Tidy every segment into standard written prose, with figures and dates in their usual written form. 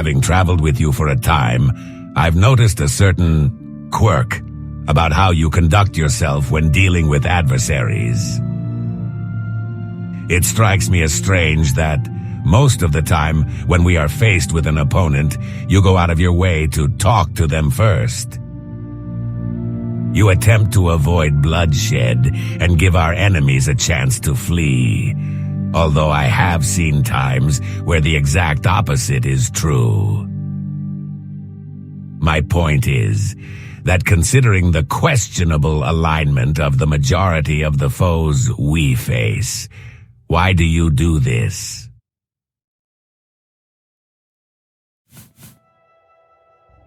Having traveled with you for a time, I've noticed a certain quirk about how you conduct yourself when dealing with adversaries. It strikes me as strange that most of the time when we are faced with an opponent, you go out of your way to talk to them first. You attempt to avoid bloodshed and give our enemies a chance to flee, although I have seen times where the exact opposite is true. My point is that considering the questionable alignment of the majority of the foes we face, why do you do this?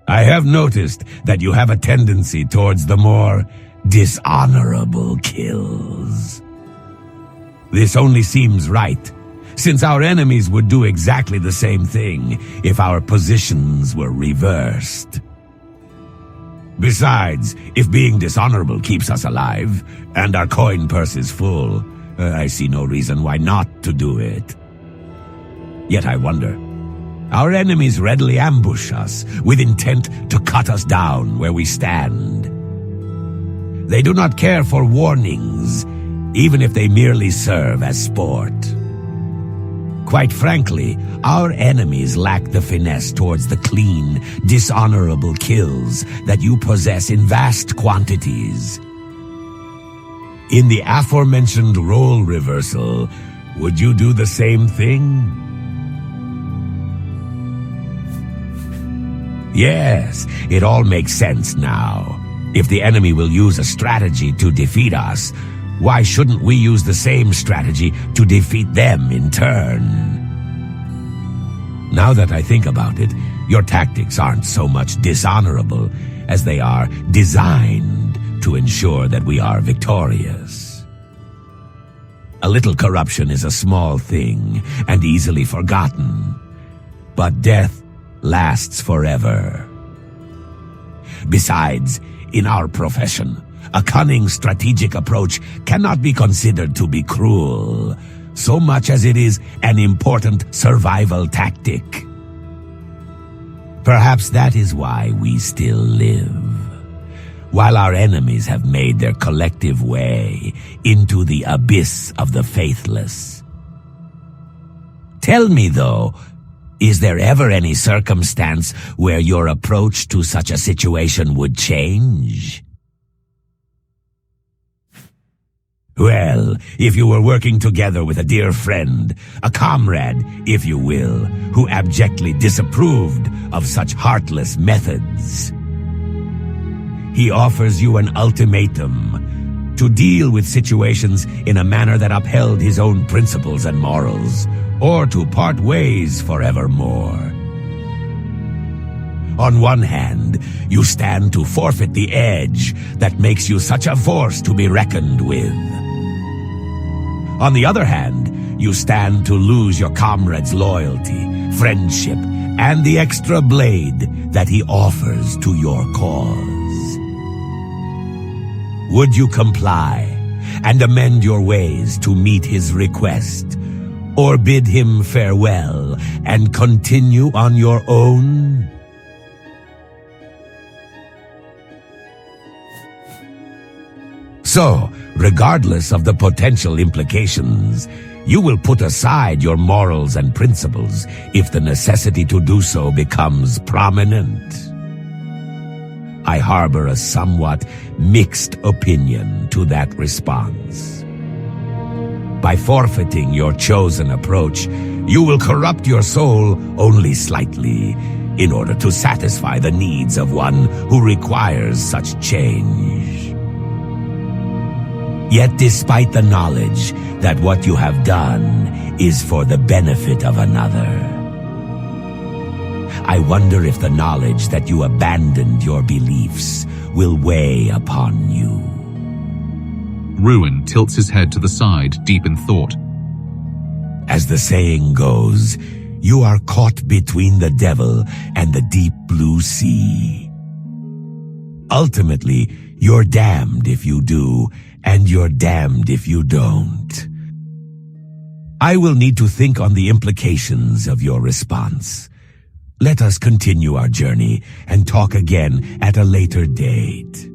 I have noticed that you have a tendency towards the more dishonorable kills. This only seems right, since our enemies would do exactly the same thing if our positions were reversed. Besides, if being dishonorable keeps us alive, and our coin purse is full, I see no reason why not to do it. Yet I wonder, our enemies readily ambush us with intent to cut us down where we stand. They do not care for warnings, even if they merely serve as sport. Quite frankly, our enemies lack the finesse towards the clean, dishonorable kills that you possess in vast quantities. In the aforementioned role reversal, would you do the same thing? Yes, it all makes sense now. If the enemy will use a strategy to defeat us, why shouldn't we use the same strategy to defeat them in turn? Now that I think about it, your tactics aren't so much dishonorable as they are designed to ensure that we are victorious. A little corruption is a small thing and easily forgotten, but death lasts forever. Besides, in our profession, a cunning strategic approach cannot be considered to be cruel, so much as it is an important survival tactic. Perhaps that is why we still live, while our enemies have made their collective way into the abyss of the Faithless. Tell me, though, is there ever any circumstance where your approach to such a situation would change? Well, if you were working together with a dear friend, a comrade, if you will, who abjectly disapproved of such heartless methods, he offers you an ultimatum to deal with situations in a manner that upheld his own principles and morals, or to part ways forevermore. On one hand, you stand to forfeit the edge that makes you such a force to be reckoned with. On the other hand, you stand to lose your comrade's loyalty, friendship, and the extra blade that he offers to your cause. Would you comply and amend your ways to meet his request, or bid him farewell and continue on your own? So, regardless of the potential implications, you will put aside your morals and principles if the necessity to do so becomes prominent. I harbor a somewhat mixed opinion to that response. By forfeiting your chosen approach, you will corrupt your soul only slightly in order to satisfy the needs of one who requires such change. Yet despite the knowledge that what you have done is for the benefit of another, I wonder if the knowledge that you abandoned your beliefs will weigh upon you. Ruin tilts his head to the side, deep in thought. As the saying goes, you are caught between the devil and the deep blue sea. Ultimately, you're damned if you do, and you're damned if you don't. I will need to think on the implications of your response. Let us continue our journey and talk again at a later date.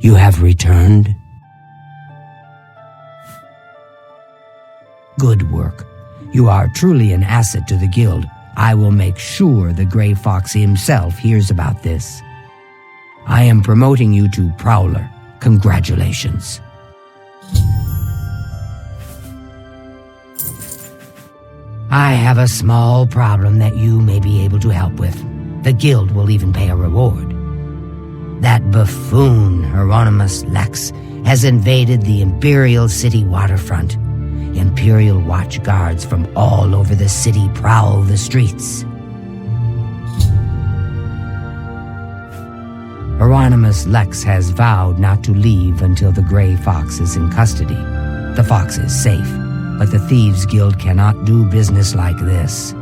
You have returned? Good work. You are truly an asset to the guild. I will make sure the Grey Fox himself hears about this. I am promoting you to Prowler. Congratulations. I have a small problem that you may be able to help with. The guild will even pay a reward. That buffoon, Hieronymus Lex, has invaded the Imperial City waterfront. Imperial watch guards from all over the city prowl the streets. Hieronymus Lex has vowed not to leave until the Grey Fox is in custody. The fox is safe, but the Thieves' Guild cannot do business like this.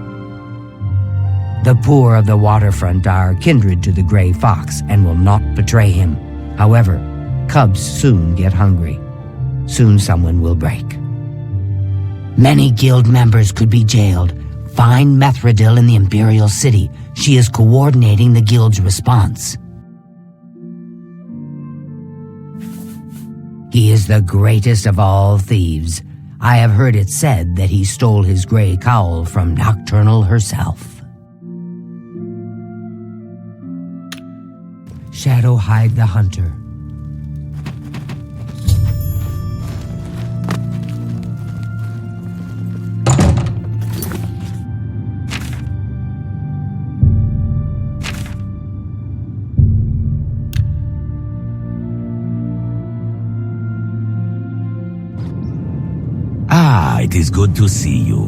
The poor of the waterfront are kindred to the Grey Fox and will not betray him. However, cubs soon get hungry. Soon someone will break. Many guild members could be jailed. Find Methredil in the Imperial City. She is coordinating the guild's response. He is the greatest of all thieves. I have heard it said that he stole his gray cowl from Nocturnal herself. Shadowhide the Hunter. It is good to see you.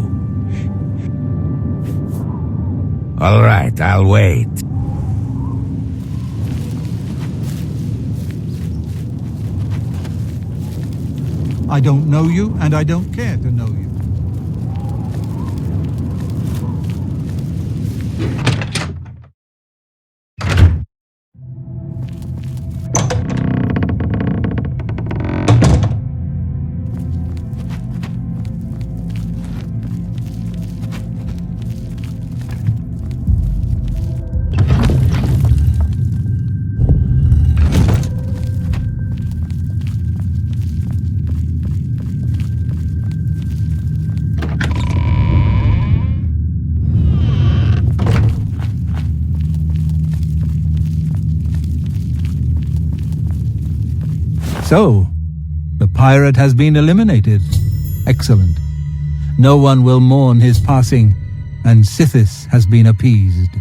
All right, I'll wait. I don't know you, and I don't care to know you. So, the pirate has been eliminated. Excellent. No one will mourn his passing, and Sithis has been appeased.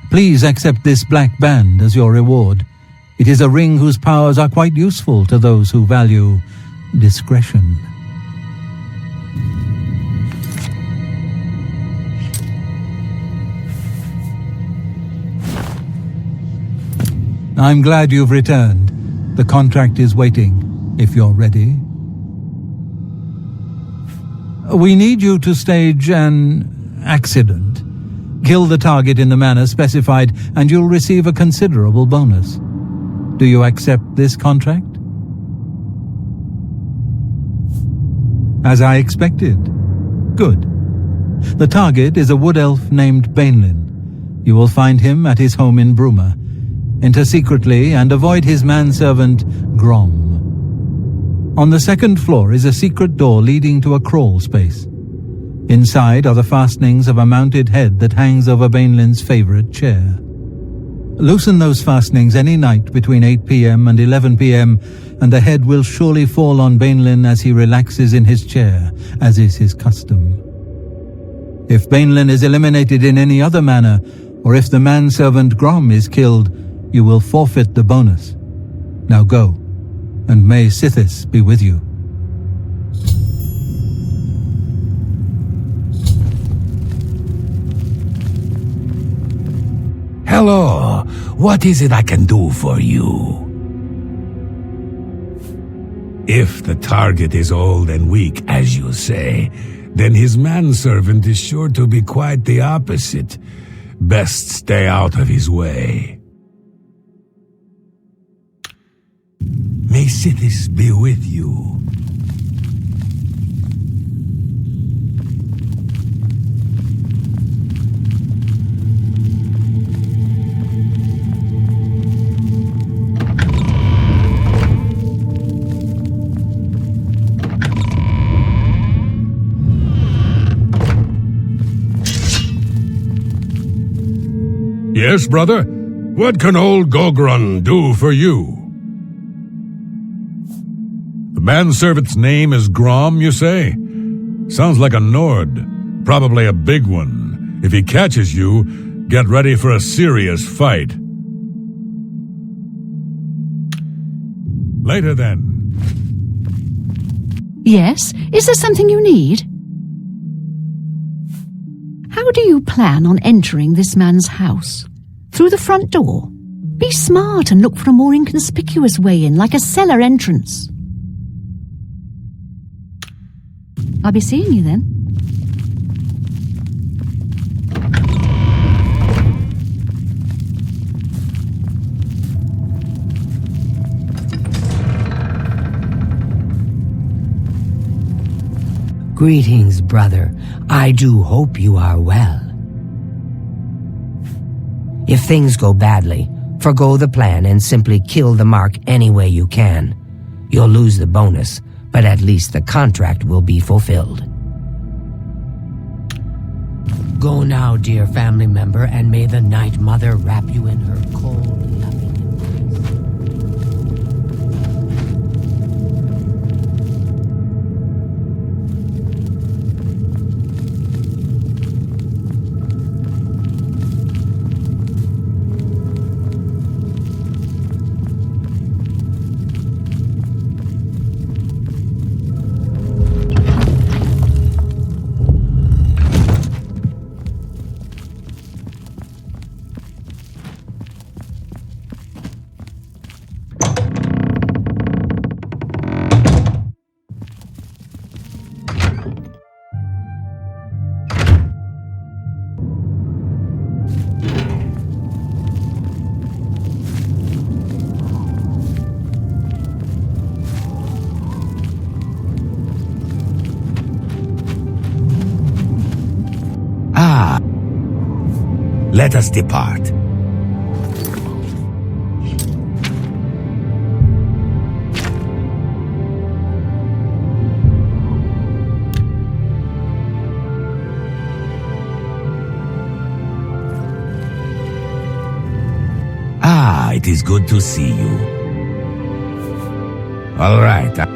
Please accept this black band as your reward. It is a ring whose powers are quite useful to those who value discretion. I'm glad you've returned. The contract is waiting, if you're ready. We need you to stage an accident. Kill the target in the manner specified, and you'll receive a considerable bonus. Do you accept this contract? As I expected. Good. The target is a wood elf named Bainlin. You will find him at his home in Bruma. Enter secretly and avoid his manservant, Grom. On the second floor is a secret door leading to a crawl space. Inside are the fastenings of a mounted head that hangs over Bainlin's favorite chair. Loosen those fastenings any night between 8 p.m. and 11 p.m., and the head will surely fall on Bainlin as he relaxes in his chair, as is his custom. If Bainlin is eliminated in any other manner, or if the manservant Grom is killed, you will forfeit the bonus. Now go. and may Sithis be with you. Hello, what is it I can do for you? If the target is old and weak, as you say, then his manservant is sure to be quite the opposite. Best stay out of his way. May Sithis be with you. Yes, brother? What can old Gogrun do for you? The manservant's name is Grom, you say? Sounds like a Nord. Probably a big one. If he catches you, get ready for a serious fight. Later then. Yes? Is there something you need? How do you plan on entering this man's house? Through the front door? Be smart and look for a more inconspicuous way in, like a cellar entrance. I'll be seeing you then. Greetings, brother. I do hope you are well. If things go badly, forgo the plan and simply kill the mark any way you can. You'll lose the bonus, but at least the contract will be fulfilled. Go now, dear family member, and may the Night Mother wrap you in her cold, loving embrace. Let us depart. It is good to see you. All right.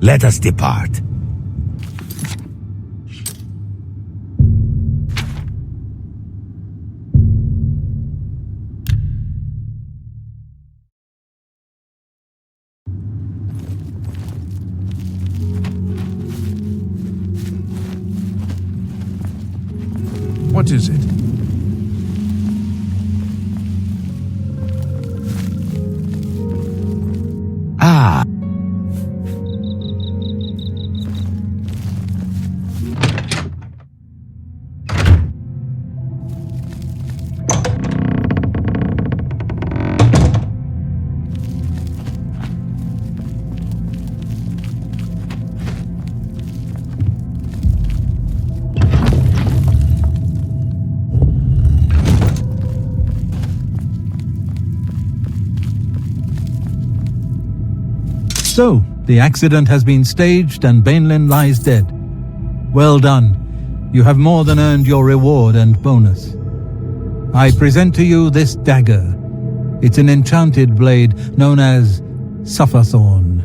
Let us depart. What is it? Ah. So, the accident has been staged and Bainlin lies dead. Well done. You have more than earned your reward and bonus. I present to you this dagger. It's an enchanted blade known as Sufferthorn.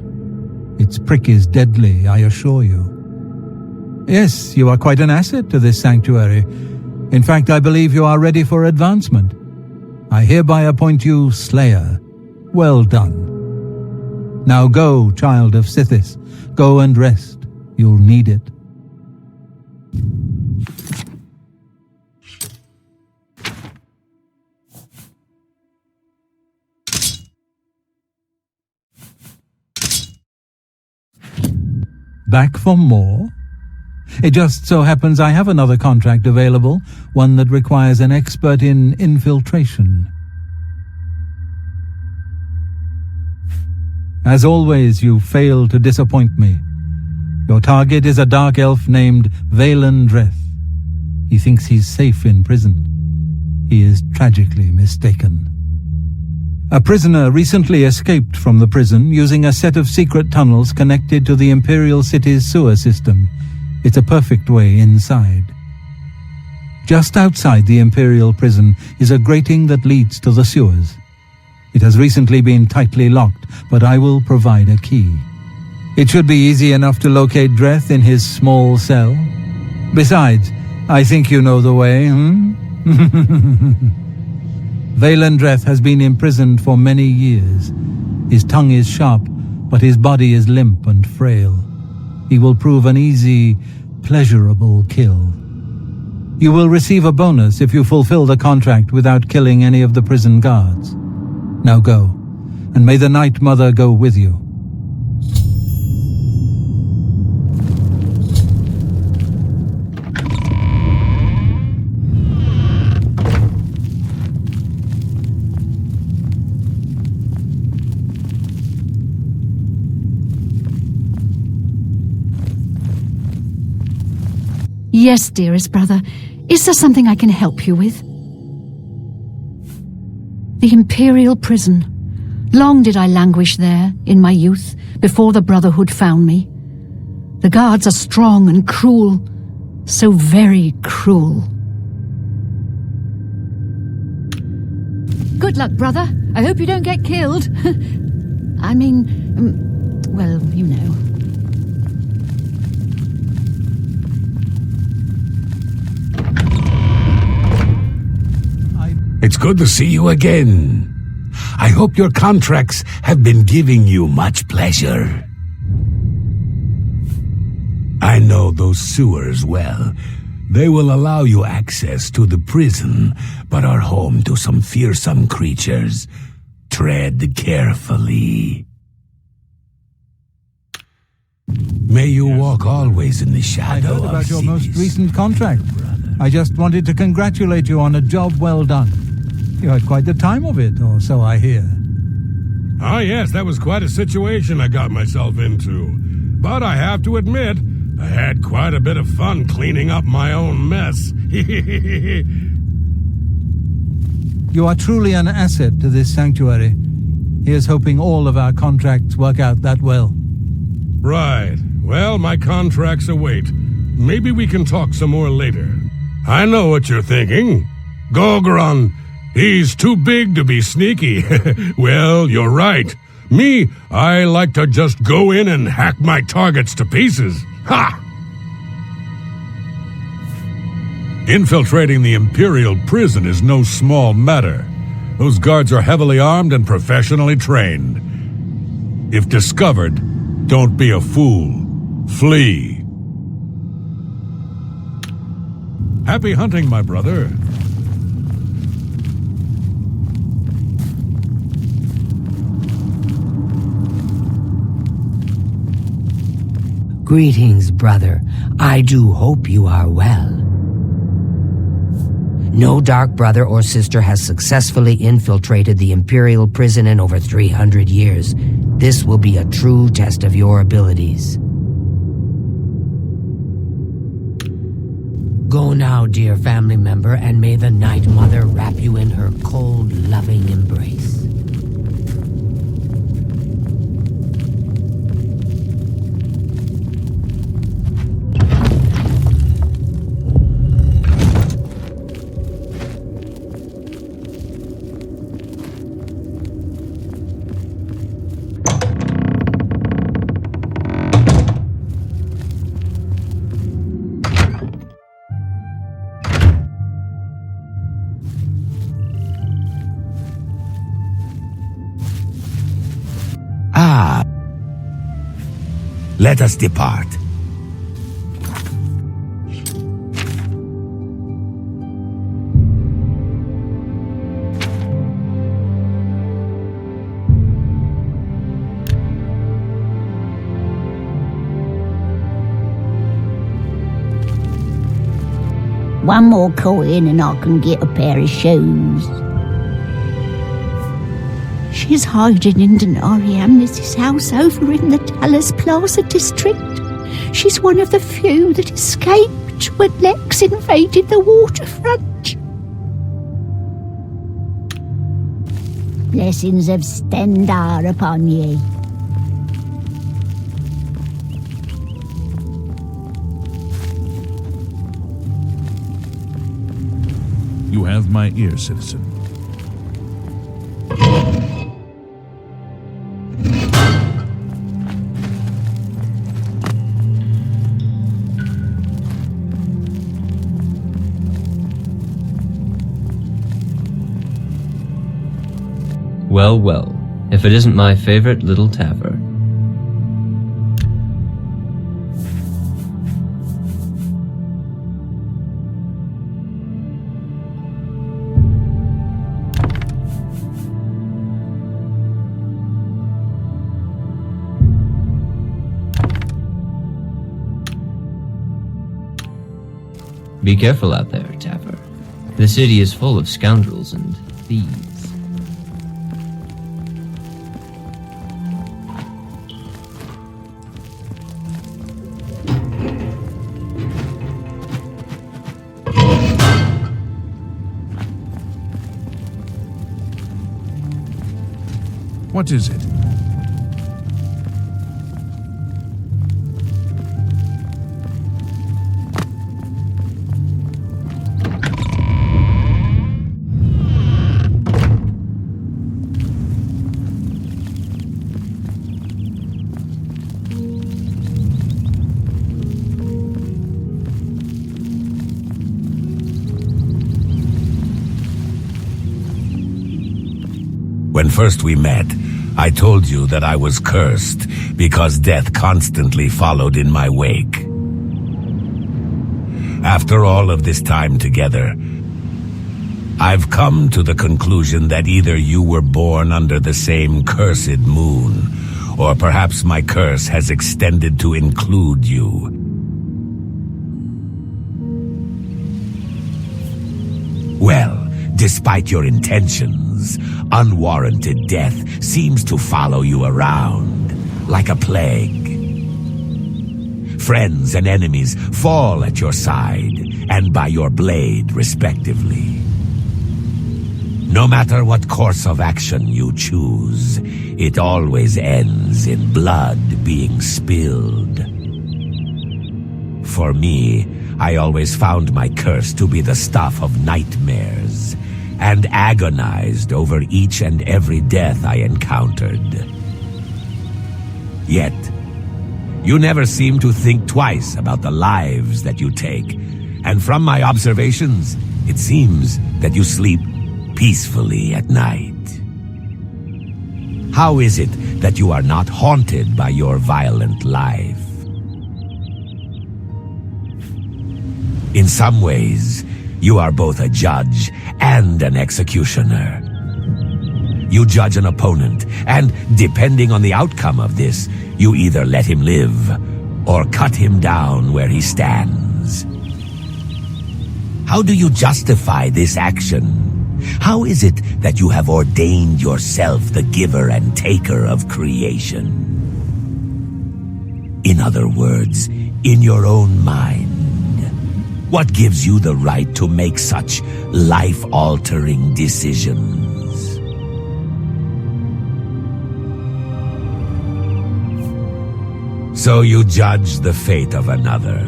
Its prick is deadly, I assure you. Yes, you are quite an asset to this sanctuary. In fact, I believe you are ready for advancement. I hereby appoint you Slayer. Well done. Now go, child of Sithis. Go and rest. You'll need it. Back for more? It just so happens I have another contract available, one that requires an expert in infiltration. As always, you fail to disappoint me. Your target is a dark elf named Valen Dreth. He thinks he's safe in prison. He is tragically mistaken. A prisoner recently escaped from the prison using a set of secret tunnels connected to the Imperial City's sewer system. It's a perfect way inside. Just outside the Imperial prison is a grating that leads to the sewers. It has recently been tightly locked, but I will provide a key. It should be easy enough to locate Dreth in his small cell. Besides, I think you know the way, Valen Dreth has been imprisoned for many years. His tongue is sharp, but his body is limp and frail. He will prove an easy, pleasurable kill. You will receive a bonus if you fulfill the contract without killing any of the prison guards. Now go, and may the Night Mother go with you. Yes, dearest brother. Is there something I can help you with? The Imperial Prison. Long did I languish there, in my youth, before the Brotherhood found me. The guards are strong and cruel. So very cruel. Good luck, brother. I hope you don't get killed. I mean, well, you know. It's good to see you again. I hope your contracts have been giving you much pleasure. I know those sewers well. They will allow you access to the prison, but are home to some fearsome creatures. Tread carefully. May you walk always in the shadow I heard about your most cities. recent contract. I just wanted to congratulate you on a job well done. You had quite the time of it, or so I hear. Ah, yes, that was quite a situation I got myself into. But I have to admit, I had quite a bit of fun cleaning up my own mess. You are truly an asset to this sanctuary. Here's hoping all of our contracts work out that well. Right. Well, my contracts await. Maybe we can talk some more later. I know what you're thinking. Gogron, he's too big to be sneaky. Well, you're right. Me, I like to just go in and hack my targets to pieces. Ha! Infiltrating the Imperial prison is no small matter. Those guards are heavily armed and professionally trained. If discovered, don't be a fool. Flee. Happy hunting, my brother. Greetings, brother. I do hope you are well. No dark brother or sister has successfully infiltrated the Imperial prison in over 300 years. This will be a true test of your abilities. Go now, dear family member, and may the Night Mother wrap you in her cold, loving embrace. Let us depart. One more coin and I can get a pair of shoes. She's hiding in Denari Amnes's house over in the Dallas Plaza district. She's one of the few that escaped when Lex invaded the waterfront. Blessings of Stendar upon ye. You have my ear, citizen. Well, well, if it isn't my favorite little tavern. Be careful out there, Tavern. The city is full of scoundrels and thieves. What is it? When first we met, I told you that I was cursed because death constantly followed in my wake. After all of this time together, I've come to the conclusion that either you were born under the same cursed moon, or perhaps my curse has extended to include you. Well, despite your intentions, unwarranted death seems to follow you around like a plague. Friends and enemies fall at your side and by your blade, respectively. No matter what course of action you choose, it always ends in blood being spilled. For me, I always found my curse to be the stuff of nightmares, and agonized over each and every death I encountered. Yet, you never seem to think twice about the lives that you take. And from my observations, it seems that you sleep peacefully at night. How is it that you are not haunted by your violent life? In some ways, you are both a judge and an executioner. You judge an opponent, and depending on the outcome of this, you either let him live or cut him down where he stands. How do you justify this action? How is it that you have ordained yourself the giver and taker of creation? In other words, in your own mind, what gives you the right to make such life-altering decisions? So you judge the fate of another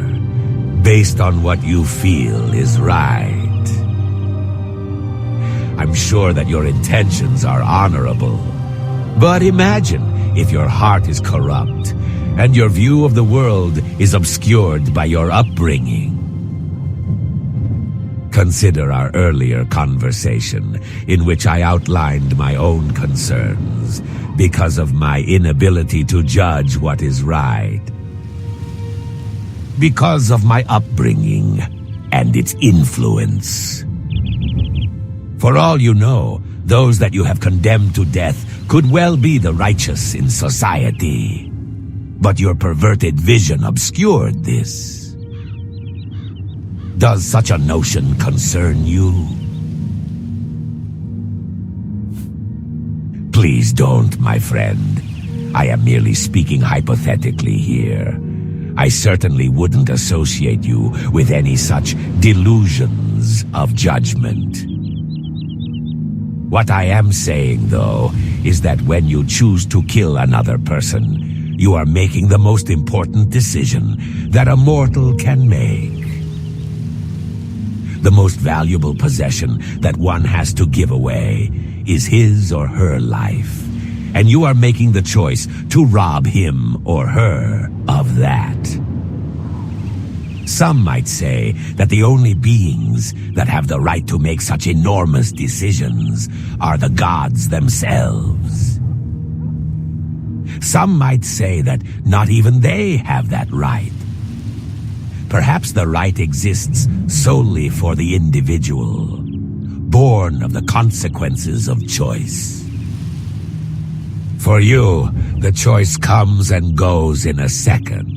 based on what you feel is right. I'm sure that your intentions are honorable. But imagine if your heart is corrupt and your view of the world is obscured by your upbringing. Consider our earlier conversation in which I outlined my own concerns because of my inability to judge what is right. Because of my upbringing and its influence. For all you know, those that you have condemned to death could well be the righteous in society. But your perverted vision obscured this. Does such a notion concern you? Please don't, my friend. I am merely speaking hypothetically here. I certainly wouldn't associate you with any such delusions of judgment. What I am saying, though, is that when you choose to kill another person, you are making the most important decision that a mortal can make. The most valuable possession that one has to give away is his or her life, and you are making the choice to rob him or her of that. Some might say that the only beings that have the right to make such enormous decisions are the gods themselves. Some might say that not even they have that right. Perhaps the right exists solely for the individual, born of the consequences of choice. For you, the choice comes and goes in a second.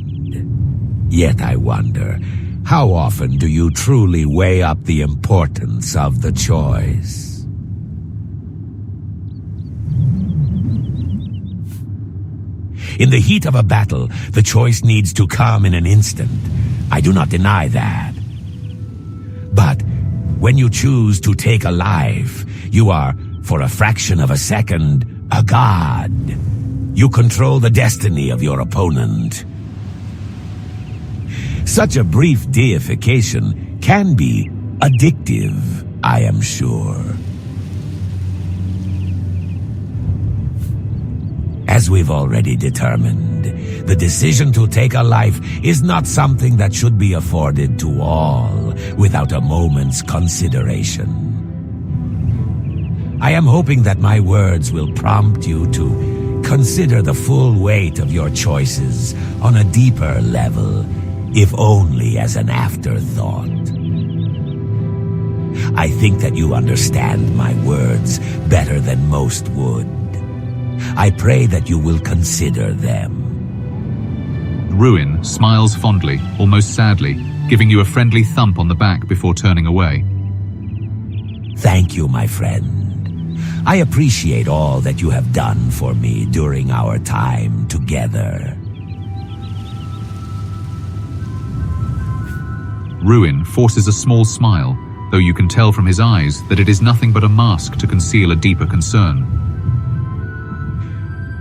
Yet I wonder, how often do you truly weigh up the importance of the choice? In the heat of a battle, the choice needs to come in an instant. I do not deny that. But when you choose to take a life, you are, for a fraction of a second, a god. You control the destiny of your opponent. Such a brief deification can be addictive, I am sure. As we've already determined, the decision to take a life is not something that should be afforded to all without a moment's consideration. I am hoping that my words will prompt you to consider the full weight of your choices on a deeper level, if only as an afterthought. I think that you understand my words better than most would. I pray that you will consider them. Ruin smiles fondly, almost sadly, giving you a friendly thump on the back before turning away. Thank you, my friend. I appreciate all that you have done for me during our time together. Ruin forces a small smile, though you can tell from his eyes that it is nothing but a mask to conceal a deeper concern.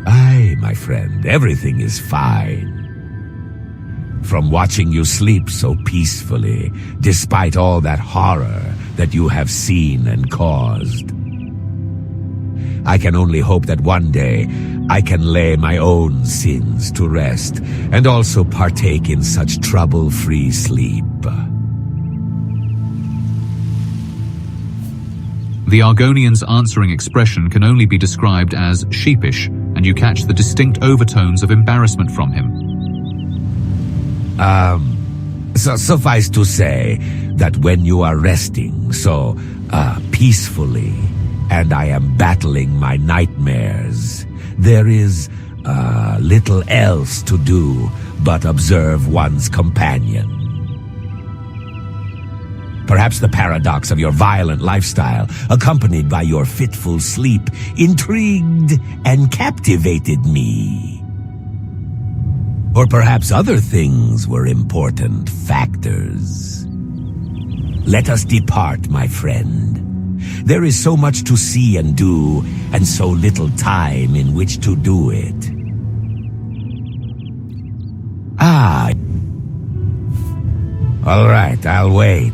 Aye, my friend, everything is fine. From watching you sleep so peacefully, despite all that horror that you have seen and caused. I can only hope that one day I can lay my own sins to rest and also partake in such trouble-free sleep. The Argonian's answering expression can only be described as sheepish, and you catch the distinct overtones of embarrassment from him. So suffice to say that when you are resting so peacefully and I am battling my nightmares, there is little else to do but observe one's companion. Perhaps the paradox of your violent lifestyle, accompanied by your fitful sleep, intrigued and captivated me. Or perhaps other things were important factors. Let us depart, my friend. There is so much to see and do, and so little time in which to do it. All right, I'll wait.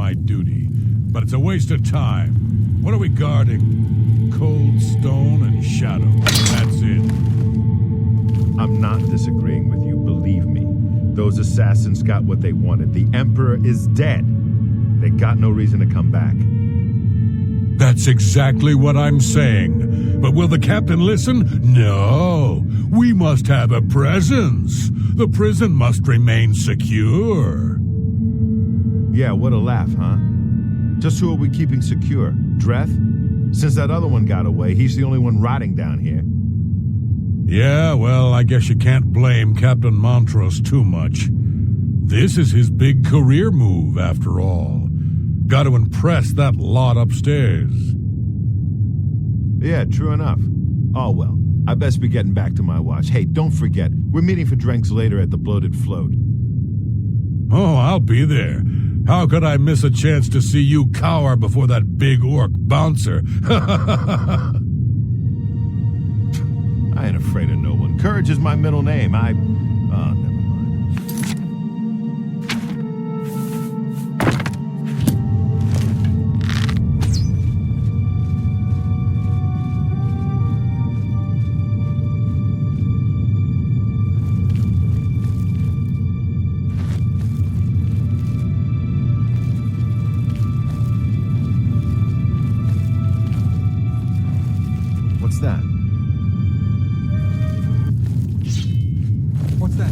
my duty, but it's a waste of time. What are we guarding? Cold stone and shadow. That's it. I'm not disagreeing with you, believe me. Those assassins got what they wanted. The Emperor is dead. They got no reason to come back. That's exactly what I'm saying. But will the captain listen? No. We must have a presence. The prison must remain secure. Yeah, what a laugh, huh? Just who are we keeping secure? Dreth? Since that other one got away, he's the only one rotting down here. Yeah, well, I guess you can't blame Captain Montrose too much. This is his big career move, after all. Got to impress that lot upstairs. Yeah, true enough. Oh, well, I best be getting back to my watch. Hey, don't forget, we're meeting for drinks later at the Bloated Float. Oh, I'll be there. How could I miss a chance to see you cower before that big orc bouncer? I ain't afraid of no one. Courage is my middle name. Oh, never mind. What's that? What's that?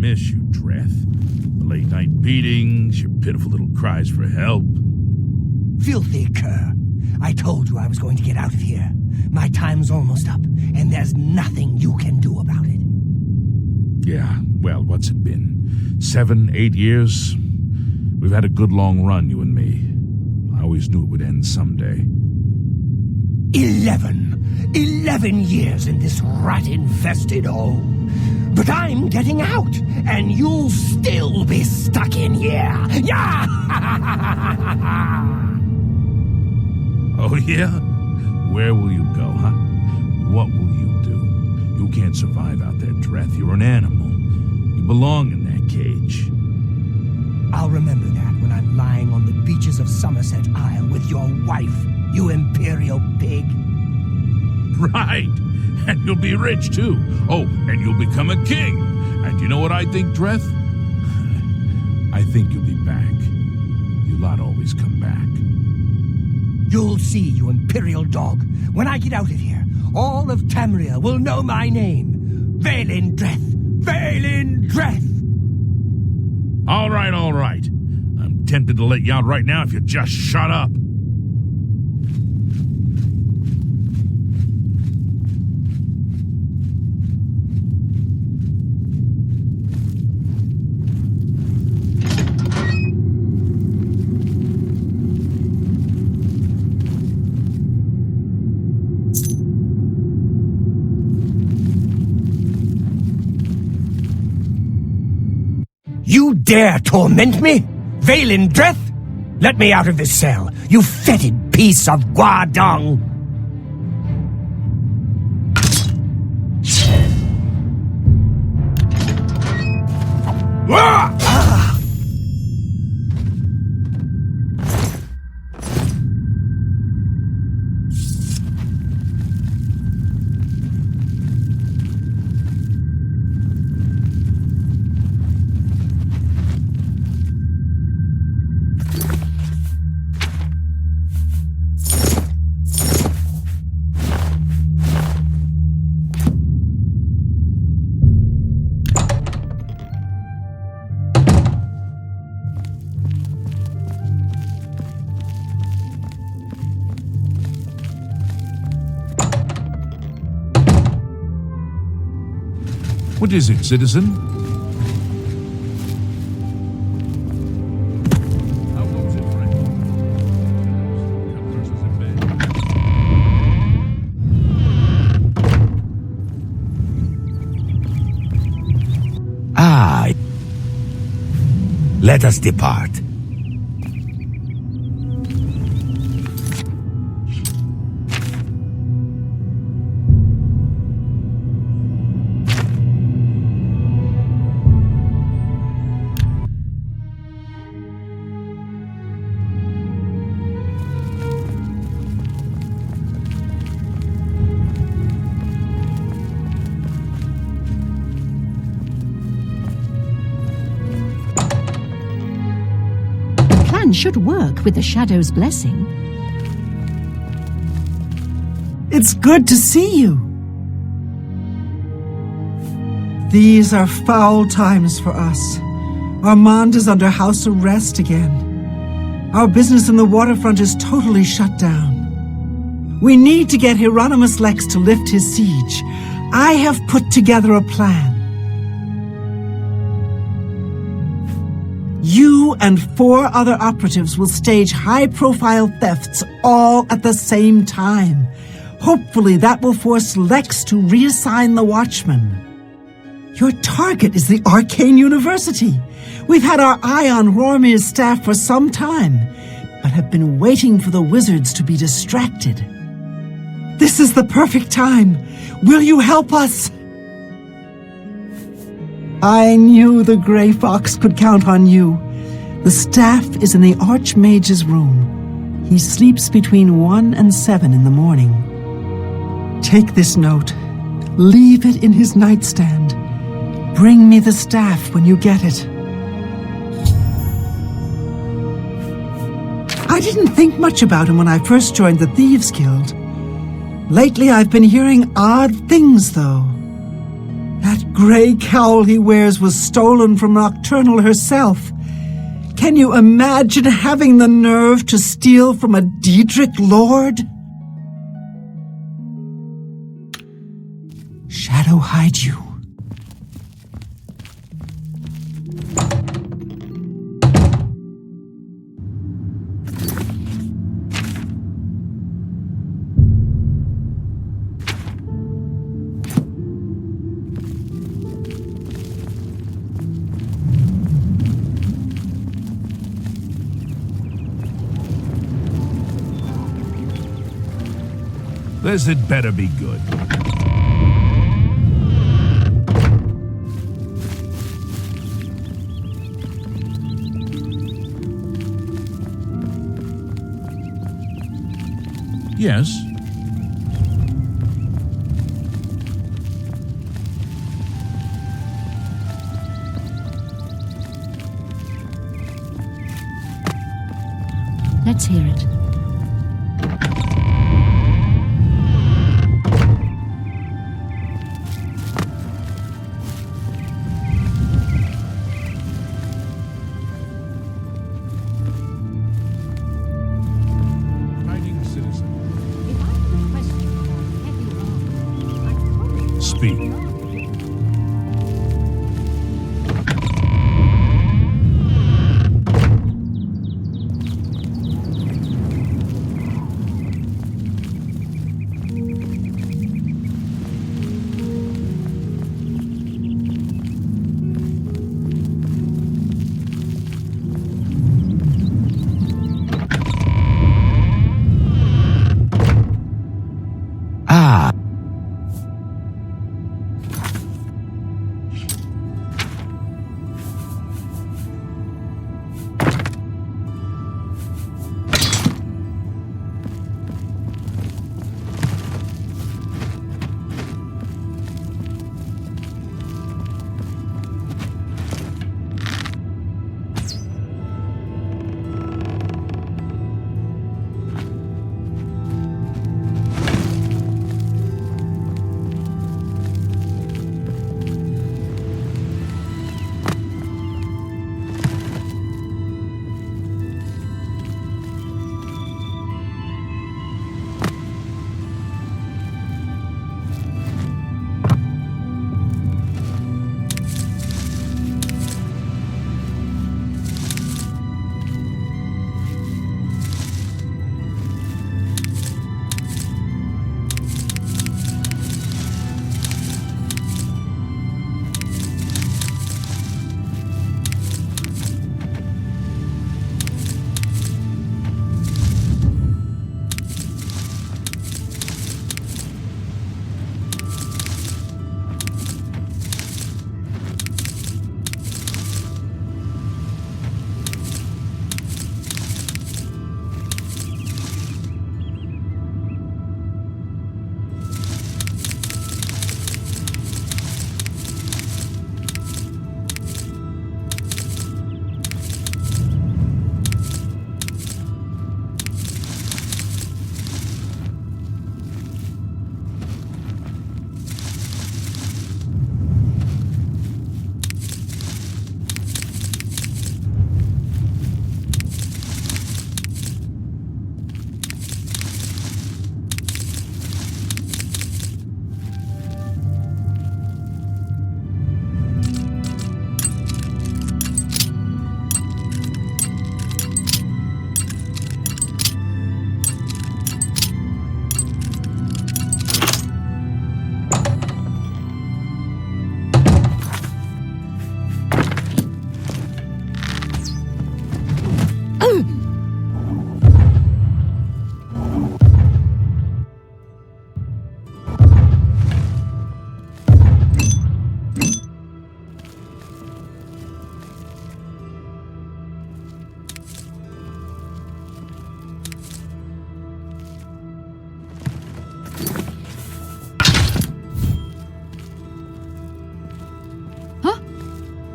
miss you, Dreth. The late-night beatings, your pitiful little cries for help. Filthy cur. I told you I was going to get out of here. My time's almost up, and there's nothing you can do about it. Yeah, well, what's it been? 7, 8 years? We've had a good long run, you and me. I always knew it would end someday. 11 years in this rat-infested hole. But I'm getting out, and you'll still be stuck in here. Yeah! Oh, yeah? Where will you go, huh? What will you do? You can't survive out there, Dreth. You're an animal. You belong in that cage. I'll remember that when I'm lying on the beaches of Somerset Isle with your wife, you imperial pig. Right! And you'll be rich, too. Oh, and you'll become a king. And And you know what I think, Dreth? I think you'll be back. You lot always come back. You'll see, you Imperial dog. When I get out of here, all of Tamriel will know my name. Vaelin Dreth! Vaelin Dreth! All right, all right. I'm tempted to let you out right now if you just shut up. You dare torment me? Vaelin Dreth? Let me out of this cell, you fetid piece of guadong! What is it, citizen? How goes it, friend? Versus in bed. Ah. Let us depart. Should work with the Shadow's blessing. It's good to see you. These are foul times for us. Armand is under house arrest again. Our business in the waterfront is totally shut down. We need to get Hieronymus Lex to lift his siege. I have put together a plan. You and 4 other operatives will stage high-profile thefts all at the same time. Hopefully that will force Lex to reassign the Watchmen. Your target is the Arcane University. We've had our eye on Rormir's staff for some time, but have been waiting for the wizards to be distracted. This is the perfect time. Will you help us? I knew the Grey Fox could count on you. The staff is in the Archmage's room. He sleeps between 1 and 7 in the morning. Take this note. Leave it in his nightstand. Bring me the staff when you get it. I didn't think much about him when I first joined the Thieves Guild. Lately I've been hearing odd things, though. That gray cowl he wears was stolen from Nocturnal herself. Can you imagine having the nerve to steal from a Daedric Lord? Shadow hide you. This had better be good. Yes. Let's hear it. Hiding citizen. If I could question your heavy wrong, I'd probably Speak. Ah,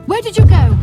Where did you go?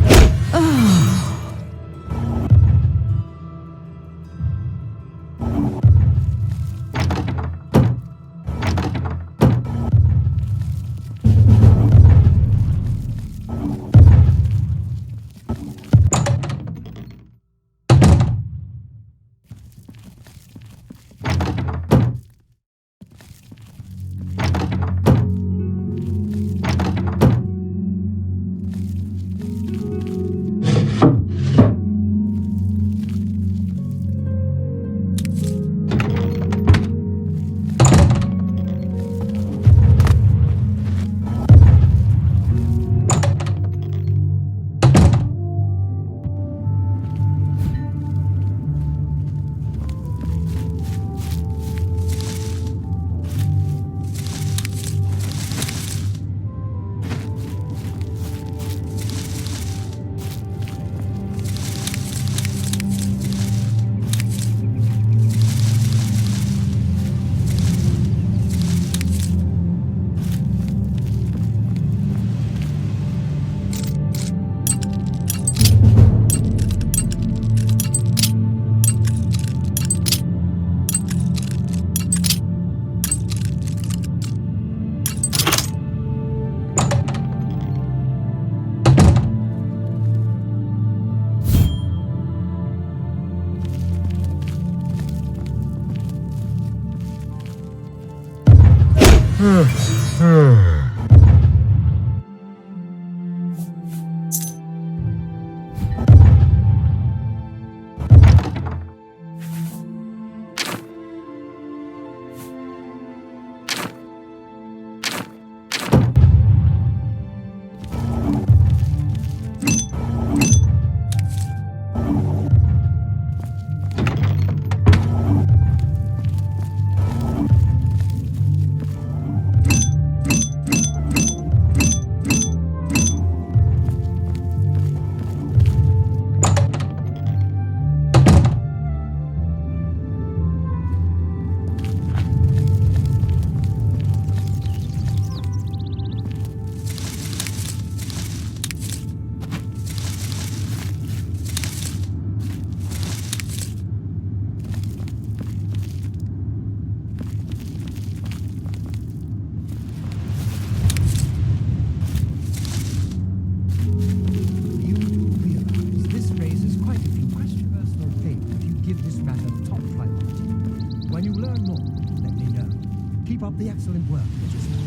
The excellent work that you started.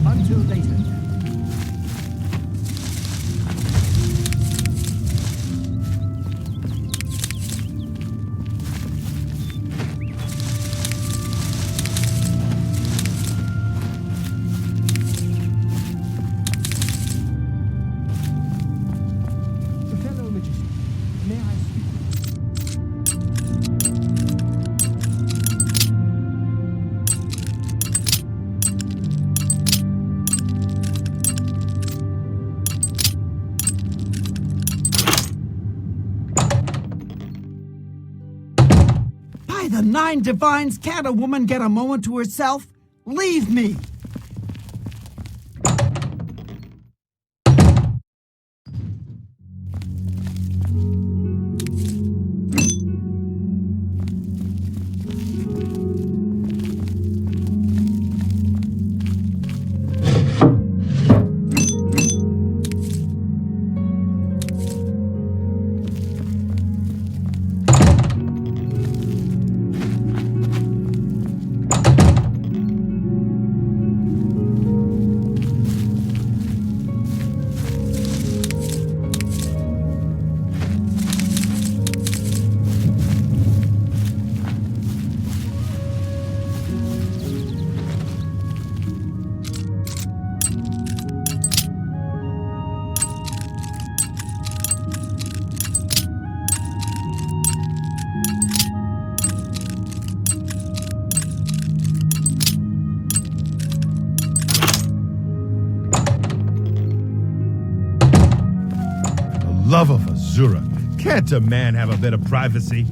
Until later. Fellow magician, may I speak? The 9 divines, can't a woman get a moment to herself? Leave me! Love of Azura. Can't a man have a bit of privacy?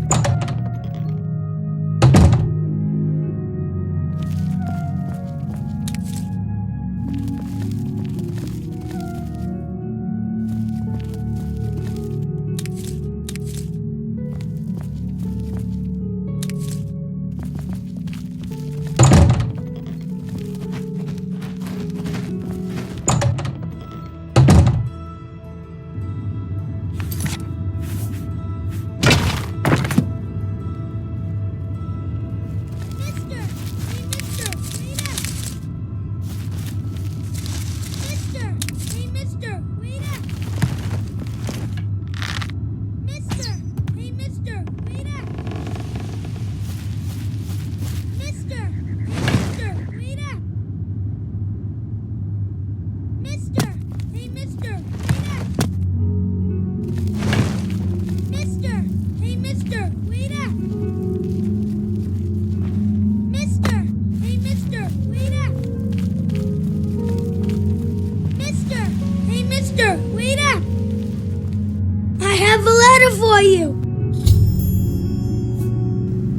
For you.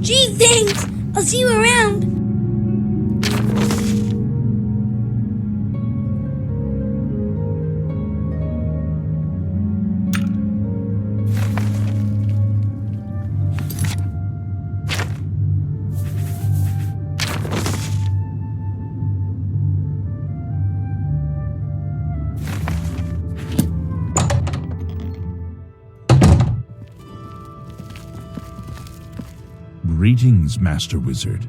Gee, thanks. I'll see you around. Greetings, Master Wizard.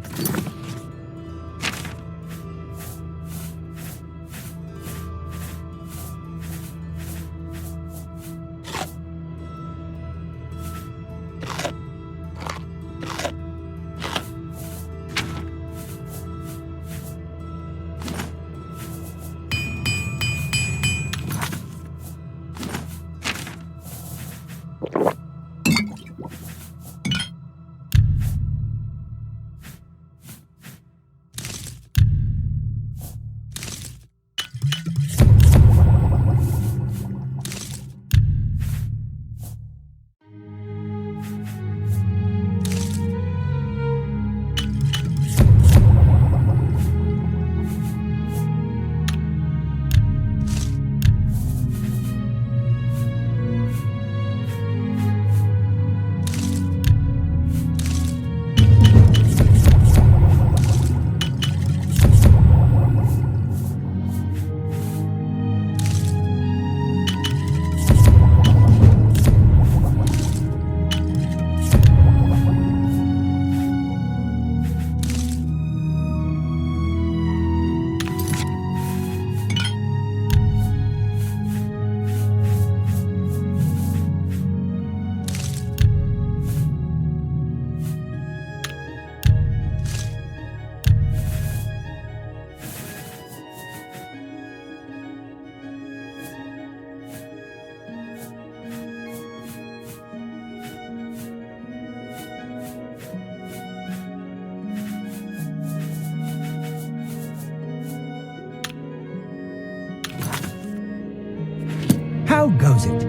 knows it.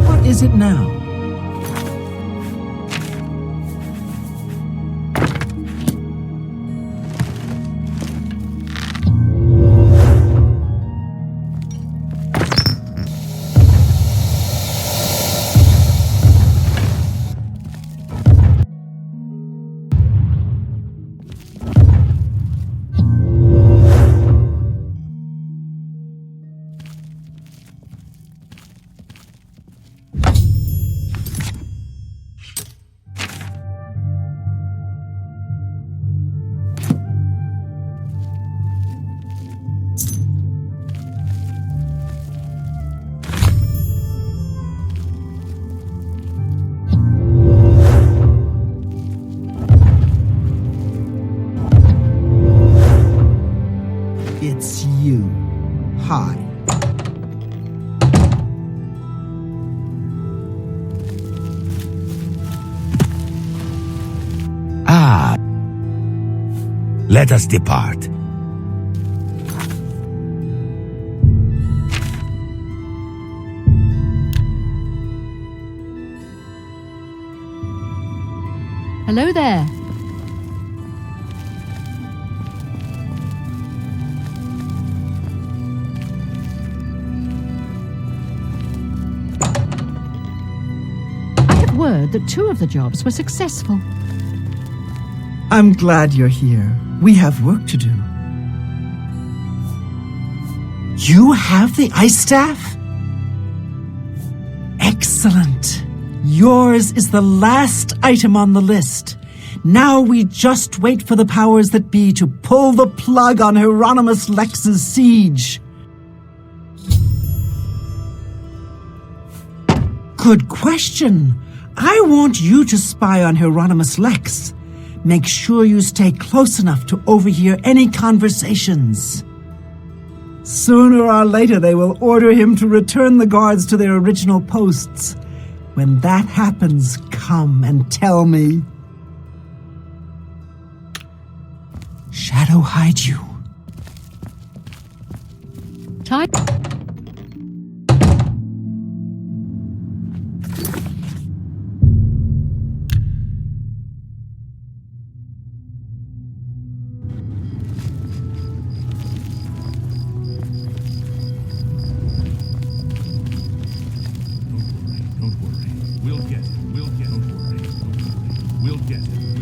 What is it now? It's you. Hi. Ah. Let us depart. Hello there. Word that 2 of the jobs were successful. I'm glad you're here. We have work to do. You have the ice staff? Excellent. Yours is the last item on the list. Now we just wait for the powers that be to pull the plug on Hieronymus Lex's siege. Good question. I want you to spy on Hieronymus Lex. Make sure you stay close enough to overhear any conversations. Sooner or later they will order him to return the guards to their original posts. When that happens, come and tell me. Shadow hide you. Time.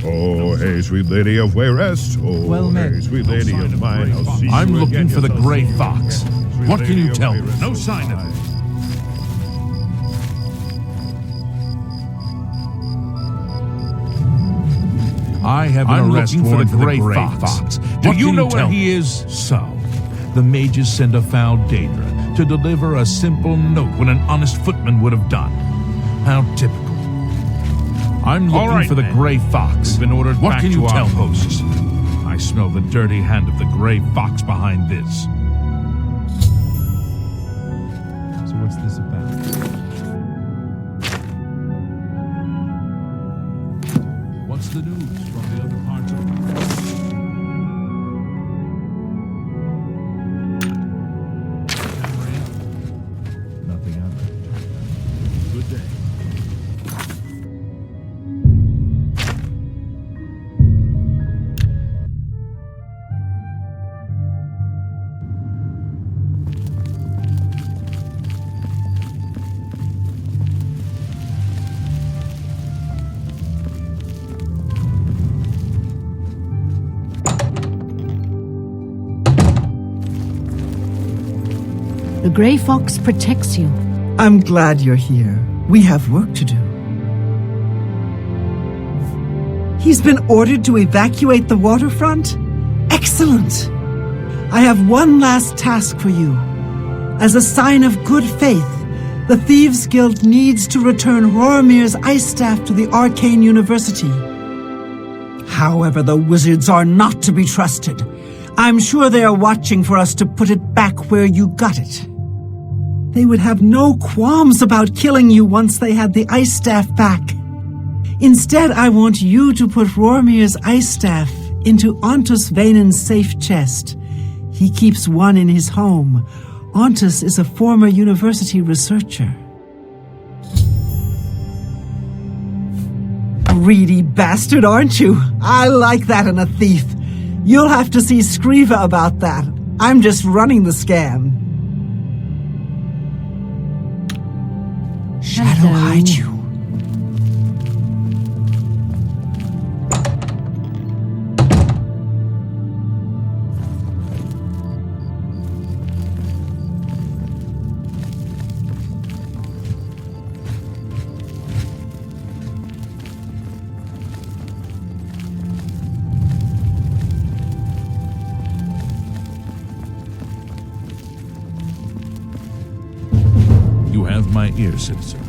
Oh, hey, sweet lady of Wayrest. Oh, Well met. hey, sweet lady of mine. I'll see I'm you looking again. for the Yes, I'll gray see you fox. again. Sweet What can lady you of tell me? Wayrest. No sign of it. I have an arrest warrant for the gray fox. Do you know where he is? So, the mages send a foul Daedra to deliver a simple note when an honest footman would have done. How typical. I'm looking for the gray fox. Been ordered what back can you tell posts? I smell the dirty hand of the gray fox behind this. So what's this about? What's the news from the other parts of the Tamriel? Nothing out there. Good day. The Grey Fox protects you. I'm glad you're here. We have work to do. He's been ordered to evacuate the waterfront? Excellent! I have one last task for you. As a sign of good faith, the Thieves Guild needs to return Roromir's ice staff to the Arcane University. However, the wizards are not to be trusted. I'm sure they are watching for us to put it back where you got it. They would have no qualms about killing you once they had the ice staff back. Instead, I want you to put Rormir's ice staff into Ontus Vaynon's safe chest. He keeps one in his home. Ontus is a former university researcher. Greedy bastard, aren't you? I like that in a thief. You'll have to see Skriva about that. I'm just running the scam. Shadow hide you. You have my ear, citizen.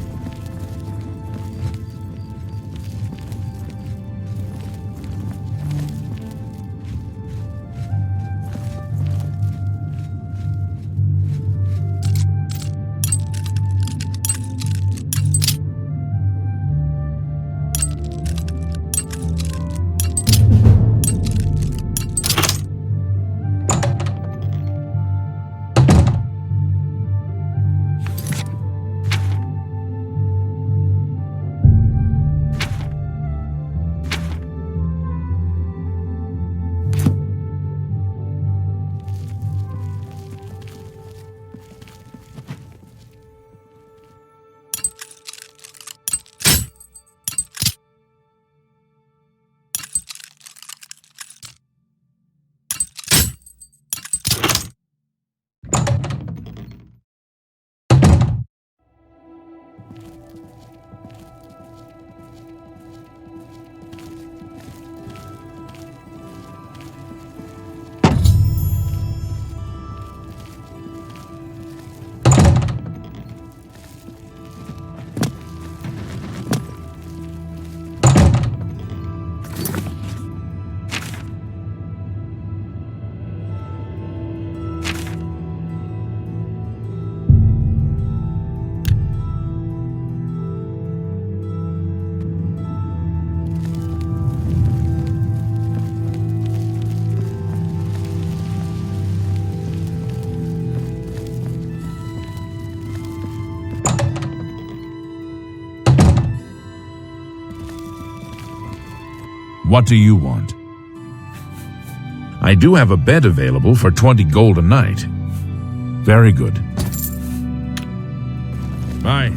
What do you want? I do have a bed available for 20 gold a night. Very good. Bye.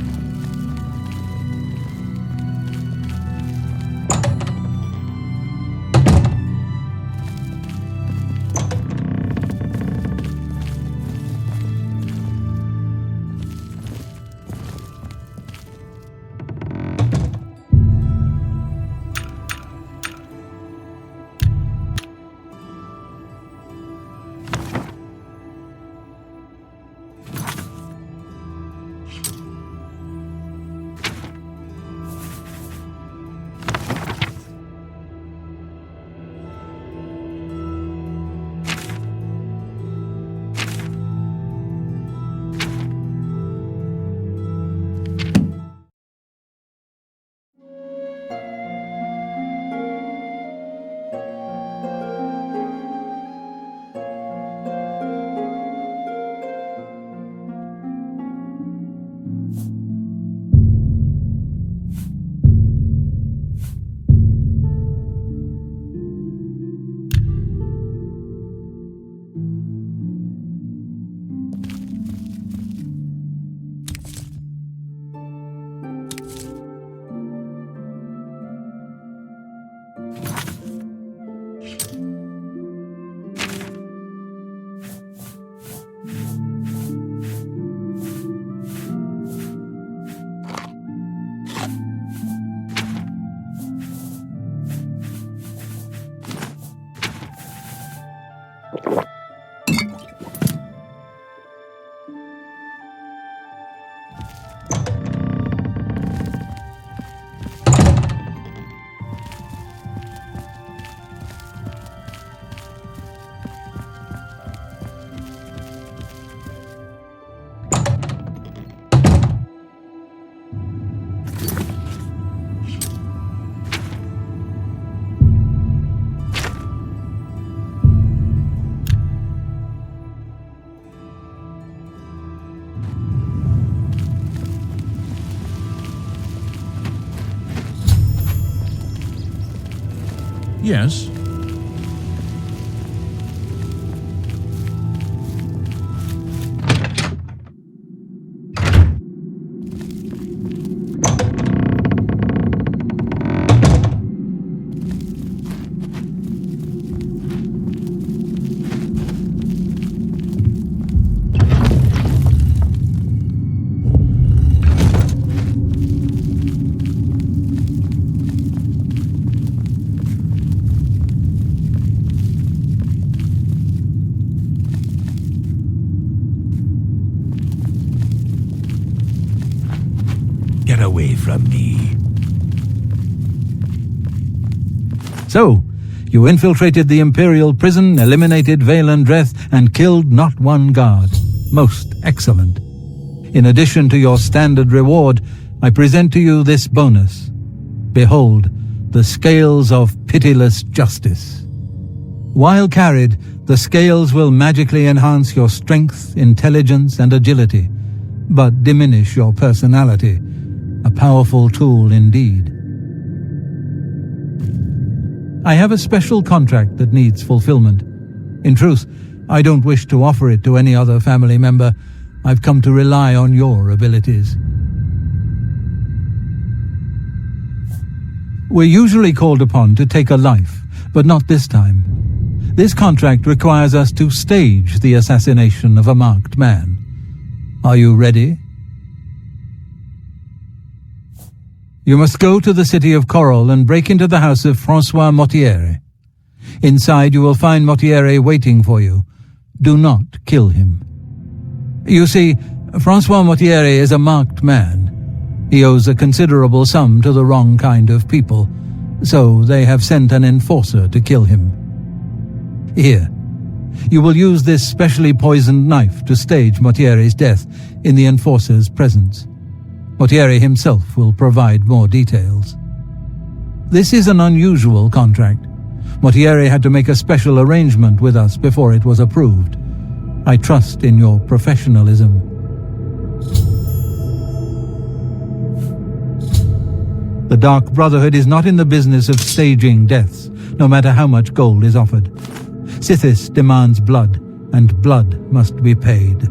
Yes. Get away from me. So, you infiltrated the Imperial prison, eliminated Valen Dreth, and killed not one guard. Most excellent. In addition to your standard reward, I present to you this bonus. Behold, the scales of pitiless justice. While carried, the scales will magically enhance your strength, intelligence, and agility, but diminish your personality. A powerful tool indeed. I have a special contract that needs fulfillment. In truth, I don't wish to offer it to any other family member. I've come to rely on your abilities. We're usually called upon to take a life, but not this time. This contract requires us to stage the assassination of a marked man. Are you ready? You must go to the city of Corral and break into the house of Francois Mortiere. Inside you will find Mortiere waiting for you. Do not kill him. You see, Francois Mortiere is a marked man. He owes a considerable sum to the wrong kind of people, so they have sent an enforcer to kill him. Here, you will use this specially poisoned knife to stage Mortiere's death in the enforcer's presence. Mortiere himself will provide more details. This is an unusual contract. Mortiere had to make a special arrangement with us before it was approved. I trust in your professionalism. The Dark Brotherhood is not in the business of staging deaths, no matter how much gold is offered. Sithis demands blood, and blood must be paid.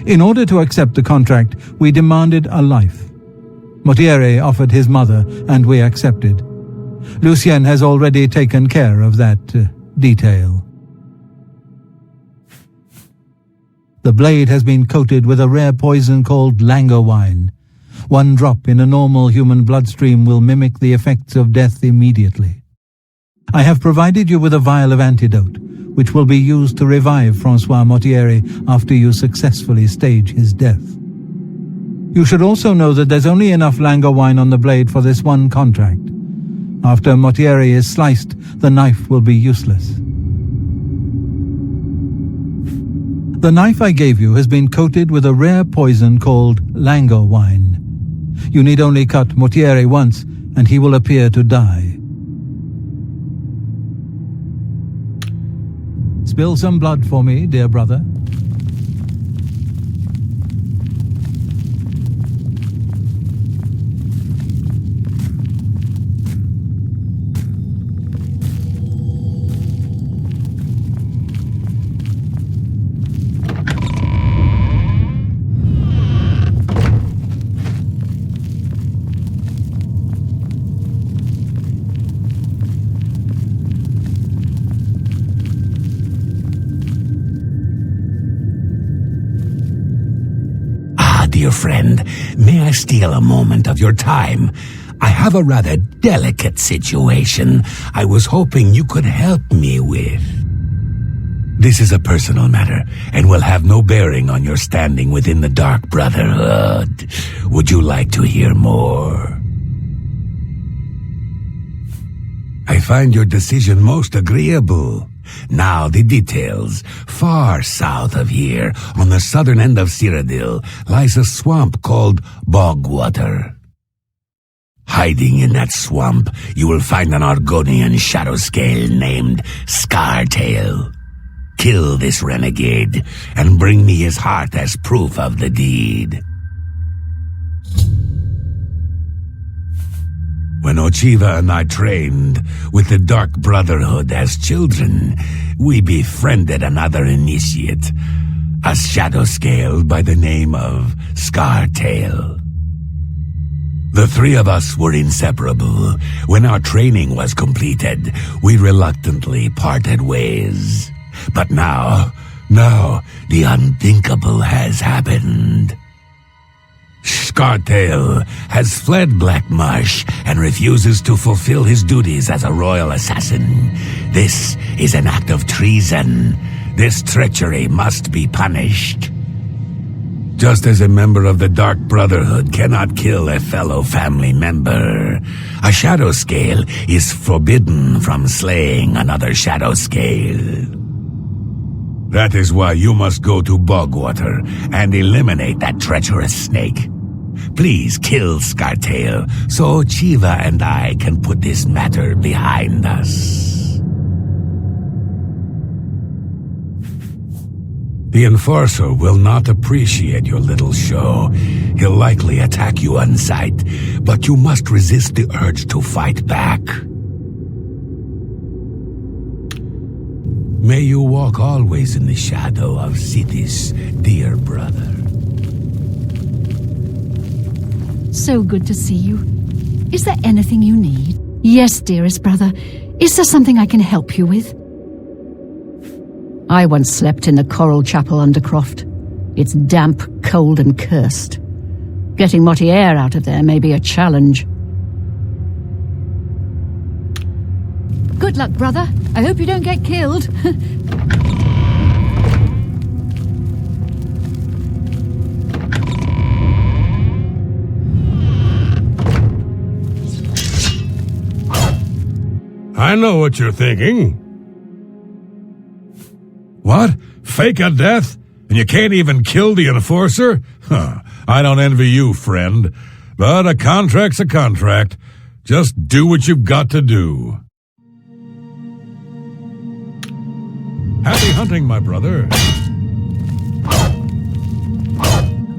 In order to accept the contract, we demanded a life. Mortiere offered his mother, and we accepted. Lucien has already taken care of that detail. The blade has been coated with a rare poison called lango wine. One drop in a normal human bloodstream will mimic the effects of death immediately. I have provided you with a vial of antidote, which will be used to revive Francois Mortiere after you successfully stage his death. You should also know that there's only enough lango wine on the blade for this one contract. After Mortiere is sliced, the knife will be useless. The knife I gave you has been coated with a rare poison called lango wine. You need only cut Mortiere once, and he will appear to die. Spill some blood for me, dear brother. Dear friend, may I steal a moment of your time? I have a rather delicate situation I was hoping you could help me with. This is a personal matter and will have no bearing on your standing within the Dark Brotherhood. Would you like to hear more? I find your decision most agreeable. Now the details. Far south of here, on the southern end of Cyrodiil, lies a swamp called Bogwater. Hiding in that swamp, you will find an Argonian shadow scale named Scartail. Kill this renegade, and bring me his heart as proof of the deed. When Ochiva and I trained with the Dark Brotherhood as children, we befriended another initiate, a shadow scale by the name of Scartail. The three of us were inseparable. When our training was completed, we reluctantly parted ways. But now the unthinkable has happened. Scartail has fled Black Marsh and refuses to fulfill his duties as a royal assassin. This is an act of treason. This treachery must be punished. Just as a member of the Dark Brotherhood cannot kill a fellow family member, a shadow scale is forbidden from slaying another shadow scale. That is why you must go to Bogwater and eliminate that treacherous snake. Please kill Scartail so Chiva and I can put this matter behind us. The Enforcer will not appreciate your little show. He'll likely attack you on sight, but you must resist the urge to fight back. May you walk always in the shadow of Sithis, dear brother. So good to see you. Is there anything you need? Yes, dearest brother. Is there something I can help you with? I once slept in the Coral Chapel Undercroft. It's damp, cold, and cursed. Getting Mortier out of there may be a challenge. Good luck, brother. I hope you don't get killed. I know what you're thinking. What? Fake a death? And you can't even kill the Enforcer? Huh. I don't envy you, friend. But a contract's a contract. Just do what you've got to do. Happy hunting, my brother.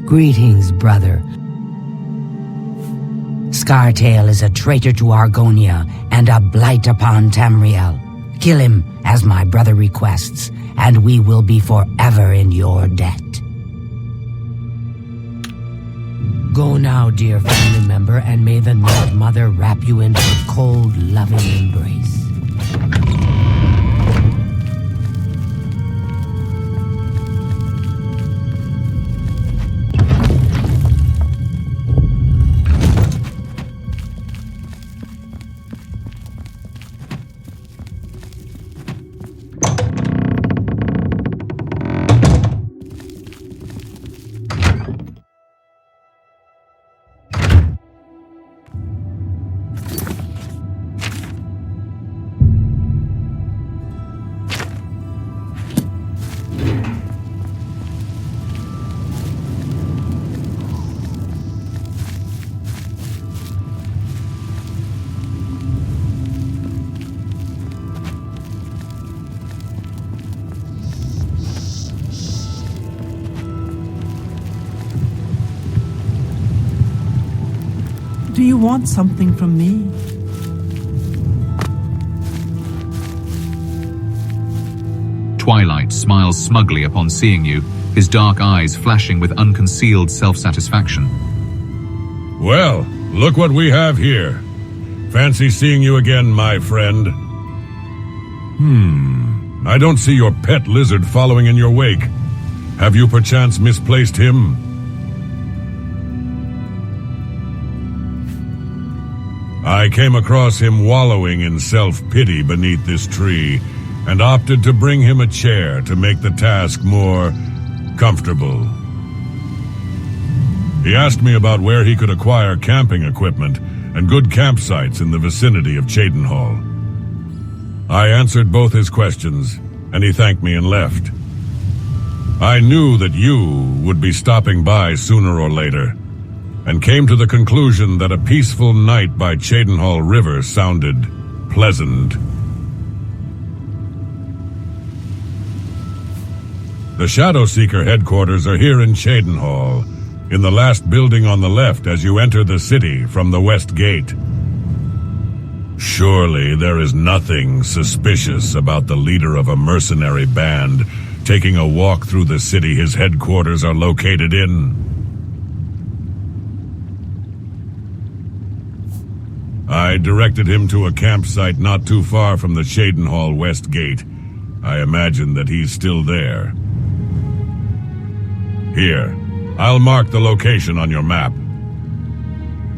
Greetings, brother. Scartail is a traitor to Argonia and a blight upon Tamriel. Kill him, as my brother requests, and we will be forever in your debt. Go now, dear family member, and may the Night Mother wrap you into a cold, loving embrace. Do you want something from me? Twilight smiles smugly upon seeing you, his dark eyes flashing with unconcealed self-satisfaction. Well, look what we have here. Fancy seeing you again, my friend. I don't see your pet lizard following in your wake. Have you perchance misplaced him? I came across him wallowing in self-pity beneath this tree, and opted to bring him a chair to make the task more comfortable. He asked me about where he could acquire camping equipment and good campsites in the vicinity of Cheydinhall. I answered both his questions, and he thanked me and left. I knew that you would be stopping by sooner or later, and came to the conclusion that a peaceful night by Cheydinhall River sounded pleasant. The Shadowseeker headquarters are here in Cheydinhall, in the last building on the left as you enter the city from the west gate. Surely there is nothing suspicious about the leader of a mercenary band taking a walk through the city his headquarters are located in. I directed him to a campsite not too far from the Shadenhall West Gate. I imagine that he's still there. Here, I'll mark the location on your map.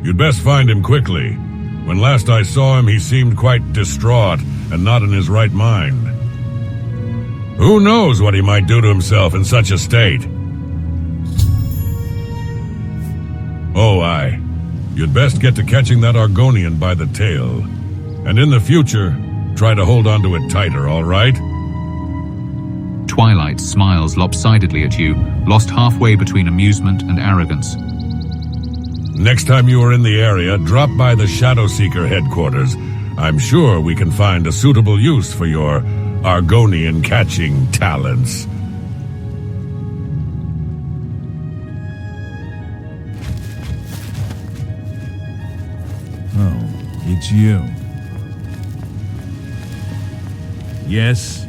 You'd best find him quickly. When last I saw him, he seemed quite distraught and not in his right mind. Who knows what he might do to himself in such a state? Oh, aye. You'd best get to catching that Argonian by the tail. And in the future, try to hold onto it tighter, all right? Twilight smiles lopsidedly at you, lost halfway between amusement and arrogance. Next time you are in the area, drop by the Shadowseeker headquarters. I'm sure we can find a suitable use for your Argonian catching talents. Oh, it's you. Yes?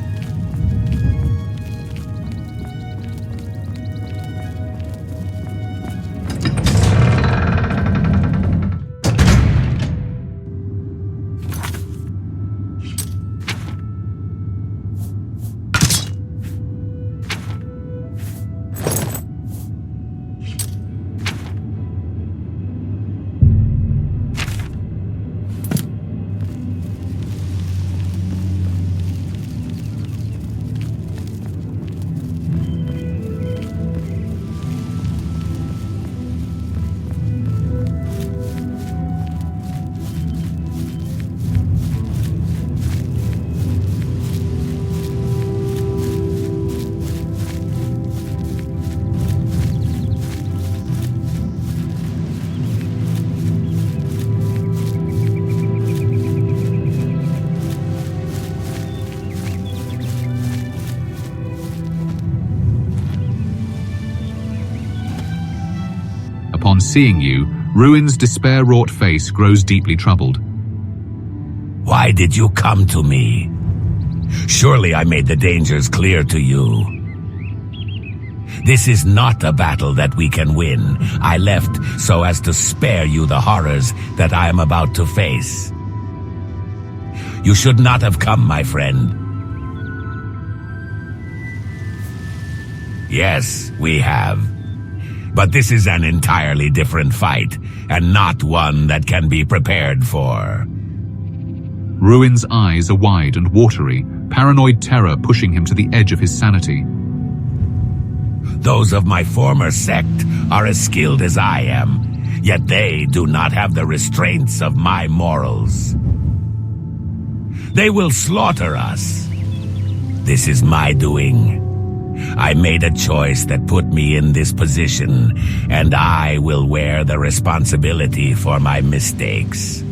Upon seeing you, Ruin's despair-wrought face grows deeply troubled. Why did you come to me? Surely I made the dangers clear to you. This is not a battle that we can win. I left so as to spare you the horrors that I am about to face. You should not have come, my friend. Yes, we have. But this is an entirely different fight, and not one that can be prepared for. Ruin's eyes are wide and watery, paranoid terror pushing him to the edge of his sanity. Those of my former sect are as skilled as I am, yet they do not have the restraints of my morals. They will slaughter us. This is my doing. I made a choice that put me in this position, and I will wear the responsibility for my mistakes.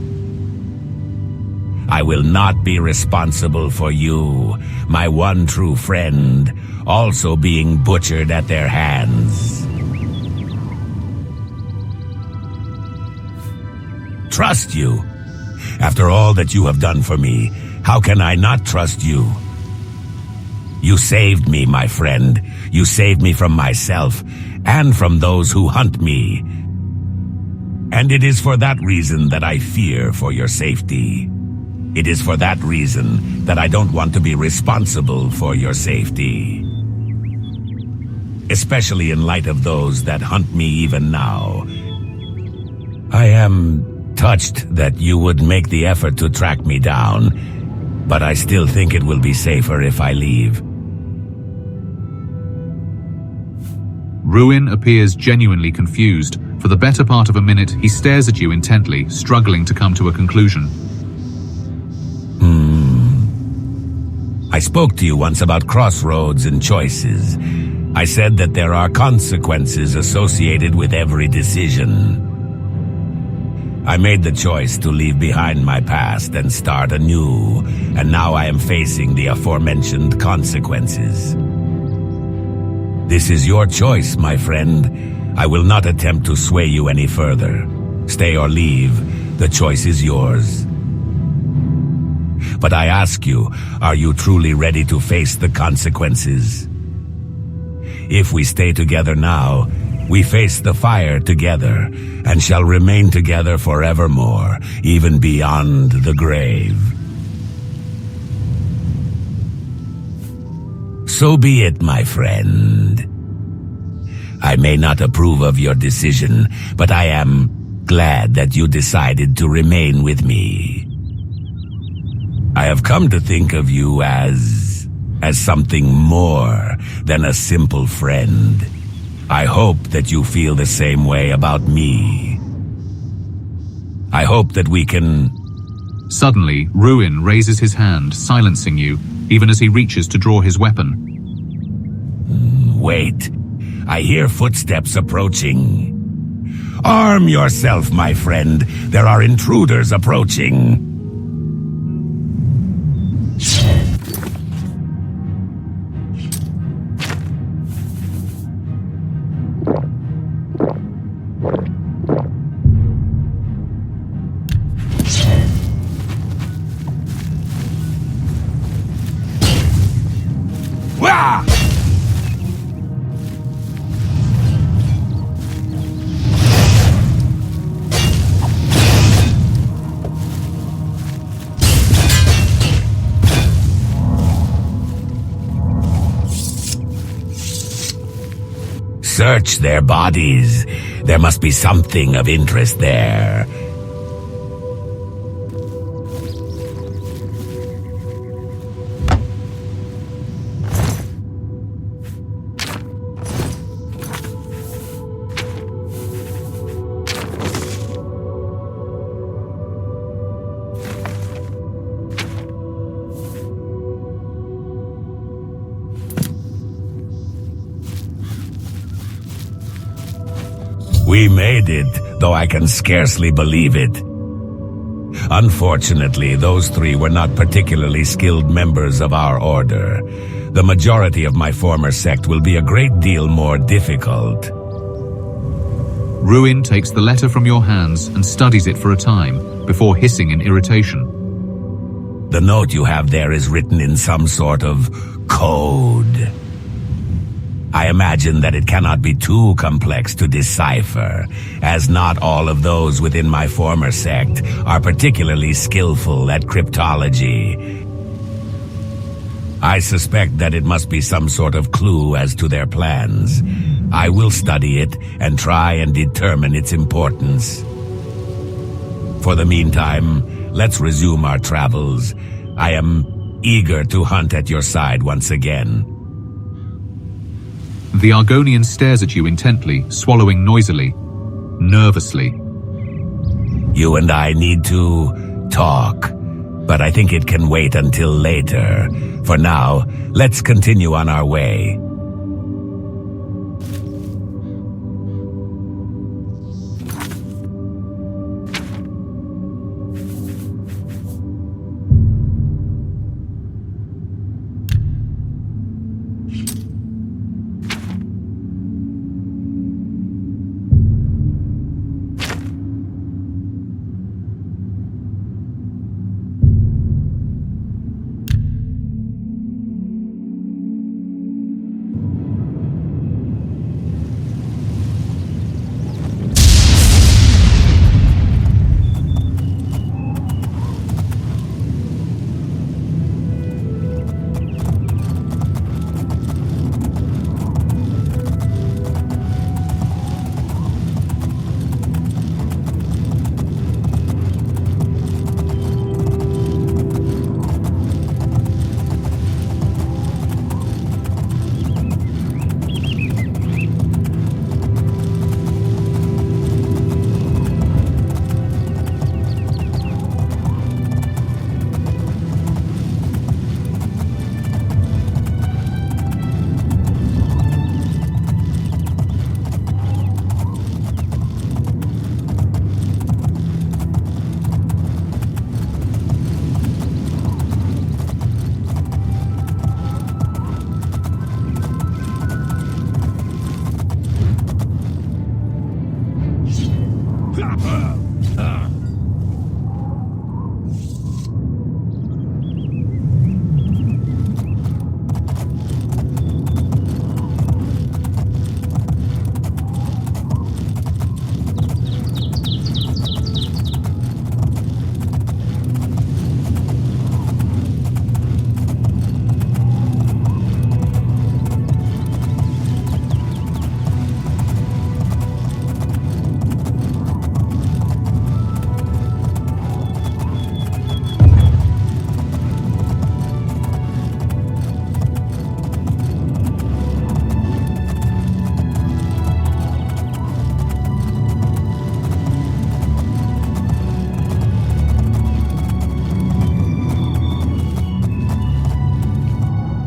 I will not be responsible for you, my one true friend, also being butchered at their hands. Trust you? After all that you have done for me, how can I not trust you? You saved me, my friend. You saved me from myself, and from those who hunt me. And it is for that reason that I fear for your safety. It is for that reason that I don't want to be responsible for your safety. Especially in light of those that hunt me even now. I am touched that you would make the effort to track me down, but I still think it will be safer if I leave. Ruin appears genuinely confused. For the better part of a minute, he stares at you intently, struggling to come to a conclusion. I spoke to you once about crossroads and choices. I said that there are consequences associated with every decision. I made the choice to leave behind my past and start anew, and now I am facing the aforementioned consequences. This is your choice, my friend. I will not attempt to sway you any further. Stay or leave, the choice is yours. But I ask you, are you truly ready to face the consequences? If we stay together now, we face the fire together, and shall remain together forevermore, even beyond the grave. So be it, my friend. I may not approve of your decision, but I am glad that you decided to remain with me. I have come to think of you as something more than a simple friend. I hope that you feel the same way about me. I hope that we can... Suddenly, Ruin raises his hand, silencing you, even as he reaches to draw his weapon. Wait. I hear footsteps approaching. Arm yourself, my friend. There are intruders approaching. Wah! Search their bodies. There must be something of interest there. We made it, though I can scarcely believe it. Unfortunately, those three were not particularly skilled members of our order. The majority of my former sect will be a great deal more difficult. Ruin takes the letter from your hands and studies it for a time, before hissing in irritation. The note you have there is written in some sort of code. I imagine that it cannot be too complex to decipher, as not all of those within my former sect are particularly skillful at cryptology. I suspect that it must be some sort of clue as to their plans. I will study it and try and determine its importance. For the meantime, let's resume our travels. I am eager to hunt at your side once again. The Argonian stares at you intently, swallowing noisily, nervously. You and I need to talk, but I think it can wait until later. For now, let's continue on our way.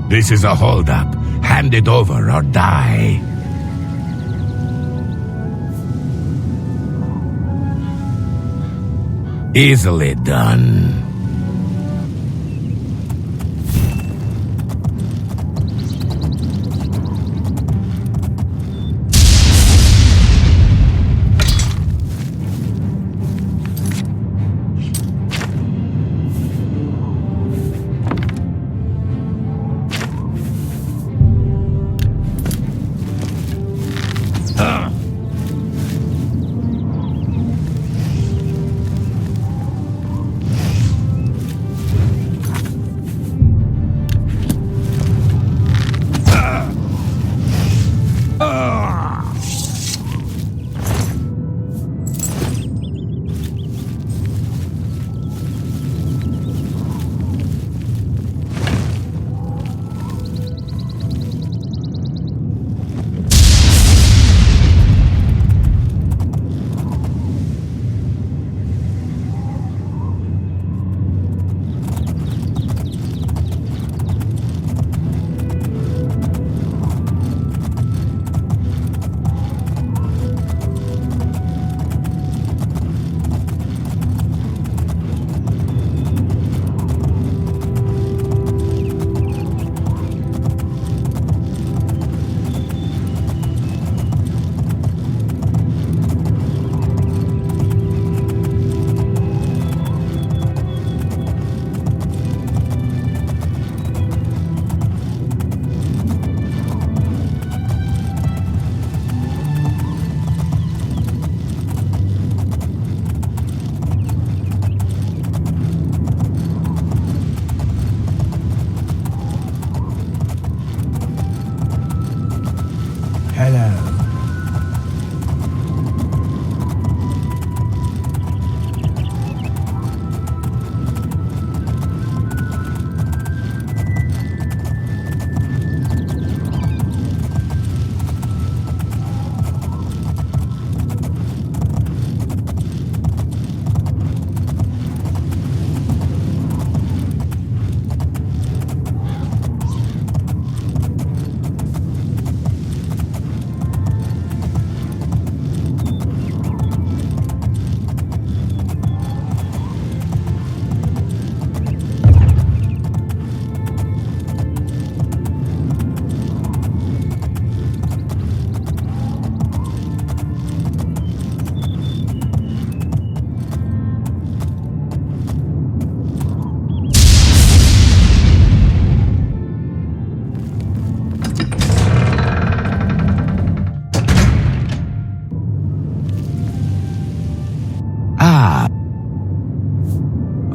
This is a holdup. Hand it over or die. Easily done.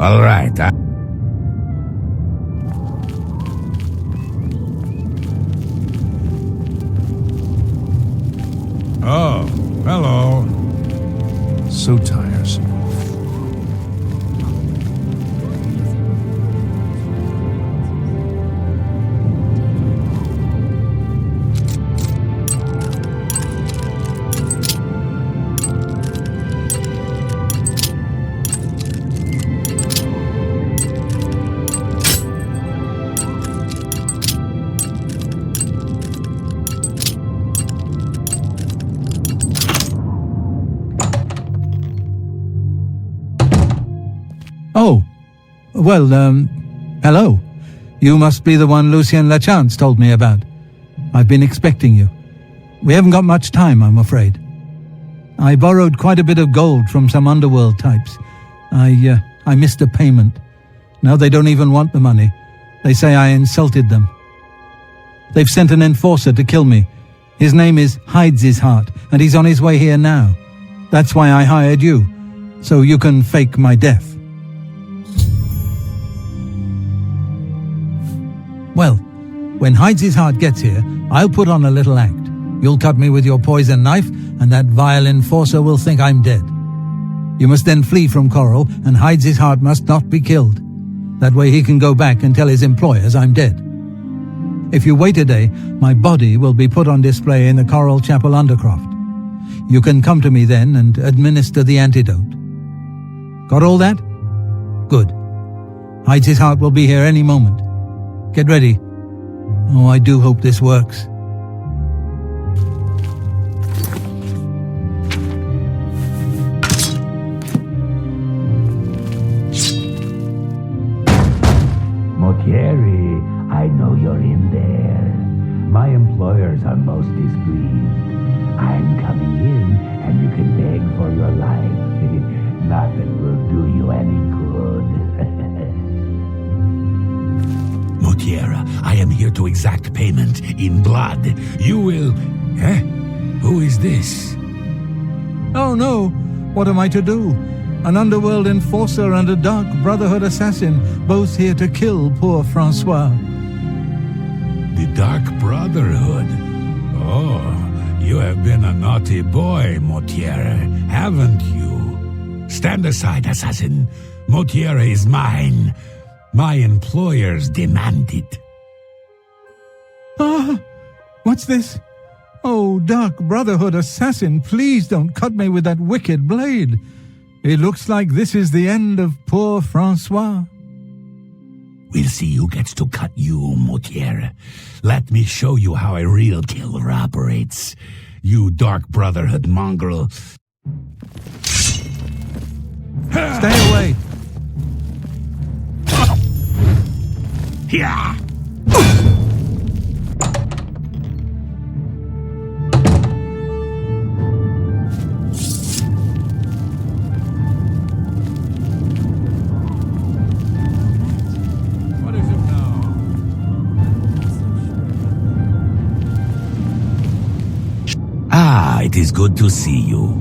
All right. Oh, hello. So tiresome. Oh, well, hello. You must be the one Lucien Lachance told me about. I've been expecting you. We haven't got much time, I'm afraid. I borrowed quite a bit of gold from some underworld types. I missed a payment. Now they don't even want the money. They say I insulted them. They've sent an enforcer to kill me. His name is Hides His Heart, and he's on his way here now. That's why I hired you, so you can fake my death. Well, when Hides His Heart gets here, I'll put on a little act. You'll cut me with your poison knife, and that vile enforcer will think I'm dead. You must then flee from Coral, and Hides His Heart must not be killed. That way he can go back and tell his employers I'm dead. If you wait a day, my body will be put on display in the Coral Chapel Undercroft. You can come to me then and administer the antidote. Got all that? Good. Hides His Heart will be here any moment. Get ready. Oh, I do hope this works. Motieri, I know you're in there. My employers are most displeased. I'm coming in, and you can beg for your life. Nothing will do you any good. Motiera, I am here to exact payment in blood. You will... Who is this? Oh no! What am I to do? An underworld enforcer and a dark brotherhood assassin, both here to kill poor Francois. The Dark Brotherhood? Oh, you have been a naughty boy, Motiera, haven't you? Stand aside, assassin. Motiera is mine. My employers demand it. Ah! What's this? Oh, Dark Brotherhood assassin, please don't cut me with that wicked blade. It looks like this is the end of poor Francois. We'll see who gets to cut you, Motiera. Let me show you how a real killer operates. You Dark Brotherhood mongrel. Stay away. Yeah. Ah, it is good to see you.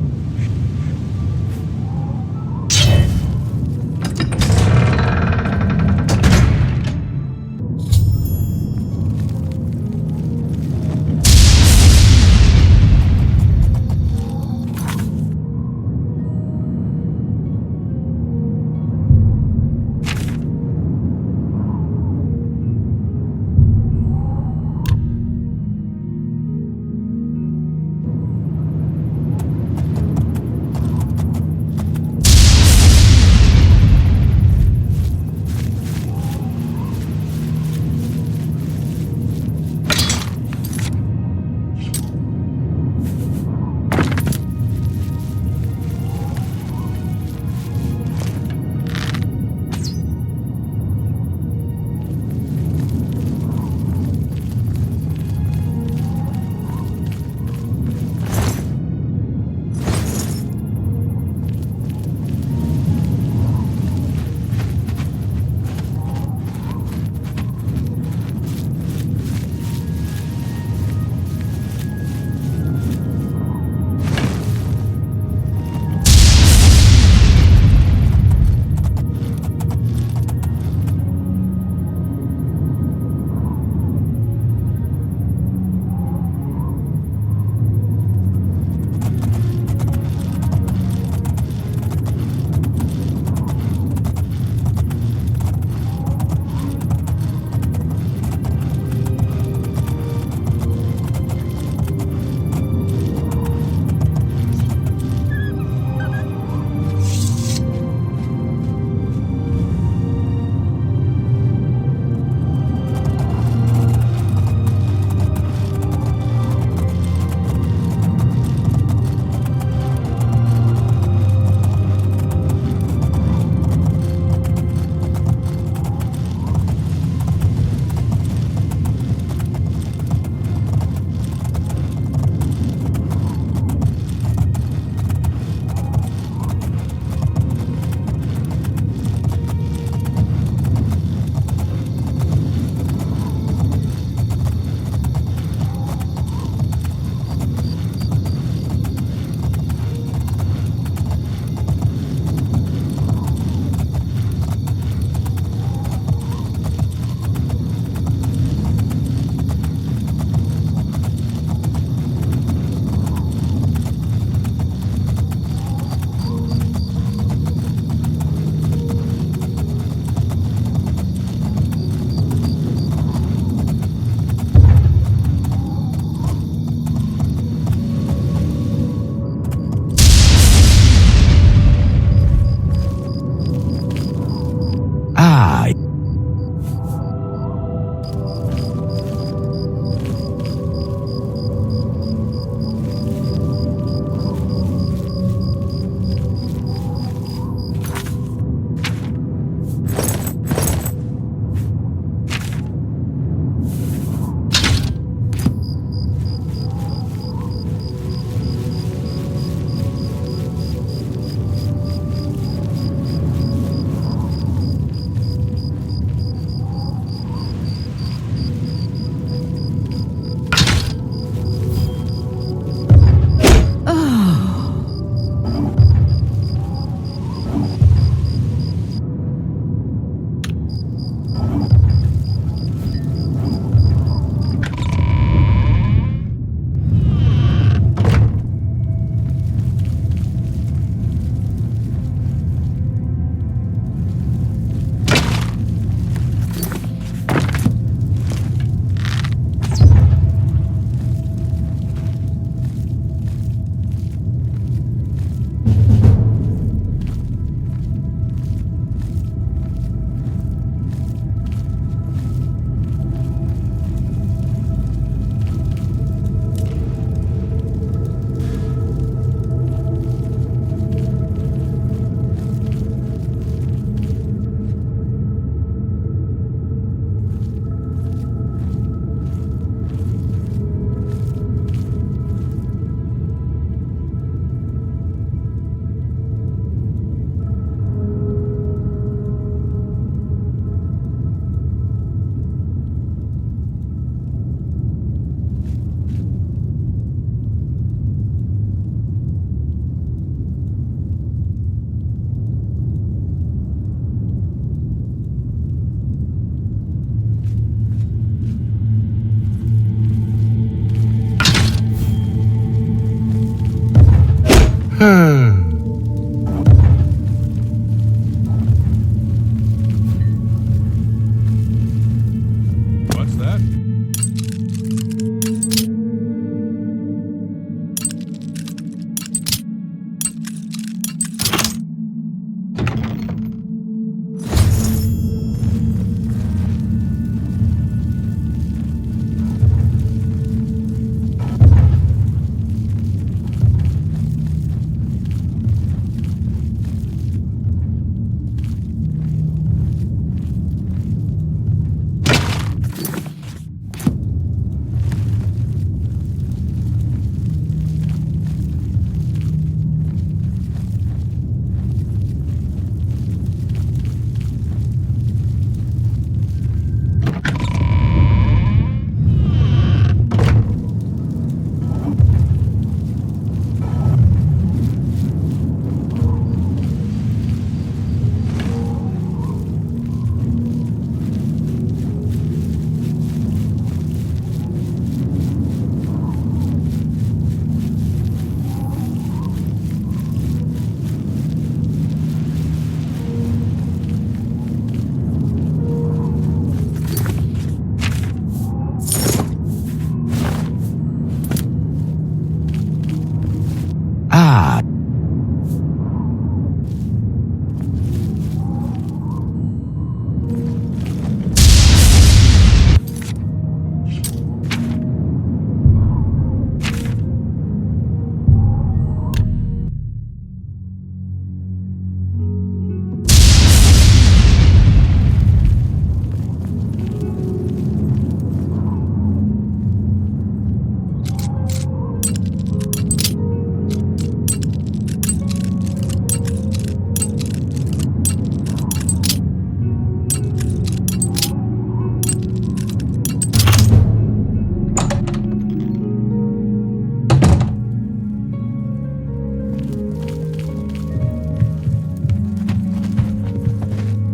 What's that?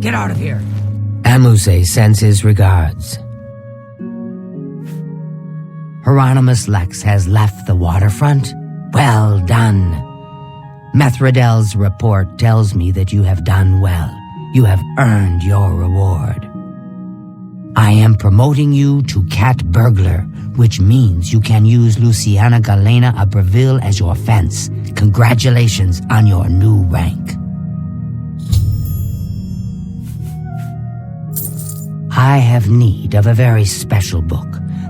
Get out of here! Amuse sends his regards. Hieronymus Lex has left the waterfront? Well done. Methredel's report tells me that you have done well. You have earned your reward. I am promoting you to Cat Burglar, which means you can use Luciana Galena Abreville as your fence. Congratulations on your new rank. I have need of a very special book,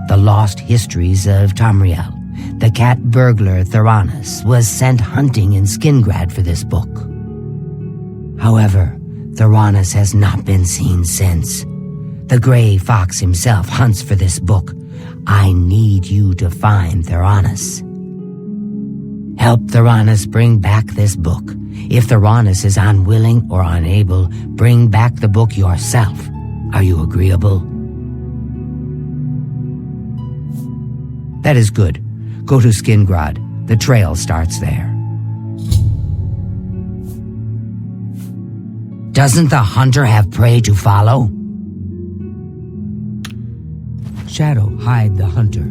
The Lost Histories of Tamriel. The cat burglar Theranos was sent hunting in Skingrad for this book. However, Theranos has not been seen since. The Grey Fox himself hunts for this book. I need you to find Theranos. Help Theranos bring back this book. If Theranos is unwilling or unable, bring back the book yourself. Are you agreeable? That is good. Go to Skingrad. The trail starts there. Doesn't the hunter have prey to follow? shadow hide the hunter.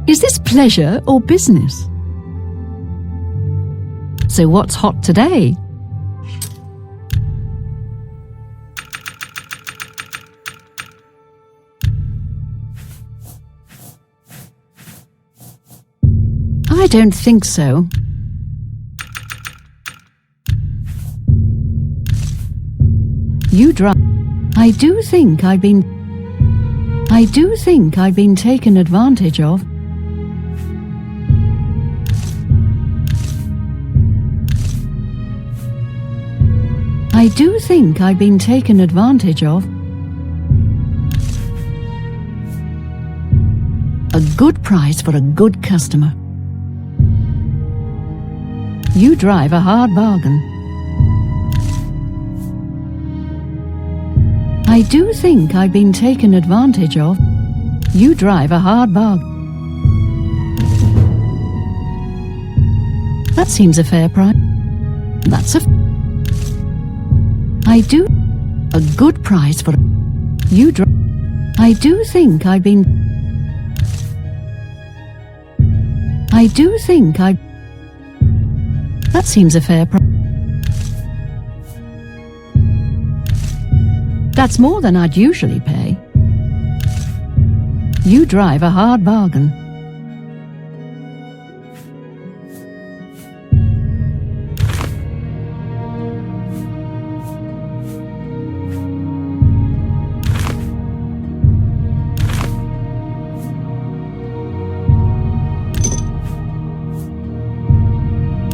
Is this pleasure or business? So what's hot today? I don't think so. You drive. I do think I've been taken advantage of. I do think I've been taken advantage of. A good price for a good customer. You drive a hard bargain. I do think I've been taken advantage of. You drive a hard bargain. That seems a fair price. That's a... I do a good price for you. I do think I've been. I do think I. That seems a fair price. That's more than I'd usually pay. You drive a hard bargain.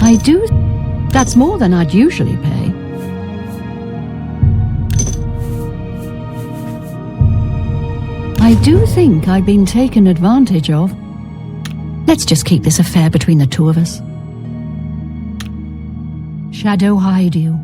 I do. That's more than I'd usually pay. I do think I've been taken advantage of. Let's just keep this affair between the two of us. Shadow hide you.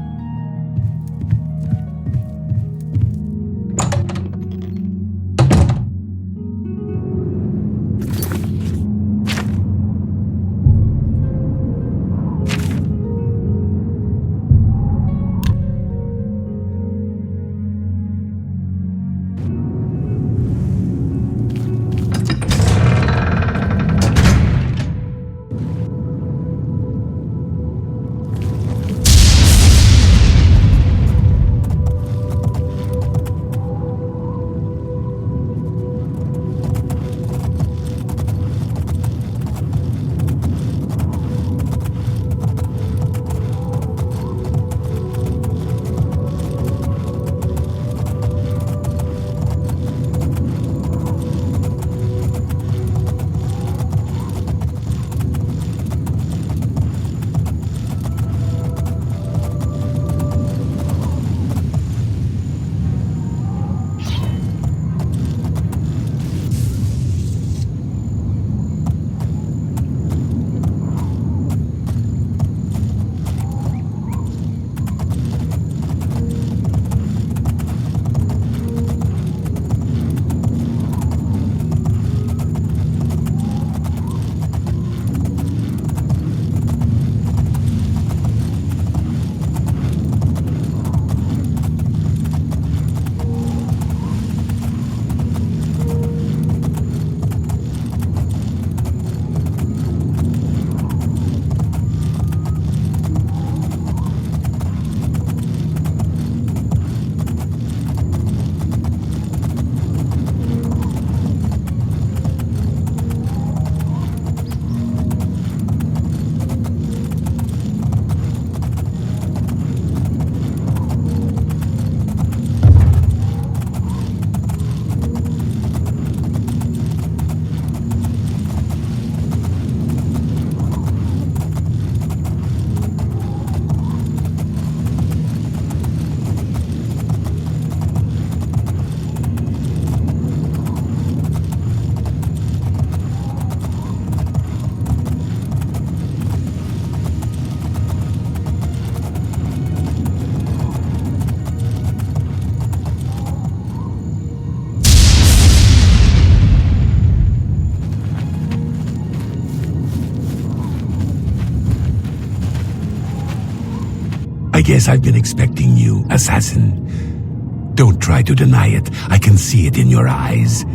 guess I've been expecting you, assassin. Don't try to deny it. I can see it in your eyes.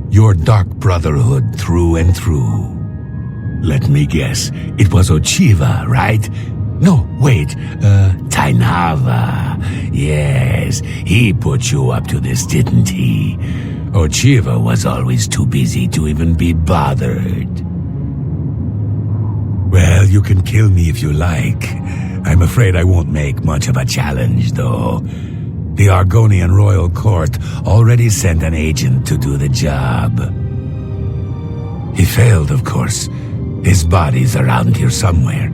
Your dark brotherhood through and through. Let me guess. It was Ochiva, right? No, wait. Tainava. Yes, he put you up to this, didn't he? Ochiva was always too busy to even be bothered. Well, you can kill me if you like. I'm afraid I won't make much of a challenge, though. The Argonian Royal Court already sent an agent to do the job. He failed, of course. His body's around here somewhere.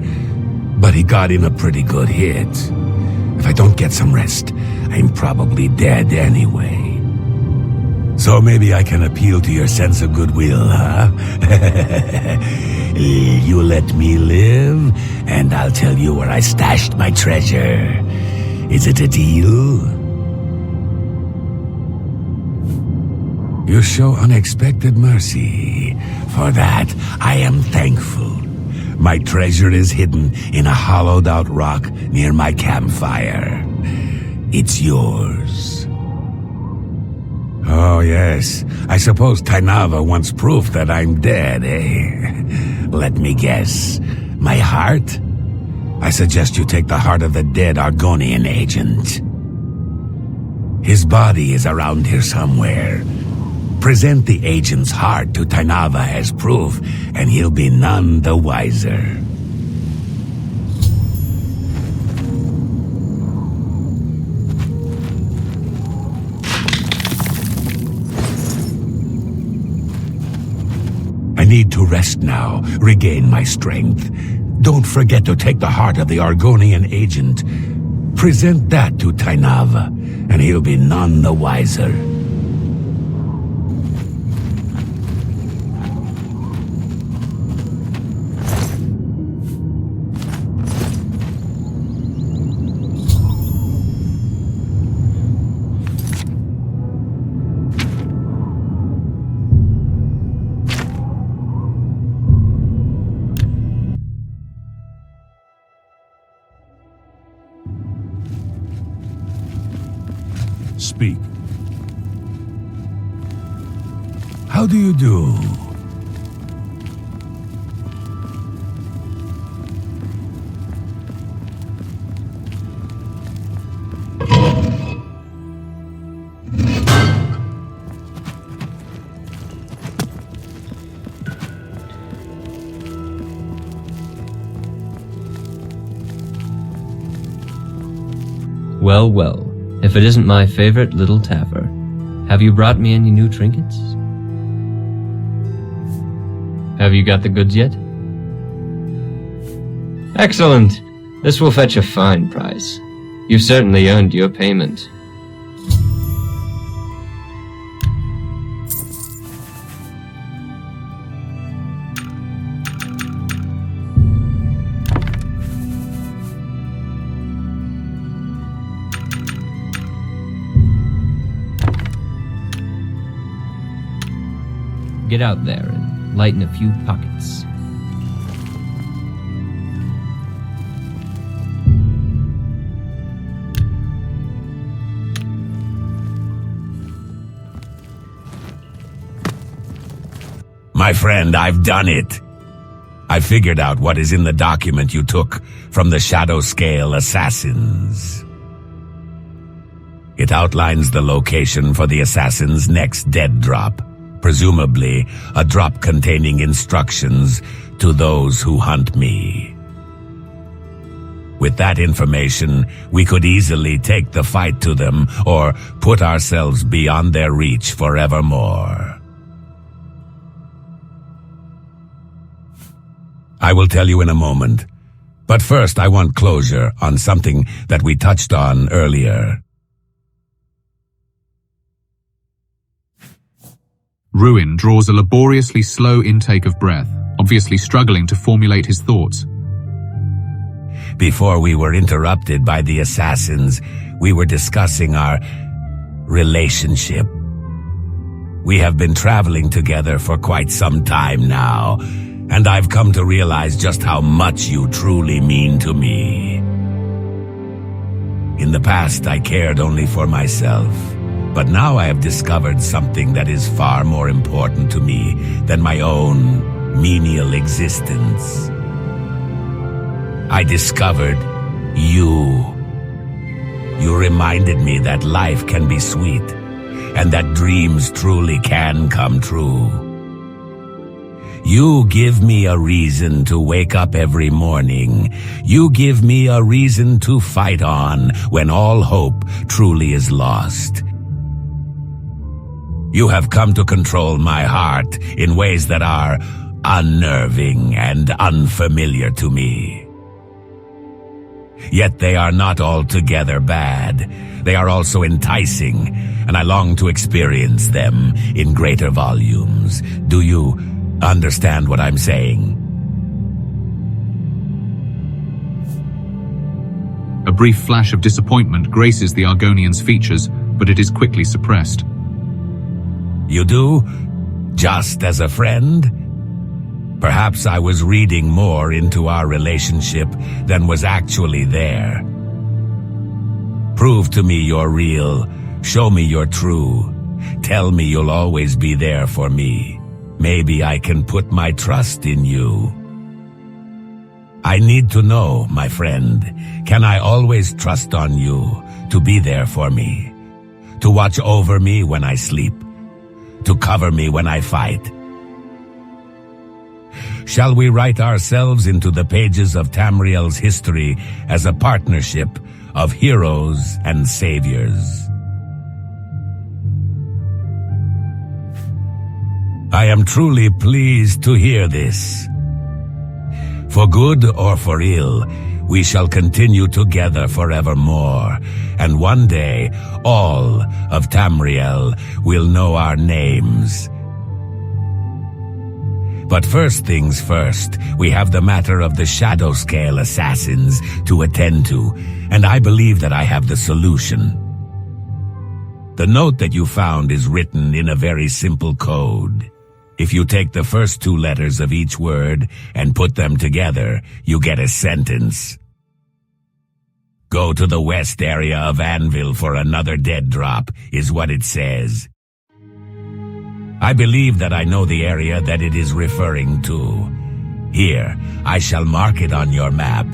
But he got in a pretty good hit. If I don't get some rest, I'm probably dead anyway. So maybe I can appeal to your sense of goodwill, huh? You let me live, and I'll tell you where I stashed my treasure. Is it a deal? You show unexpected mercy. For that, I am thankful. My treasure is hidden in a hollowed-out rock near my campfire. It's yours. Oh, yes. I suppose Tainava wants proof that I'm dead, eh? Let me guess. My heart? I suggest you take the heart of the dead Argonian agent. His body is around here somewhere. Present the agent's heart to Tainava as proof, and he'll be none the wiser. I need to rest now, regain my strength. Don't forget to take the heart of the Argonian agent. Present that to Tainava, and he'll be none the wiser. Speak. How do you do? Well, well. If it isn't my favorite little Taffer, have you brought me any new trinkets? Have you got the goods yet? Excellent! This will fetch a fine price. You've certainly earned your payment. Get out there and lighten a few pockets. My friend, I've done it. I figured out what is in the document you took from the Shadow Scale assassins. It outlines the location for the assassin's next dead drop. Presumably, a drop containing instructions to those who hunt me. With that information, we could easily take the fight to them or put ourselves beyond their reach forevermore. I will tell you in a moment, but first I want closure on something that we touched on earlier. Ruin draws a laboriously slow intake of breath, obviously struggling to formulate his thoughts. Before we were interrupted by the assassins, we were discussing our relationship. We have been traveling together for quite some time now, and I've come to realize just how much you truly mean to me. In the past, I cared only for myself. But now I have discovered something that is far more important to me than my own menial existence. I discovered you. You reminded me that life can be sweet, and that dreams truly can come true. You give me a reason to wake up every morning. You give me a reason to fight on when all hope truly is lost. You have come to control my heart in ways that are unnerving and unfamiliar to me. Yet they are not altogether bad. They are also enticing, and I long to experience them in greater volumes. Do you understand what I'm saying? A brief flash of disappointment graces the Argonian's features, but it is quickly suppressed. You do? Just as a friend? Perhaps I was reading more into our relationship than was actually there. Prove to me you're real. Show me you're true. Tell me you'll always be there for me. Maybe I can put my trust in you. I need to know, my friend, can I always trust on you to be there for me? To watch over me when I sleep? To cover me when I fight? Shall we write ourselves into the pages of Tamriel's history as a partnership of heroes and saviors? I am truly pleased to hear this. For good or for ill, we shall continue together forevermore, and one day all of Tamriel will know our names. But first things first, we have the matter of the Shadow Scale assassins to attend to, and I believe that I have the solution. The note that you found is written in a very simple code. If you take the first 2 letters of each word and put them together, you get a sentence. Go to the west area of Anvil for another dead drop, is what it says. I believe that I know the area that it is referring to. Here, I shall mark it on your map.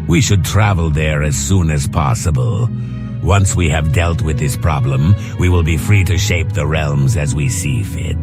We should travel there as soon as possible. Once we have dealt with this problem, we will be free to shape the realms as we see fit.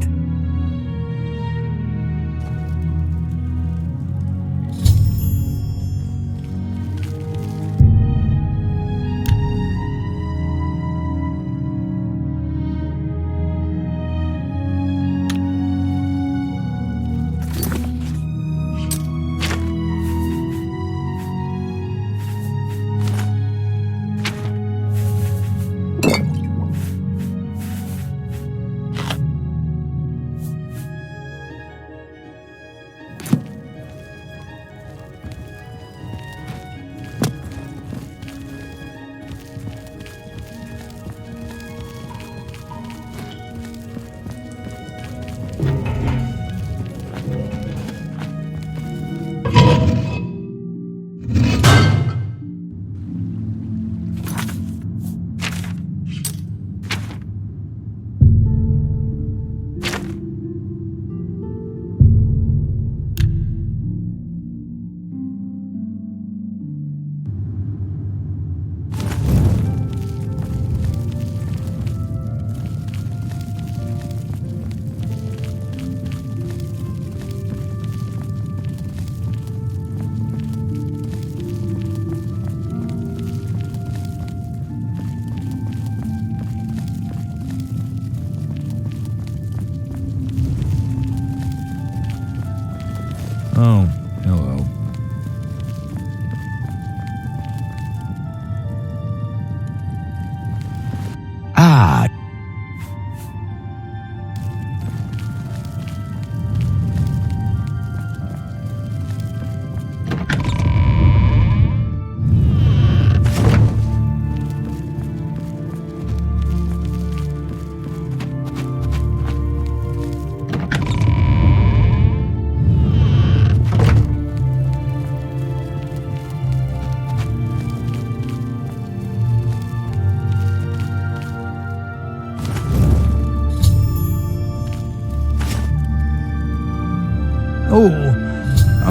Oh, hello. Ah.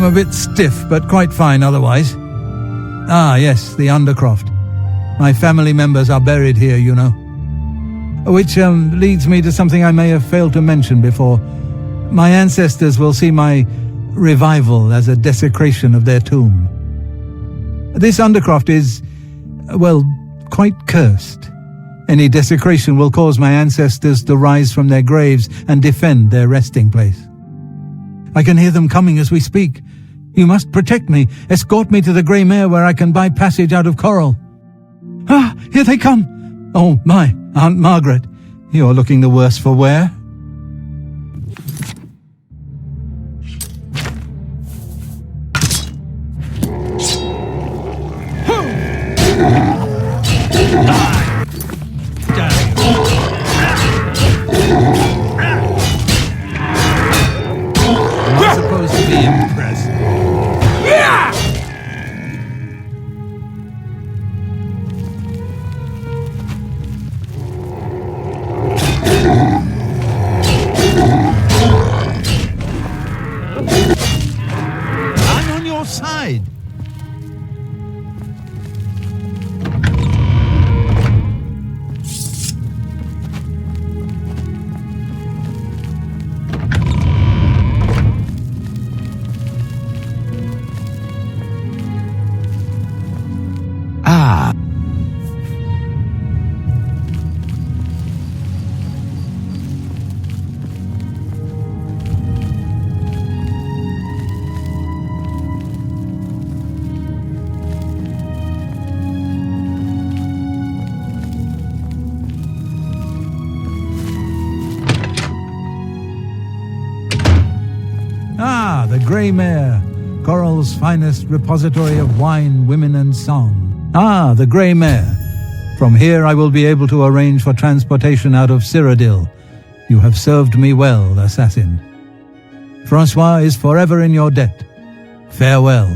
I'm a bit stiff, but quite fine otherwise. Ah, yes, the Undercroft. My family members are buried here, you know. Which leads me to something I may have failed to mention before. My ancestors will see my revival as a desecration of their tomb. This Undercroft is, well, quite cursed. Any desecration will cause my ancestors to rise from their graves and defend their resting place. I can hear them coming as we speak. You must protect me. Escort me to the Grey Mare where I can buy passage out of Coral. Ah, here they come. Oh, my, Aunt Margaret. You're looking the worse for wear. I'm supposed to be impressed. I'm on your side. Ah. Ah, the Grey Mare, Coral's finest repository of wine, women, and song. Ah, the Grey Mare. From here I will be able to arrange for transportation out of Cyrodiil. You have served me well, assassin. Francois is forever in your debt. Farewell.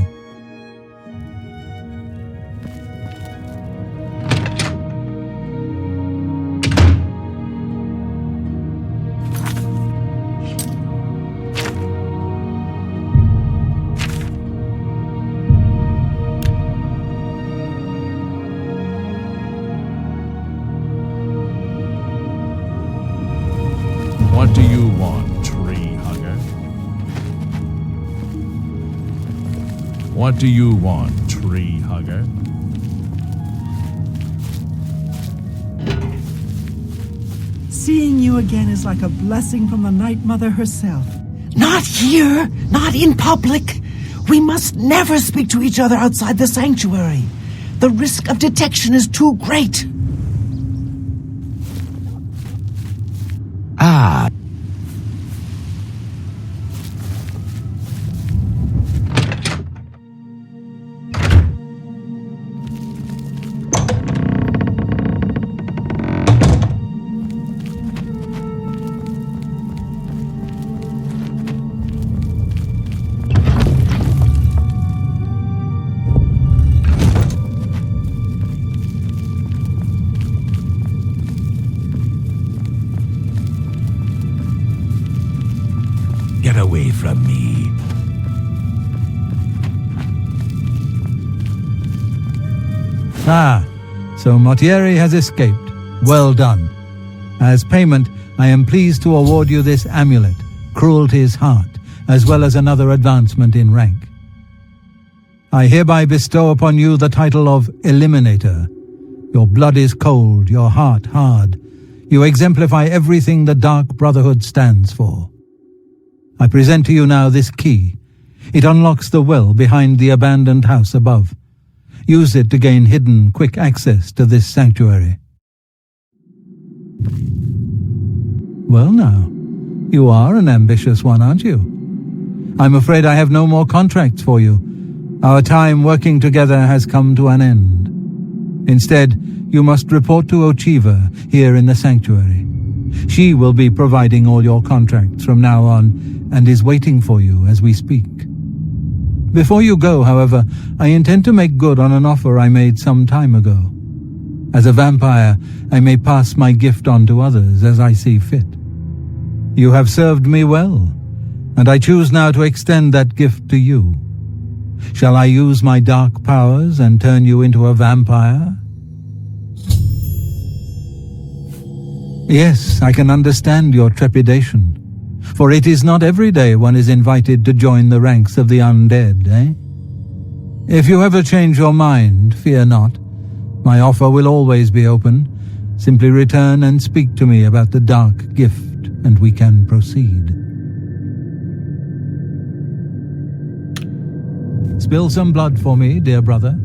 What do you want, tree hugger? What do you want, tree hugger? Seeing you again is like a blessing from the Night Mother herself. Not here! Not in public! We must never speak to each other outside the sanctuary. The risk of detection is too great. Ah. Get away from me. Ah, so Mortieri has escaped. Well done. As payment, I am pleased to award you this amulet, Cruelty's Heart, as well as another advancement in rank. I hereby bestow upon you the title of Eliminator. Your blood is cold, your heart hard. You exemplify everything the Dark Brotherhood stands for. I present to you now this key. It unlocks the well behind the abandoned house above. Use it to gain hidden, quick access to this sanctuary. Well now, you are an ambitious one, aren't you? I'm afraid I have no more contracts for you. Our time working together has come to an end. Instead, you must report to Ochiva here in the sanctuary. She will be providing all your contracts from now on and is waiting for you as we speak. Before you go, however, I intend to make good on an offer I made some time ago. As a vampire, I may pass my gift on to others as I see fit. You have served me well, and I choose now to extend that gift to you. Shall I use my dark powers and turn you into a vampire? Yes, I can understand your trepidation, for it is not every day one is invited to join the ranks of the undead, eh? If you ever change your mind, fear not. My offer will always be open. Simply return and speak to me about the dark gift, and we can proceed. Spill some blood for me, dear brother.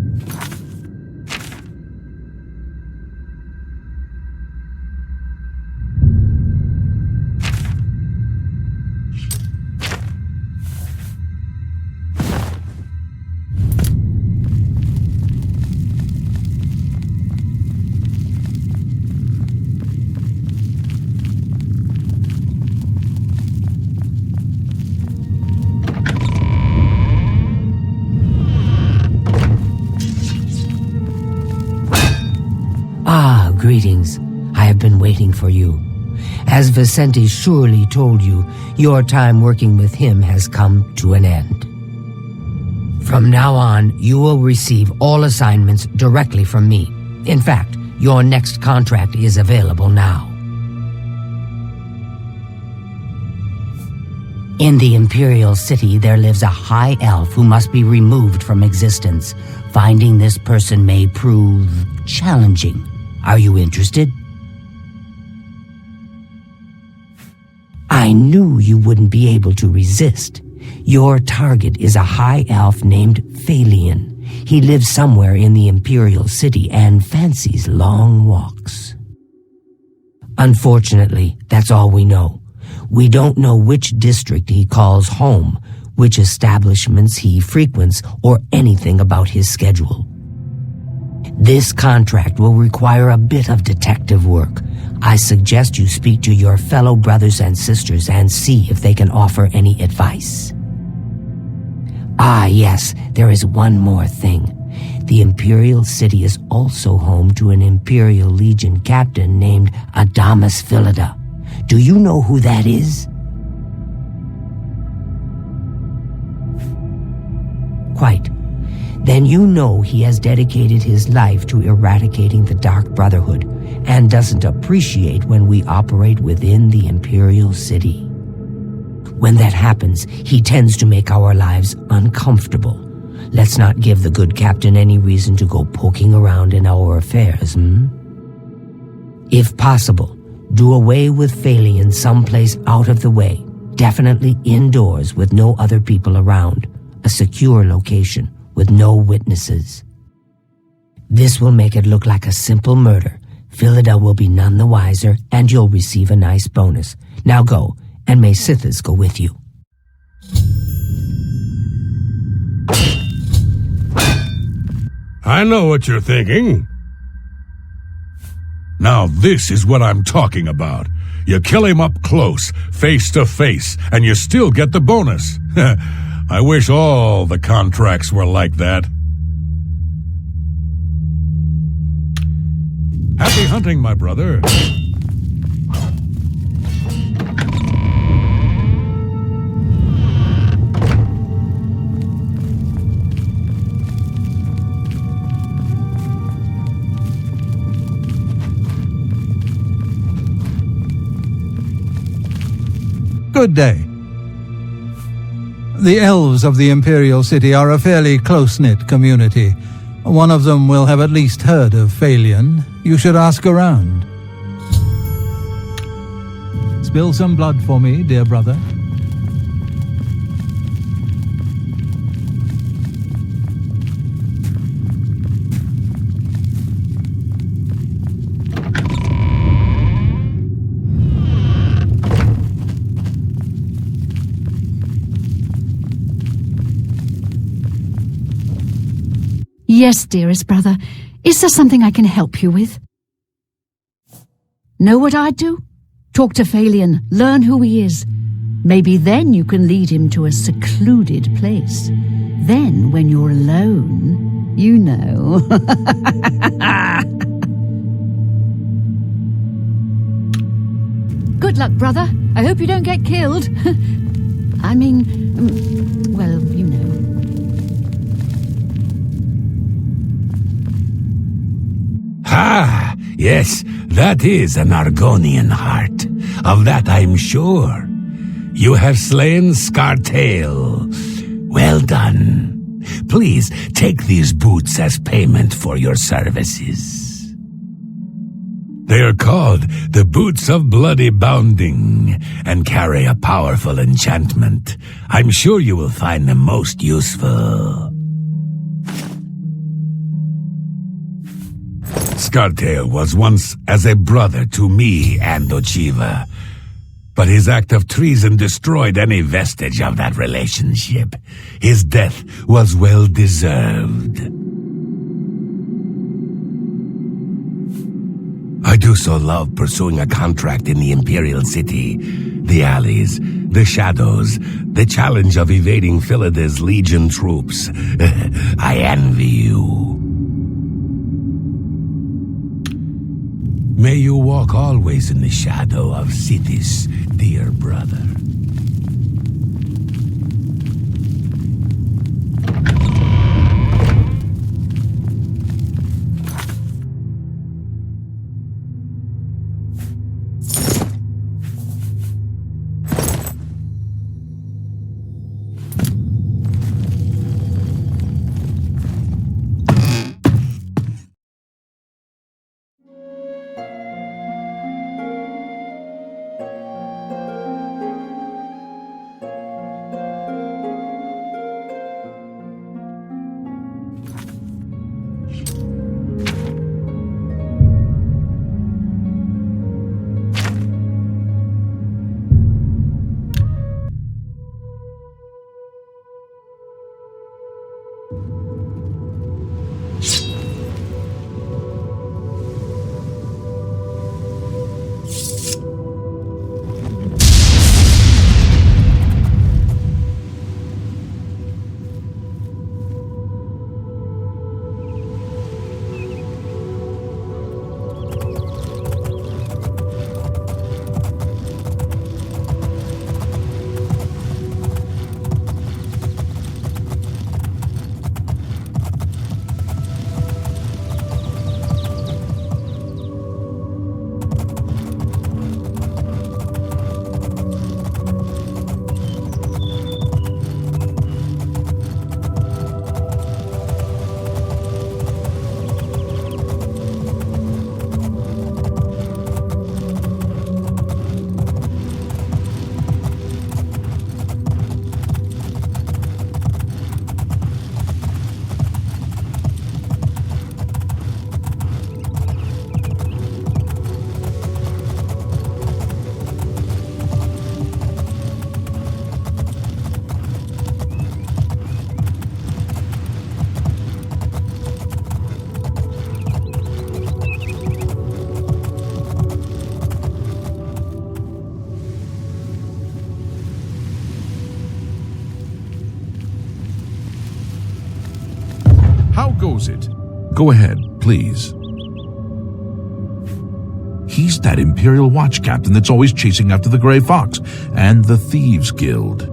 Greetings. I have been waiting for you. As Vicente surely told you, your time working with him has come to an end. From now on, you will receive all assignments directly from me. In fact, your next contract is available now. In the Imperial City, there lives a high elf who must be removed from existence. Finding this person may prove challenging. Are you interested? I knew you wouldn't be able to resist. Your target is a high elf named Faithless. He lives somewhere in the Imperial City and fancies long walks. Unfortunately, that's all we know. We don't know which district he calls home, which establishments he frequents, or anything about his schedule. This contract will require a bit of detective work. I suggest you speak to your fellow brothers and sisters and see if they can offer any advice. Ah, yes, there is one more thing. The Imperial City is also home to an Imperial Legion captain named Adamus Philida. Do you know who that is? Quite. Then you know he has dedicated his life to eradicating the Dark Brotherhood and doesn't appreciate when we operate within the Imperial City. When that happens, he tends to make our lives uncomfortable. Let's not give the good captain any reason to go poking around in our affairs, If possible, do away with Faithless someplace out of the way, definitely indoors with no other people around, a secure location with no witnesses. This will make it look like a simple murder. Philida will be none the wiser, and you'll receive a nice bonus. Now go, and may Sithis go with you. I know what you're thinking. Now this is what I'm talking about. You kill him up close, face to face, and you still get the bonus. I wish all the contracts were like that. Happy hunting, my brother. Good day. The elves of the Imperial City are a fairly close-knit community. One of them will have at least heard of Faithless. You should ask around. Spill some blood for me, dear brother. Yes, dearest brother. Is there something I can help you with? Know what I'd do? Talk to Faithless, learn who he is. Maybe then you can lead him to a secluded place. Then, when you're alone, you know. Good luck, brother. I hope you don't get killed. I mean, well, you know. Ah, yes, that is an Argonian heart. Of that I'm sure. You have slain Scartail. Well done. Please take these boots as payment for your services. They are called the Boots of Bloody Bounding and carry a powerful enchantment. I'm sure you will find them most useful. Scartail was once as a brother to me and Ochiva, but his act of treason destroyed any vestige of that relationship. His death was well deserved. I do so love pursuing a contract in the Imperial City. The alleys, the shadows, the challenge of evading Philida's Legion troops. I envy you. May you walk always in the shadow of Sithis, dear brother. How goes it? Go ahead, please. He's that Imperial Watch captain that's always chasing after the Grey Fox and the Thieves Guild.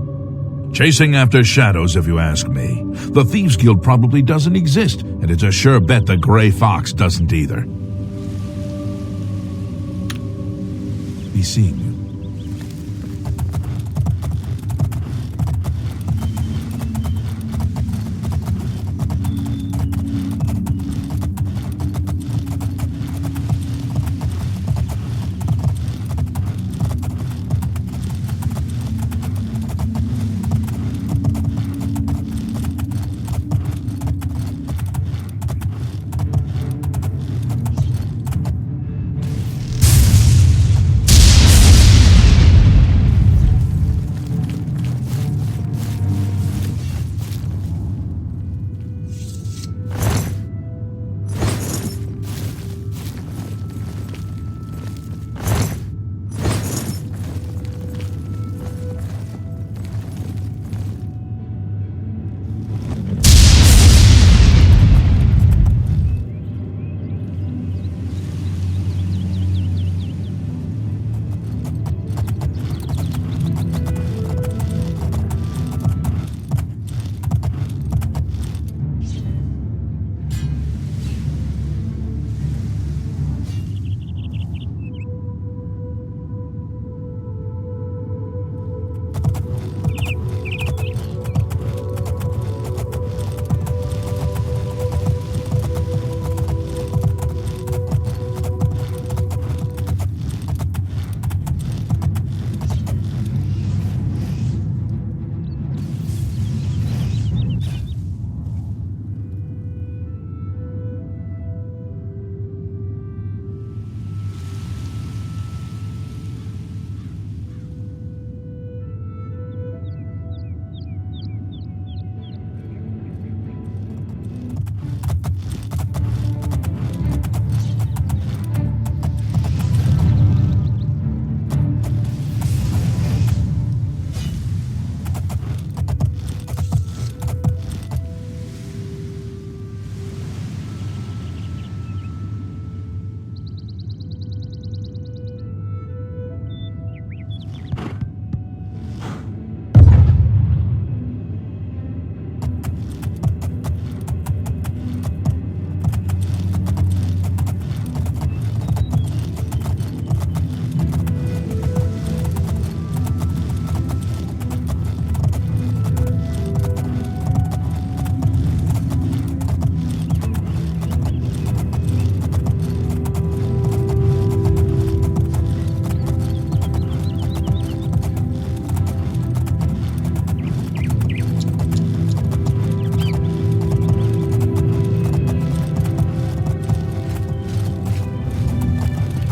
Chasing after shadows, if you ask me. The Thieves Guild probably doesn't exist, and it's a sure bet the Grey Fox doesn't either. Be seeing you.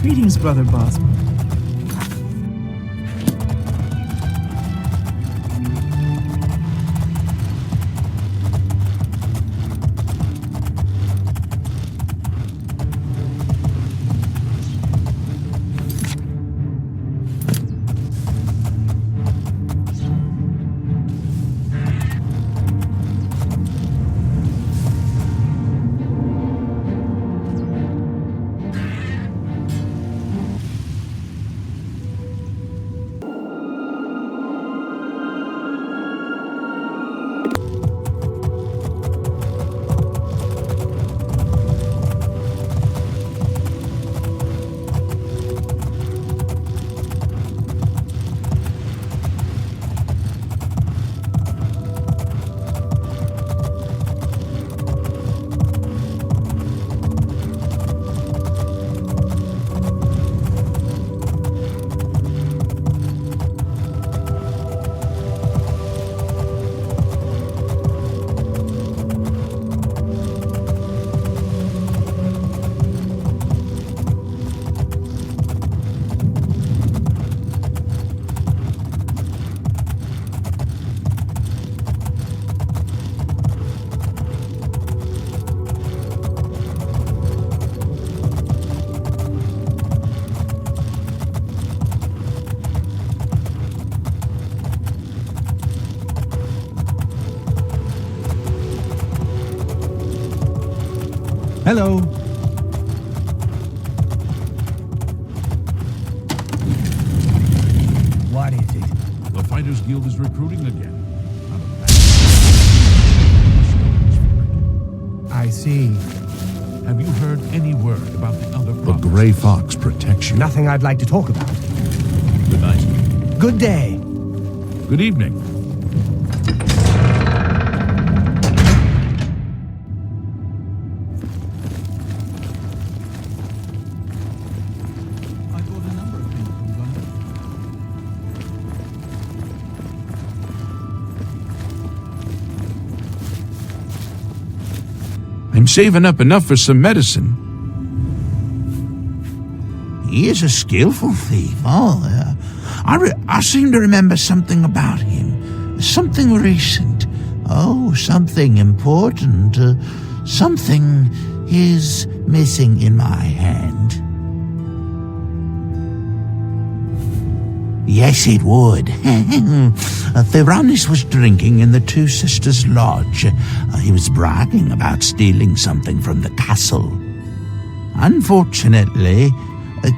Greetings, Brother Boswell. Hello. What is it? The Fighters Guild is recruiting again. I see. Have you heard any word about the other provinces? The Grey Fox protects you. Nothing I'd like to talk about. Good night. Good day. Good evening. I'm saving up enough for some medicine. He is a skillful thief. I seem to remember something about him. Something recent. Oh, something important. Something is missing in my hand. Yes, it would. Theranis was drinking in the Two Sisters' Lodge. He was bragging about stealing something from the castle. Unfortunately,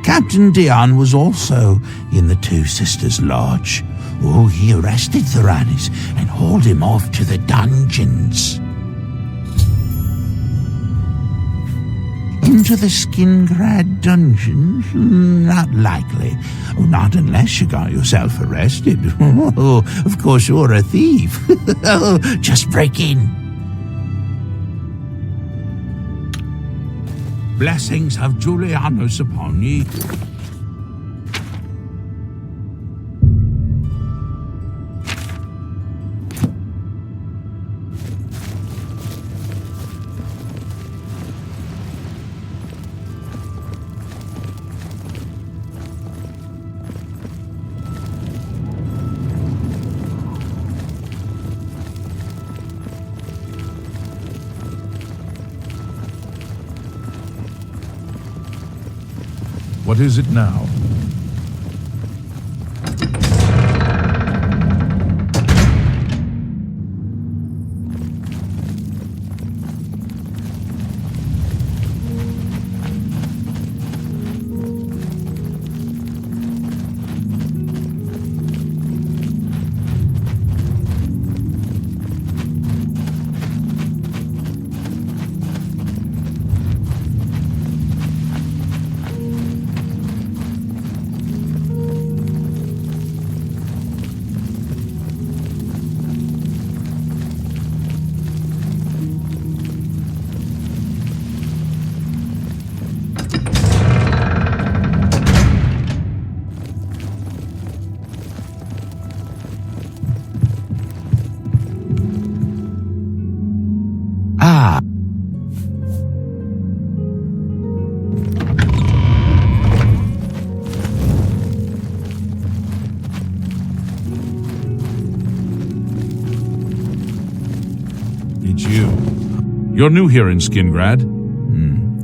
Captain Dion was also in the Two Sisters' Lodge. Oh, he arrested Theranis and hauled him off to the dungeons. Into the Skingrad dungeons? Not likely. Not unless you got yourself arrested. Of course, you're a thief. Just break in. Blessings of Julianus upon ye. What is it now? You're new here in Skingrad?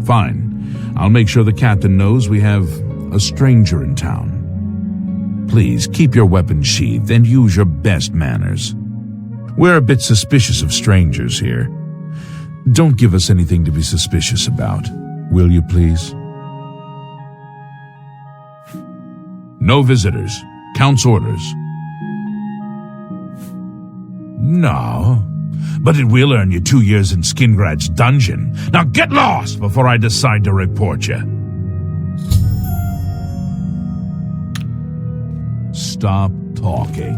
Fine. I'll make sure the captain knows we have a stranger in town. Please, keep your weapons sheathed and use your best manners. We're a bit suspicious of strangers here. Don't give us anything to be suspicious about, will you please? No visitors. Count's orders. No, but it will earn you 2 years in Skingrad's dungeon. Now get lost before I decide to report you. Stop talking.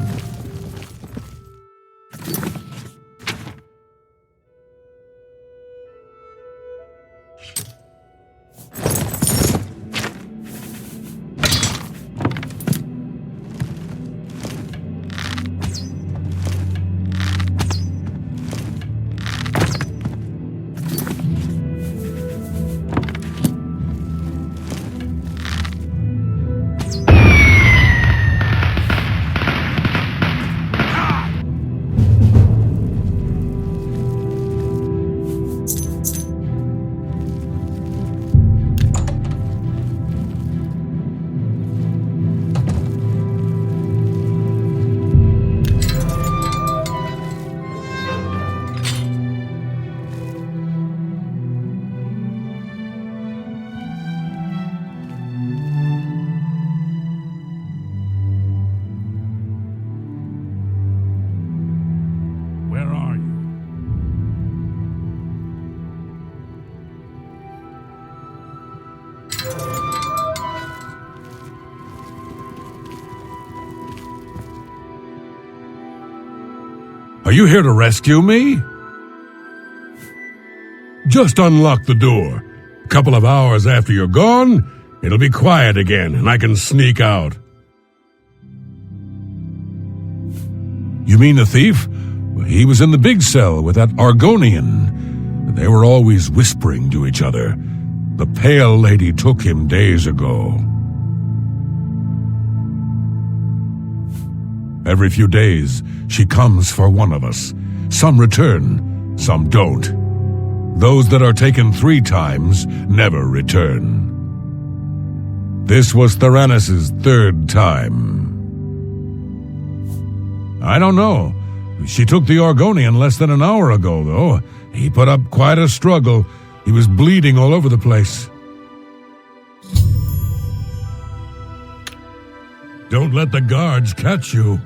Are you here to rescue me? Just unlock the door. A couple of hours after you're gone, it'll be quiet again, and I can sneak out. You mean the thief? He was in the big cell with that Argonian. They were always whispering to each other. The Pale Lady took him days ago. Every few days, she comes for one of us. Some return, some don't. Those that are taken 3 times never return. This was Theranos' 3rd time. I don't know. She took the Argonian less than an hour ago, though. He put up quite a struggle. He was bleeding all over the place. Don't let the guards catch you.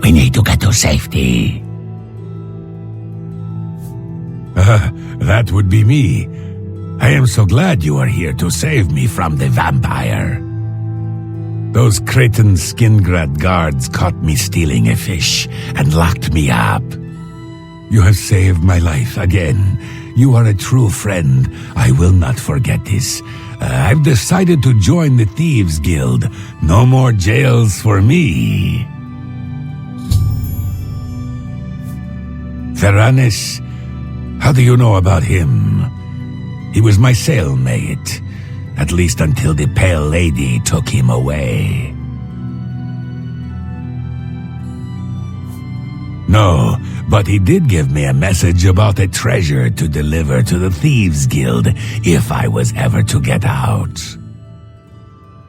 We need to get to safety. That would be me. I am so glad you are here to save me from the vampire. Those Cretan Skingrad guards caught me stealing a fish and locked me up. You have saved my life again. You are a true friend. I will not forget this. I've decided to join the Thieves Guild. No more jails for me. Theranis, how do you know about him? He was my cellmate, at least until the Pale Lady took him away. No, but he did give me a message about a treasure to deliver to the Thieves Guild if I was ever to get out.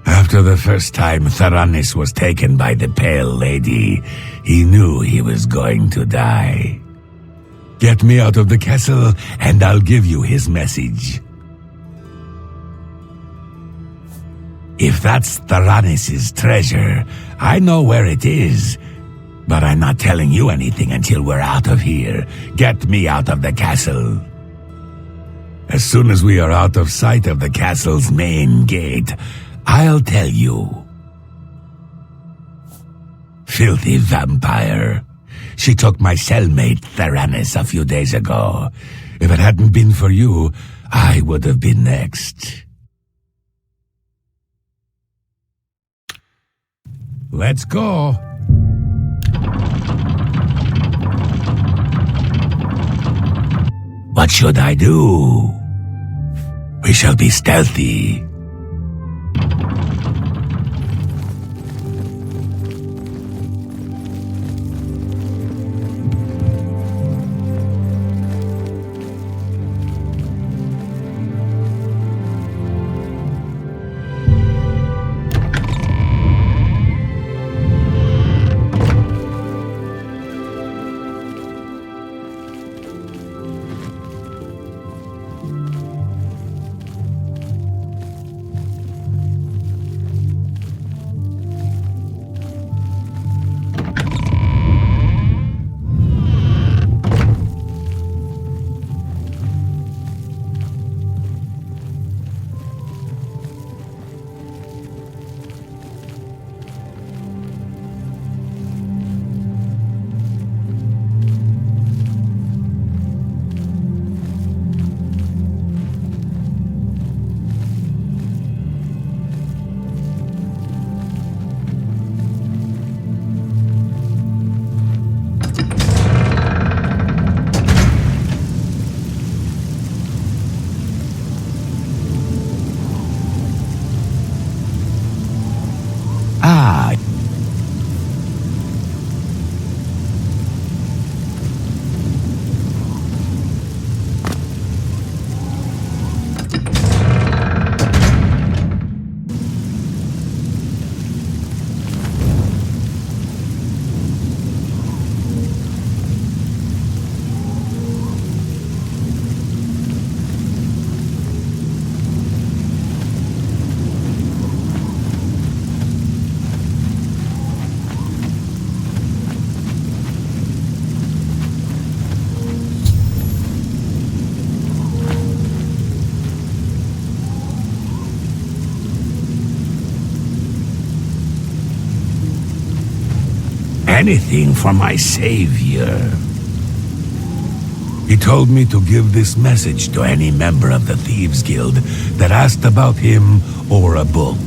After the first time Theranis was taken by the Pale Lady, he knew he was going to die. Get me out of the castle, and I'll give you his message. If that's Theranis' treasure, I know where it is. But I'm not telling you anything until we're out of here. Get me out of the castle. As soon as we are out of sight of the castle's main gate, I'll tell you. Filthy vampire. She took my cellmate Theranis a few days ago. If it hadn't been for you, I would have been next. Let's go. What should I do? We shall be stealthy. Anything for my savior. He told me to give this message to any member of the Thieves Guild that asked about him or a book.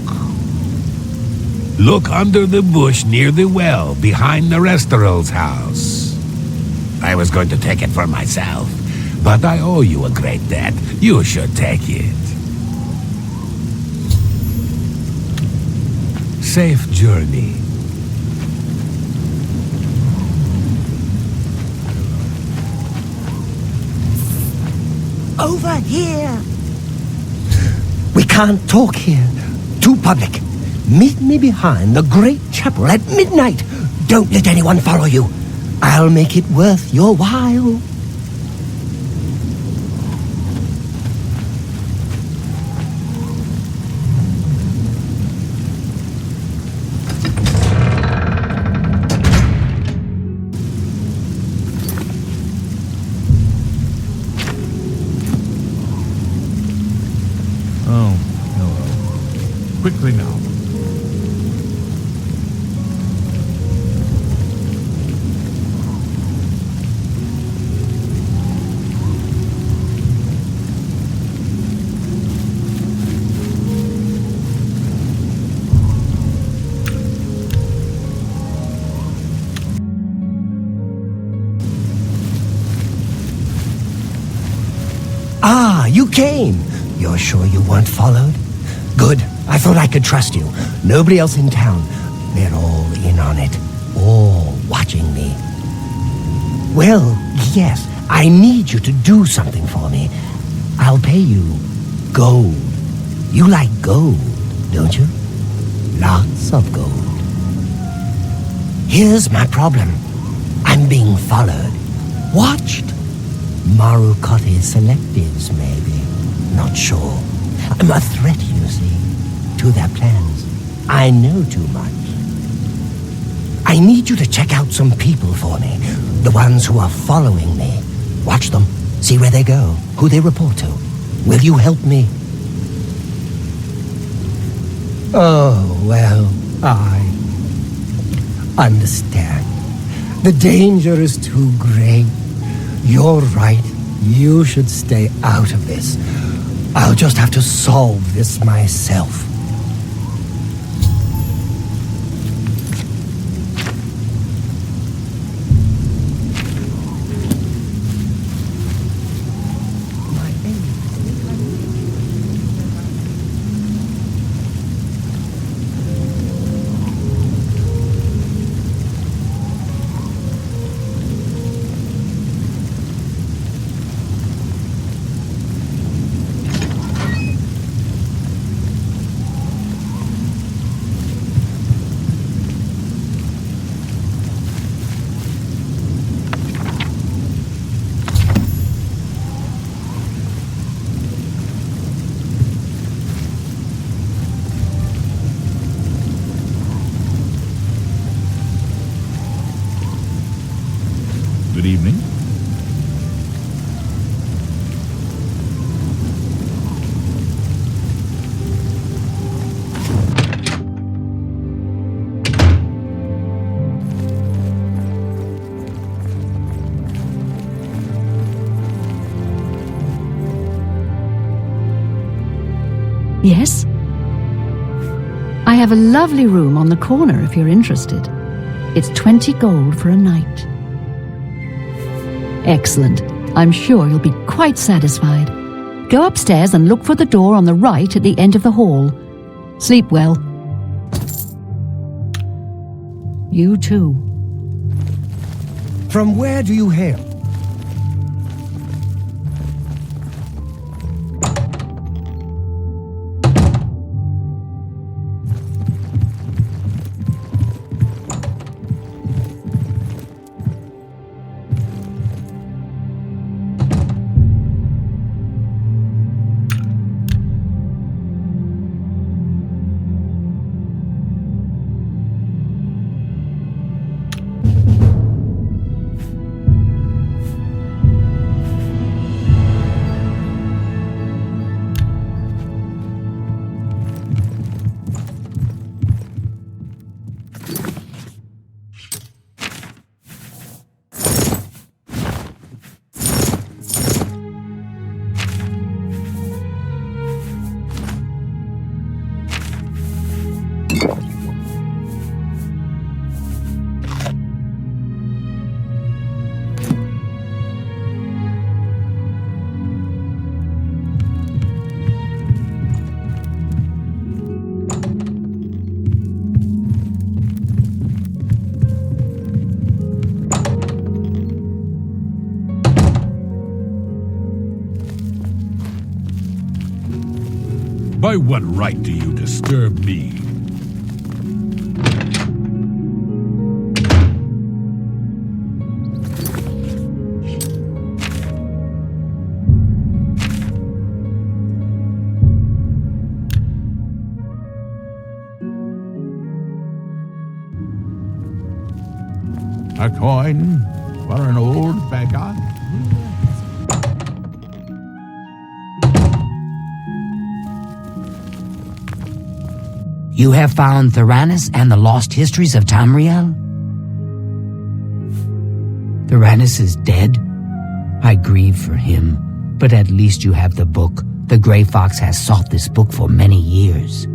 Look under the bush near the well behind the Restoral's house. I was going to take it for myself, but I owe you a great debt. You should take it. Safe journey. Over here! We can't talk here. Too public. Meet me behind the great chapel at midnight. Don't let anyone follow you. I'll make it worth your while. Quickly now. came. You're sure you weren't followed? Good. I thought I could trust you. Nobody else in town. They're all in on it. All watching me. Well, yes. I need you to do something for me. I'll pay you gold. You like gold, don't you? Lots of gold. Here's my problem. I'm being followed. Watched. Marukote selectives, maybe. Not sure. I'm a threat, you see, to their plans. I know too much. I need you to check out some people for me. The ones who are following me. Watch them. See where they go. Who they report to. Will you help me? Oh, well, I understand. The danger is too great. You're right. You should stay out of this. I'll just have to solve this myself. Good evening. Yes? I have a lovely room on the corner if you're interested. It's 20 gold for a night. Excellent. I'm sure you'll be quite satisfied. Go upstairs and look for the door on the right at the end of the hall. Sleep well. You too. From where do you hail? By what right do you disturb me? A coin for an old beggar? You have found Theranis and the lost histories of Tamriel? Theranis is dead? I grieve for him, but at least you have the book. The Grey Fox has sought this book for many years.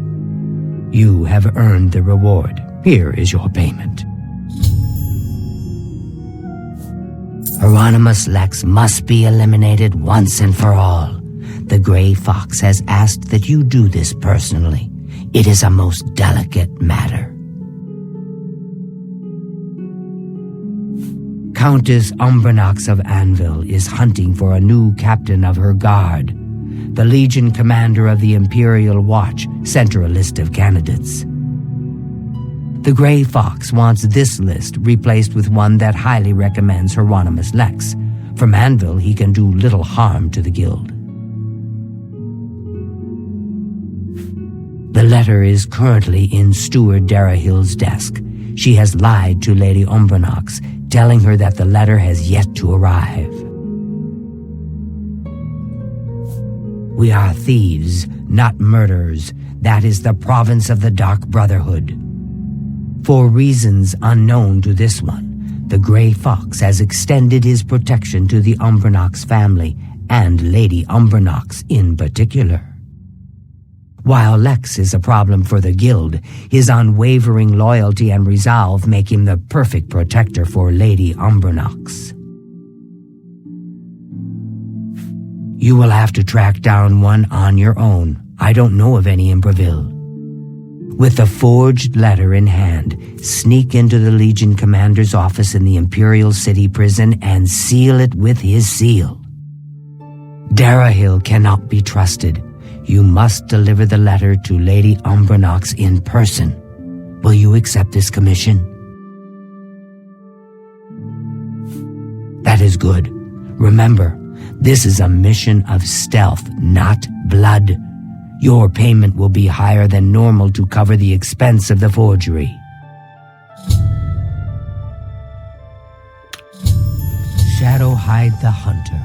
You have earned the reward. Here is your payment. Hieronymus Lex must be eliminated once and for all. The Grey Fox has asked that you do this personally. It is a most delicate matter. Countess Umbranox of Anvil is hunting for a new captain of her guard. The Legion commander of the Imperial Watch sent her a list of candidates. The Grey Fox wants this list replaced with one that highly recommends Hieronymus Lex. From Anvil, he can do little harm to the guild. The letter is currently in Steward Darahill's desk. She has lied to Lady Umbranox, telling her that the letter has yet to arrive. We are thieves, not murderers. That is the province of the Dark Brotherhood. For reasons unknown to this one, the Grey Fox has extended his protection to the Umbranox family, and Lady Umbranox in particular. While Lex is a problem for the guild, his unwavering loyalty and resolve make him the perfect protector for Lady Umbranox. You will have to track down one on your own. I don't know of any in Breville. With the forged letter in hand, sneak into the Legion commander's office in the Imperial City prison and seal it with his seal. Darahill cannot be trusted. You must deliver the letter to Lady Umbranox in person. Will you accept this commission? That is good. Remember, this is a mission of stealth, not blood. Your payment will be higher than normal to cover the expense of the forgery. Shadowhide the Hunter.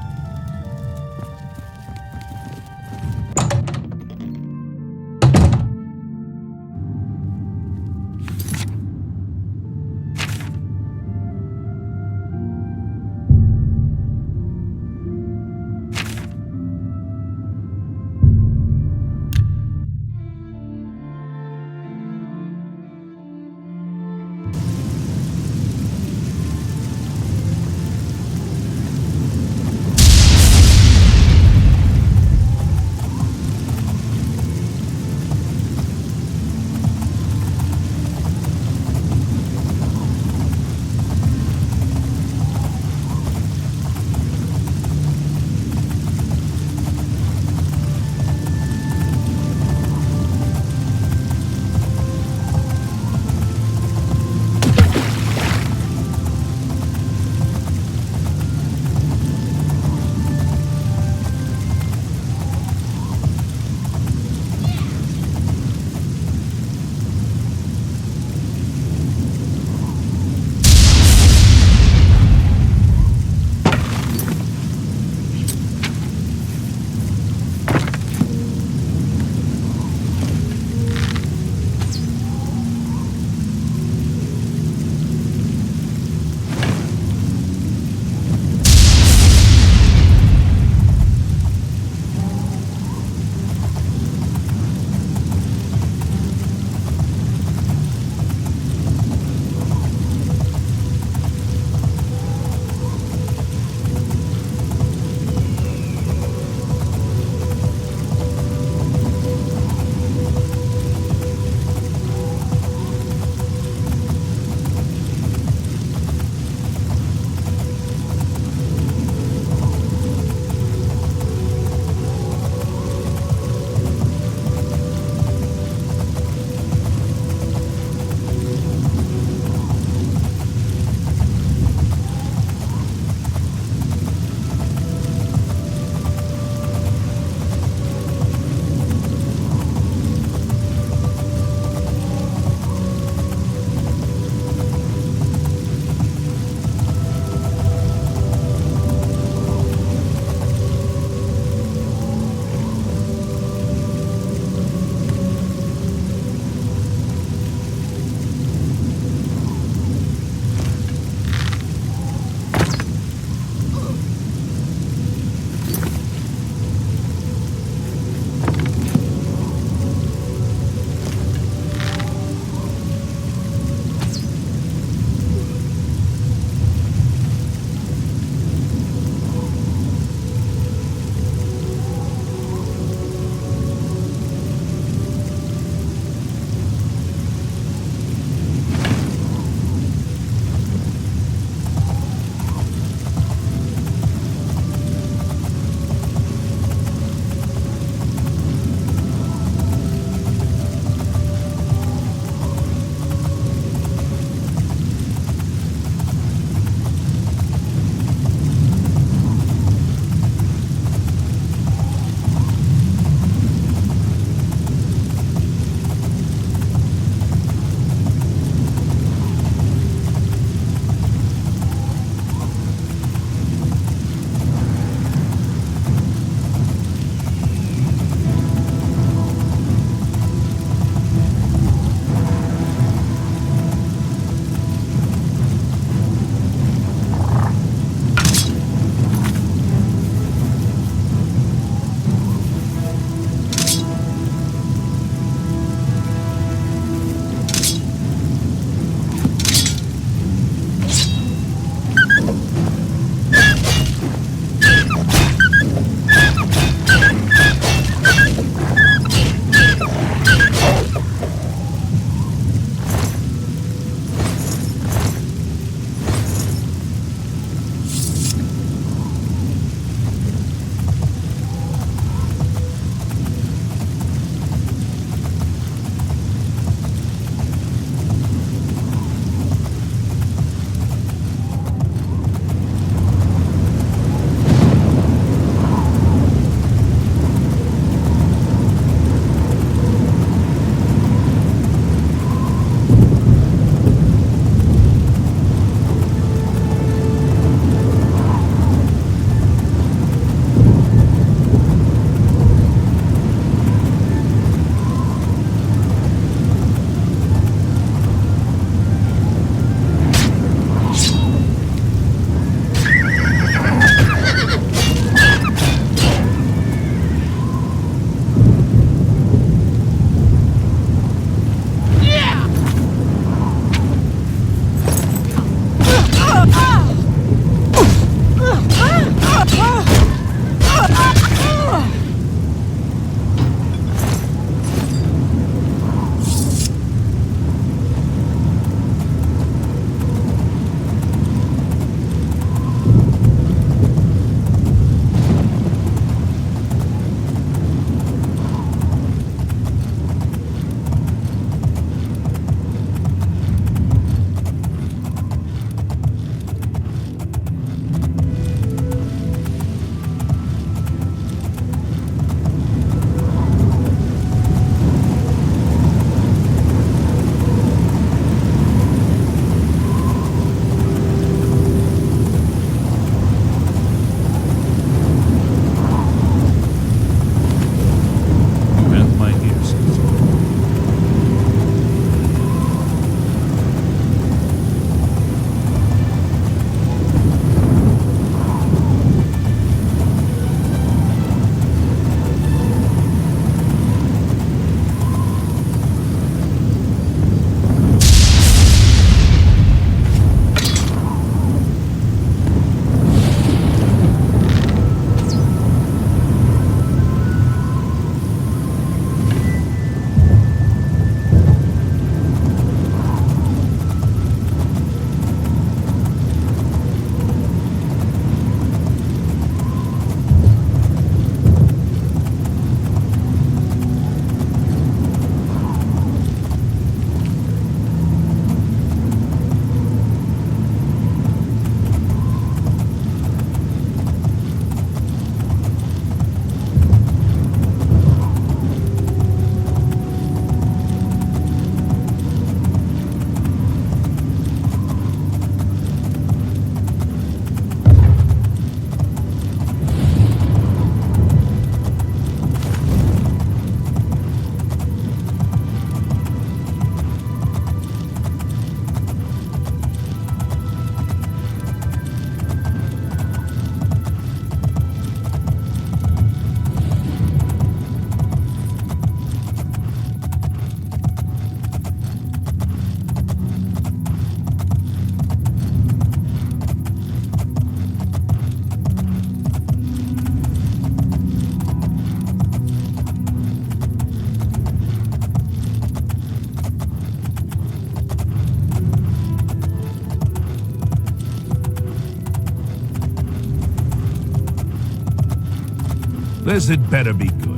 This had better be good.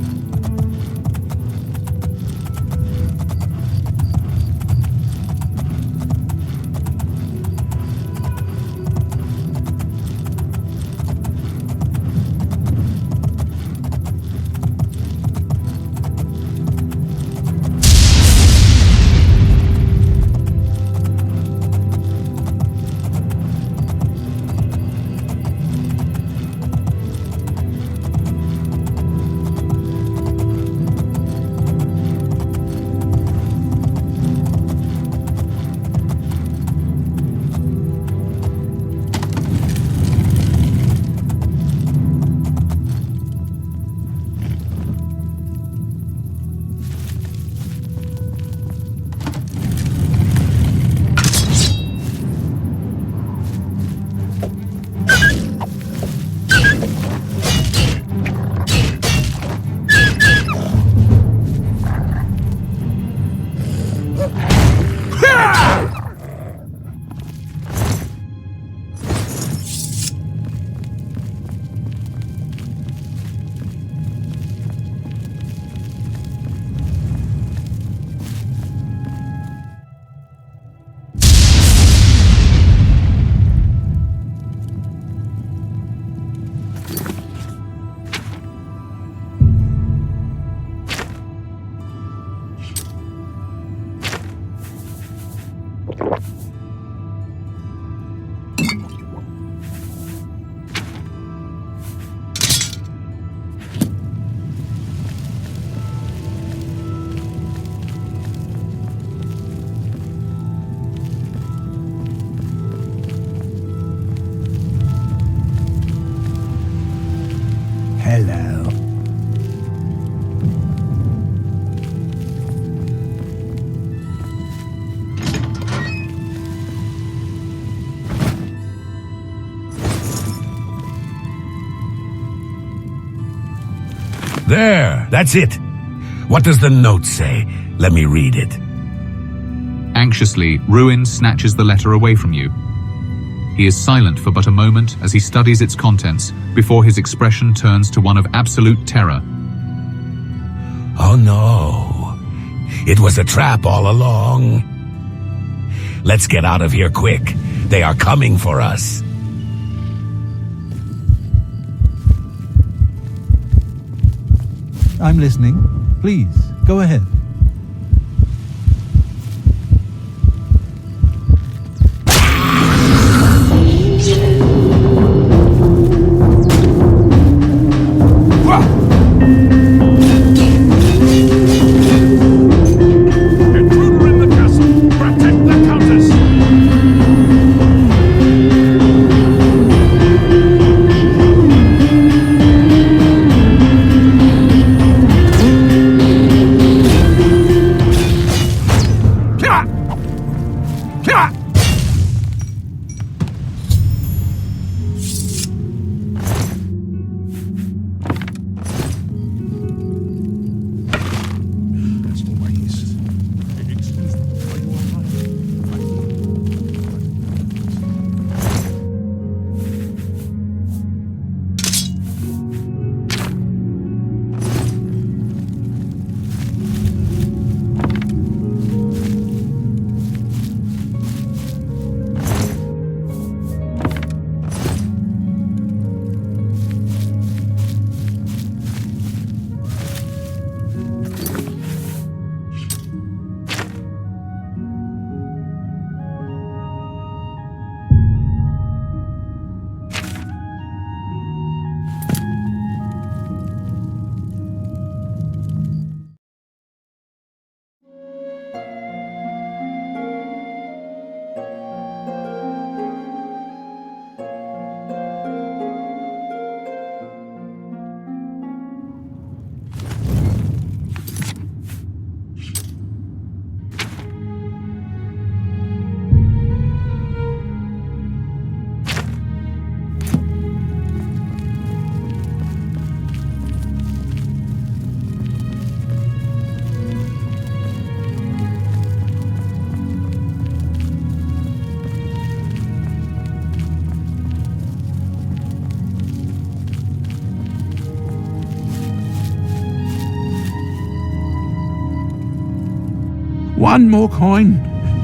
Hello. There, that's it. What does the note say? Let me read it. Anxiously, Ruin snatches the letter away from you. He is silent for but a moment as he studies its contents before his expression turns to one of absolute terror. Oh no. It was a trap all along. Let's get out of here quick. They are coming for us. I'm listening. Please, go ahead. one more coin,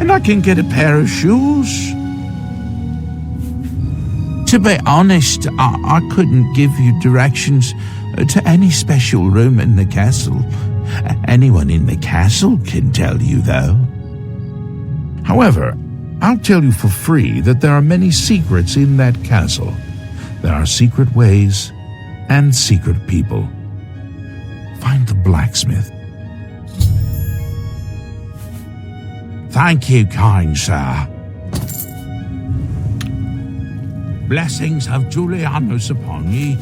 and I can get a pair of shoes. To be honest, I couldn't give you directions to any special room in the castle. Anyone in the castle can tell you, though. However, I'll tell you for free that there are many secrets in that castle. There are secret ways and secret people. Find the blacksmith. Thank you, kind sir. Blessings of Julianus upon ye.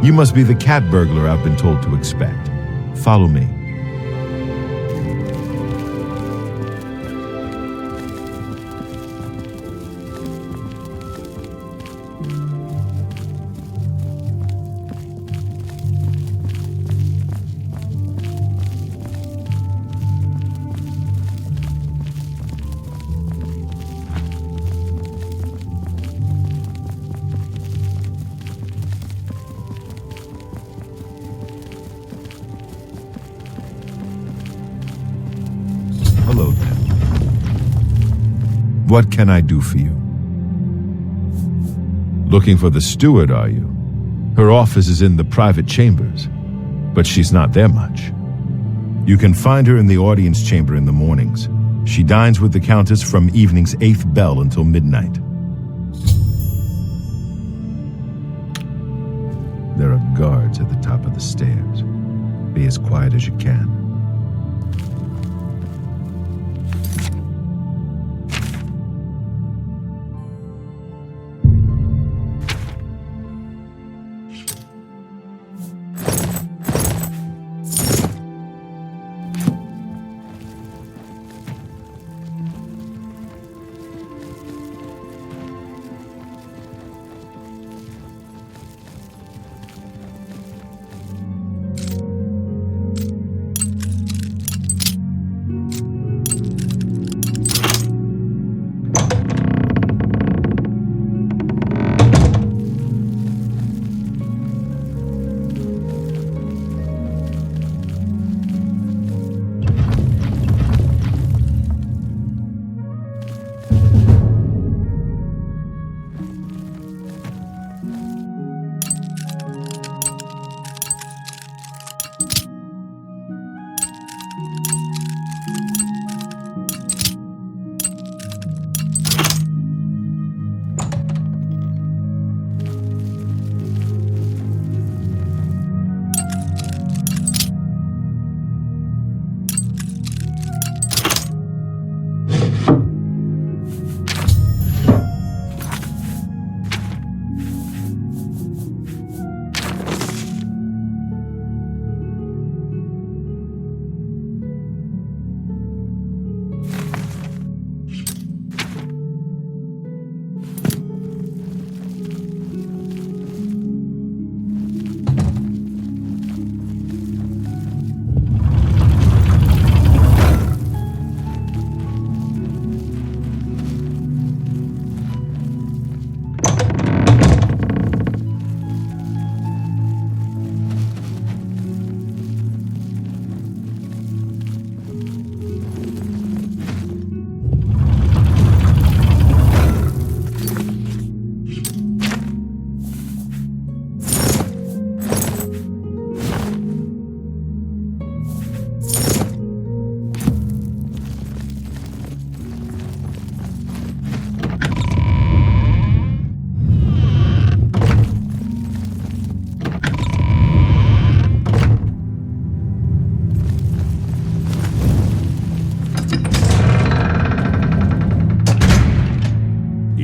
You must be the cat burglar I've been told to expect. Follow me. Hello there. What can I do for you? Looking for the steward, are you? Her office is in the private chambers, but she's not there much. You can find her in the audience chamber in the mornings. She dines with the Countess from evening's 8th bell until midnight. There are guards at the top of the stairs. Be as quiet as you can.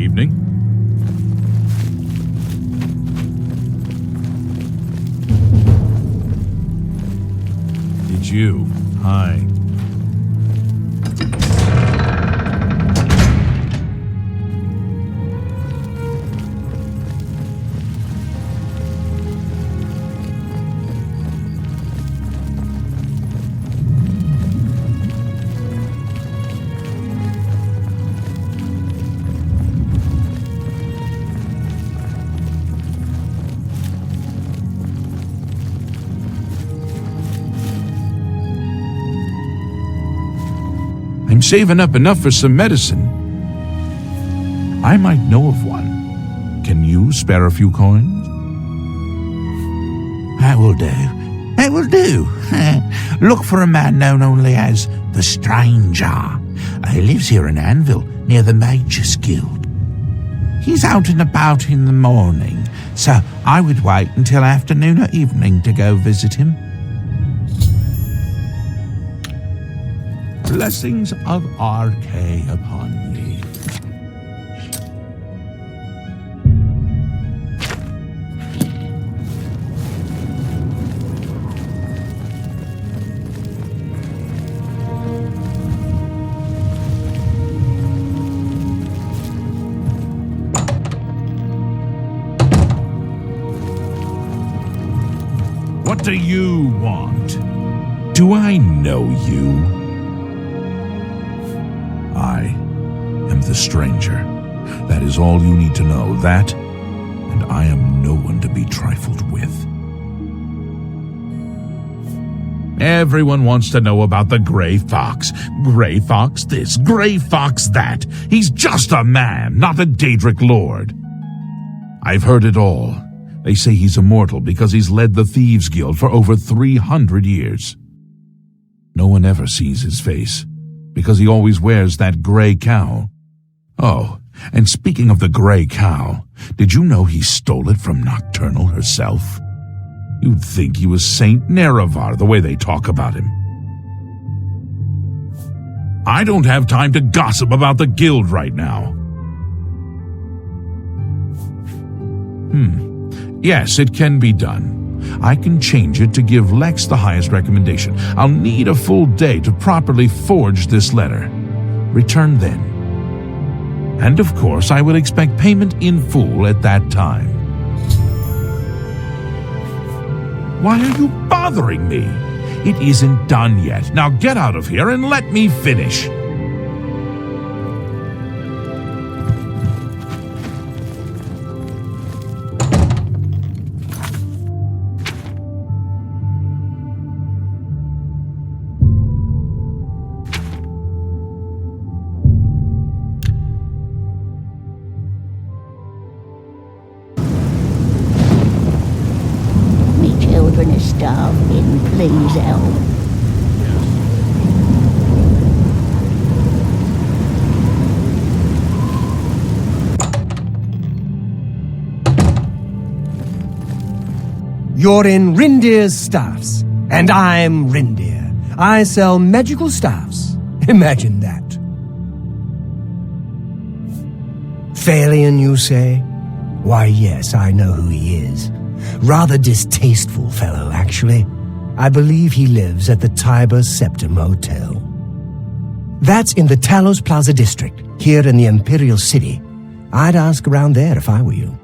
Evening. It's you. Hi. I'm saving up enough for some medicine. I might know of one. Can you spare a few coins? That will do. That will do. Look for a man known only as the Stranger. He lives here in Anvil, near the Mages Guild. He's out and about in the morning, so I would wait until afternoon or evening to go visit him. Blessings of RK upon ye. What do you want? Do I know you? I am the Stranger. That is all you need to know. That, and I am no one to be trifled with. Everyone wants to know about the Grey Fox. Grey Fox this, Grey Fox that. He's just a man, not a Daedric lord. I've heard it all. They say he's immortal because he's led the Thieves Guild for over 300 years. No one ever sees his face, because he always wears that gray cowl. Oh, and speaking of the gray cowl, did you know he stole it from Nocturnal herself? You'd think he was Saint Nerevar, the way they talk about him. I don't have time to gossip about the guild right now. Yes, it can be done. I can change it to give Lex the highest recommendation. I'll need a full day to properly forge this letter. Return then. And of course, I will expect payment in full at that time. Why are you bothering me? It isn't done yet. Now get out of here and let me finish. Starving, please help. You're in Rindir's Staffs, and I'm Rindir. I sell magical staffs. Imagine that. Phalian, you say? Why, yes, I know who he is. Rather distasteful fellow, actually. I believe he lives at the Tiber Septim Hotel. That's in the Talos Plaza district, here in the Imperial City. I'd ask around there if I were you.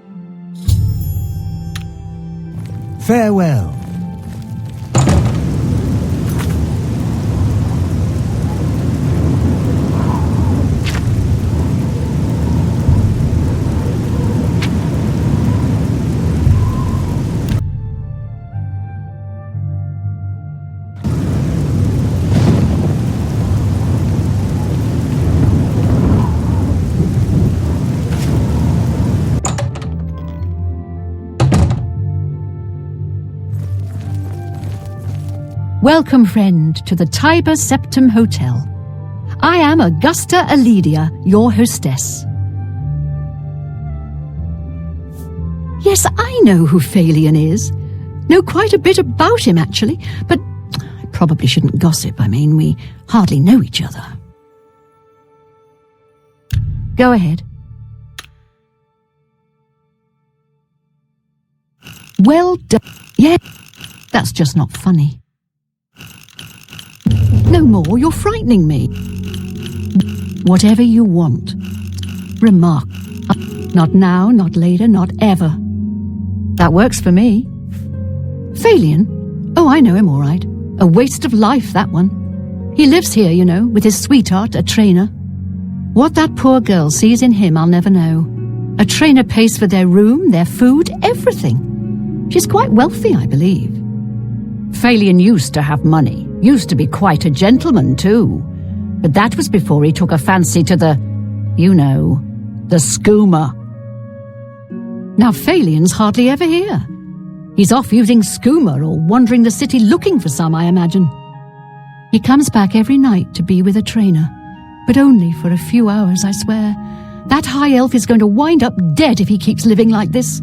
Farewell. Welcome, friend, to the Tiber Septim Hotel. I am Augusta Aledia, your hostess. Yes, I know who Phalian is. Know quite a bit about him, actually, but I probably shouldn't gossip. I mean, we hardly know each other. Go ahead. Well done. Yeah, that's just not funny. No more, you're frightening me. Whatever you want. Remark. Not now, not later, not ever. That works for me. Phalion? Oh, I know him all right. A waste of life, that one. He lives here, you know, with his sweetheart, a trainer. What that poor girl sees in him, I'll never know. A trainer pays for their room, their food, everything. She's quite wealthy, I believe. Phalion used to have money. Used to be quite a gentleman, too. But that was before he took a fancy to the, you know, the skooma. Now Phalion's hardly ever here. He's off using skooma or wandering the city looking for some, I imagine. He comes back every night to be with a trainer, but only for a few hours, I swear. That high elf is going to wind up dead if he keeps living like this.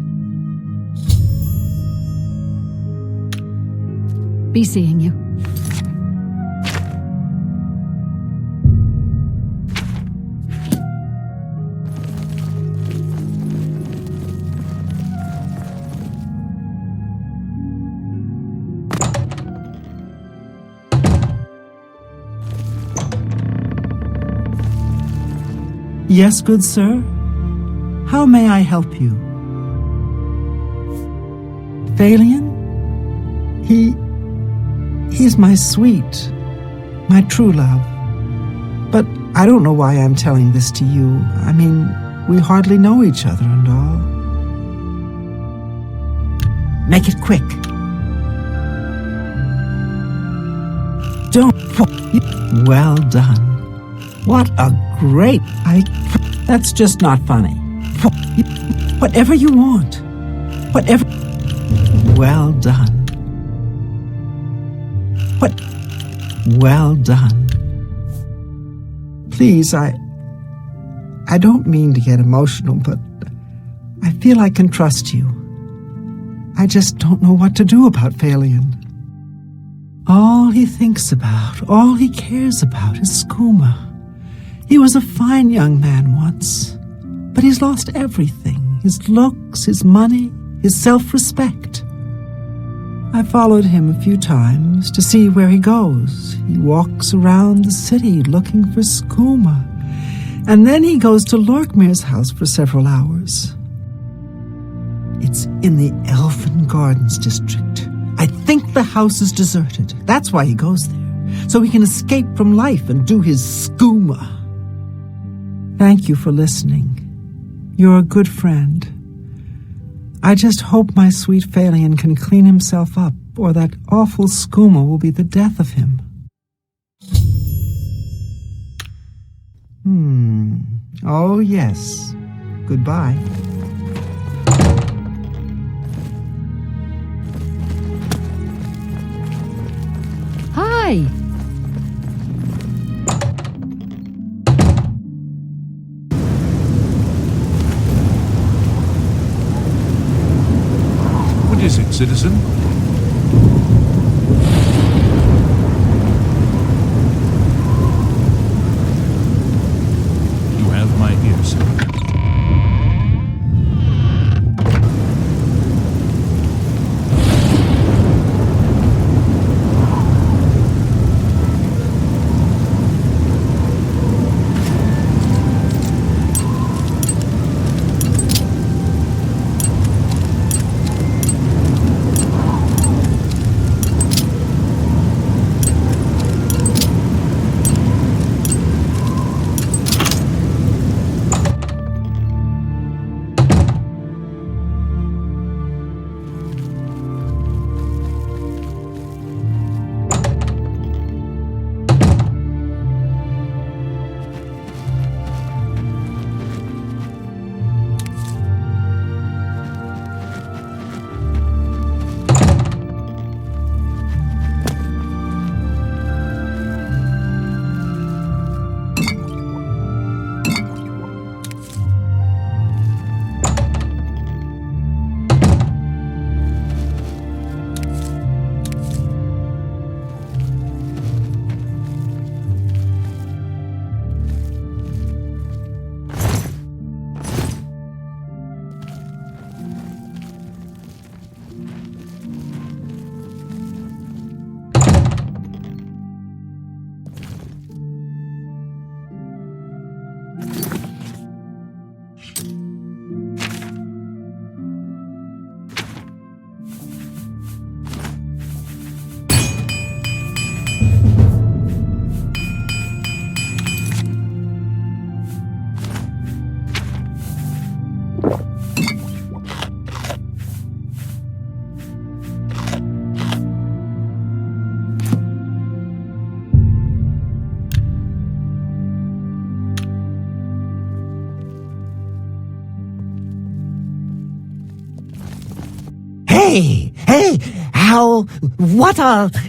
Be seeing you. Yes, good sir? How may I help you? Phalion? He's my sweet, my true love. But I don't know why I'm telling this to you. I mean, we hardly know each other and all. Make it quick. Don't. Well done. What a great... That's just not funny. Whatever you want. Whatever... Well done. Well done. Please, I don't mean to get emotional, but I feel I can trust you. I just don't know what to do about Phalion. All he thinks about, all he cares about is skooma. He was a fine young man once, but he's lost everything. His looks, his money, his self-respect. I followed him a few times to see where he goes. He walks around the city looking for skooma, and then he goes to Lorkmir's house for several hours. It's in the Elfin Gardens district. I think the house is deserted. That's why he goes there, so he can escape from life and do his skooma. Thank you for listening. You're a good friend. I just hope my sweet Phalion can clean himself up, or that awful skooma will be the death of him. Oh, yes. Goodbye. Hi. What is it, citizen? You have my ear, sir.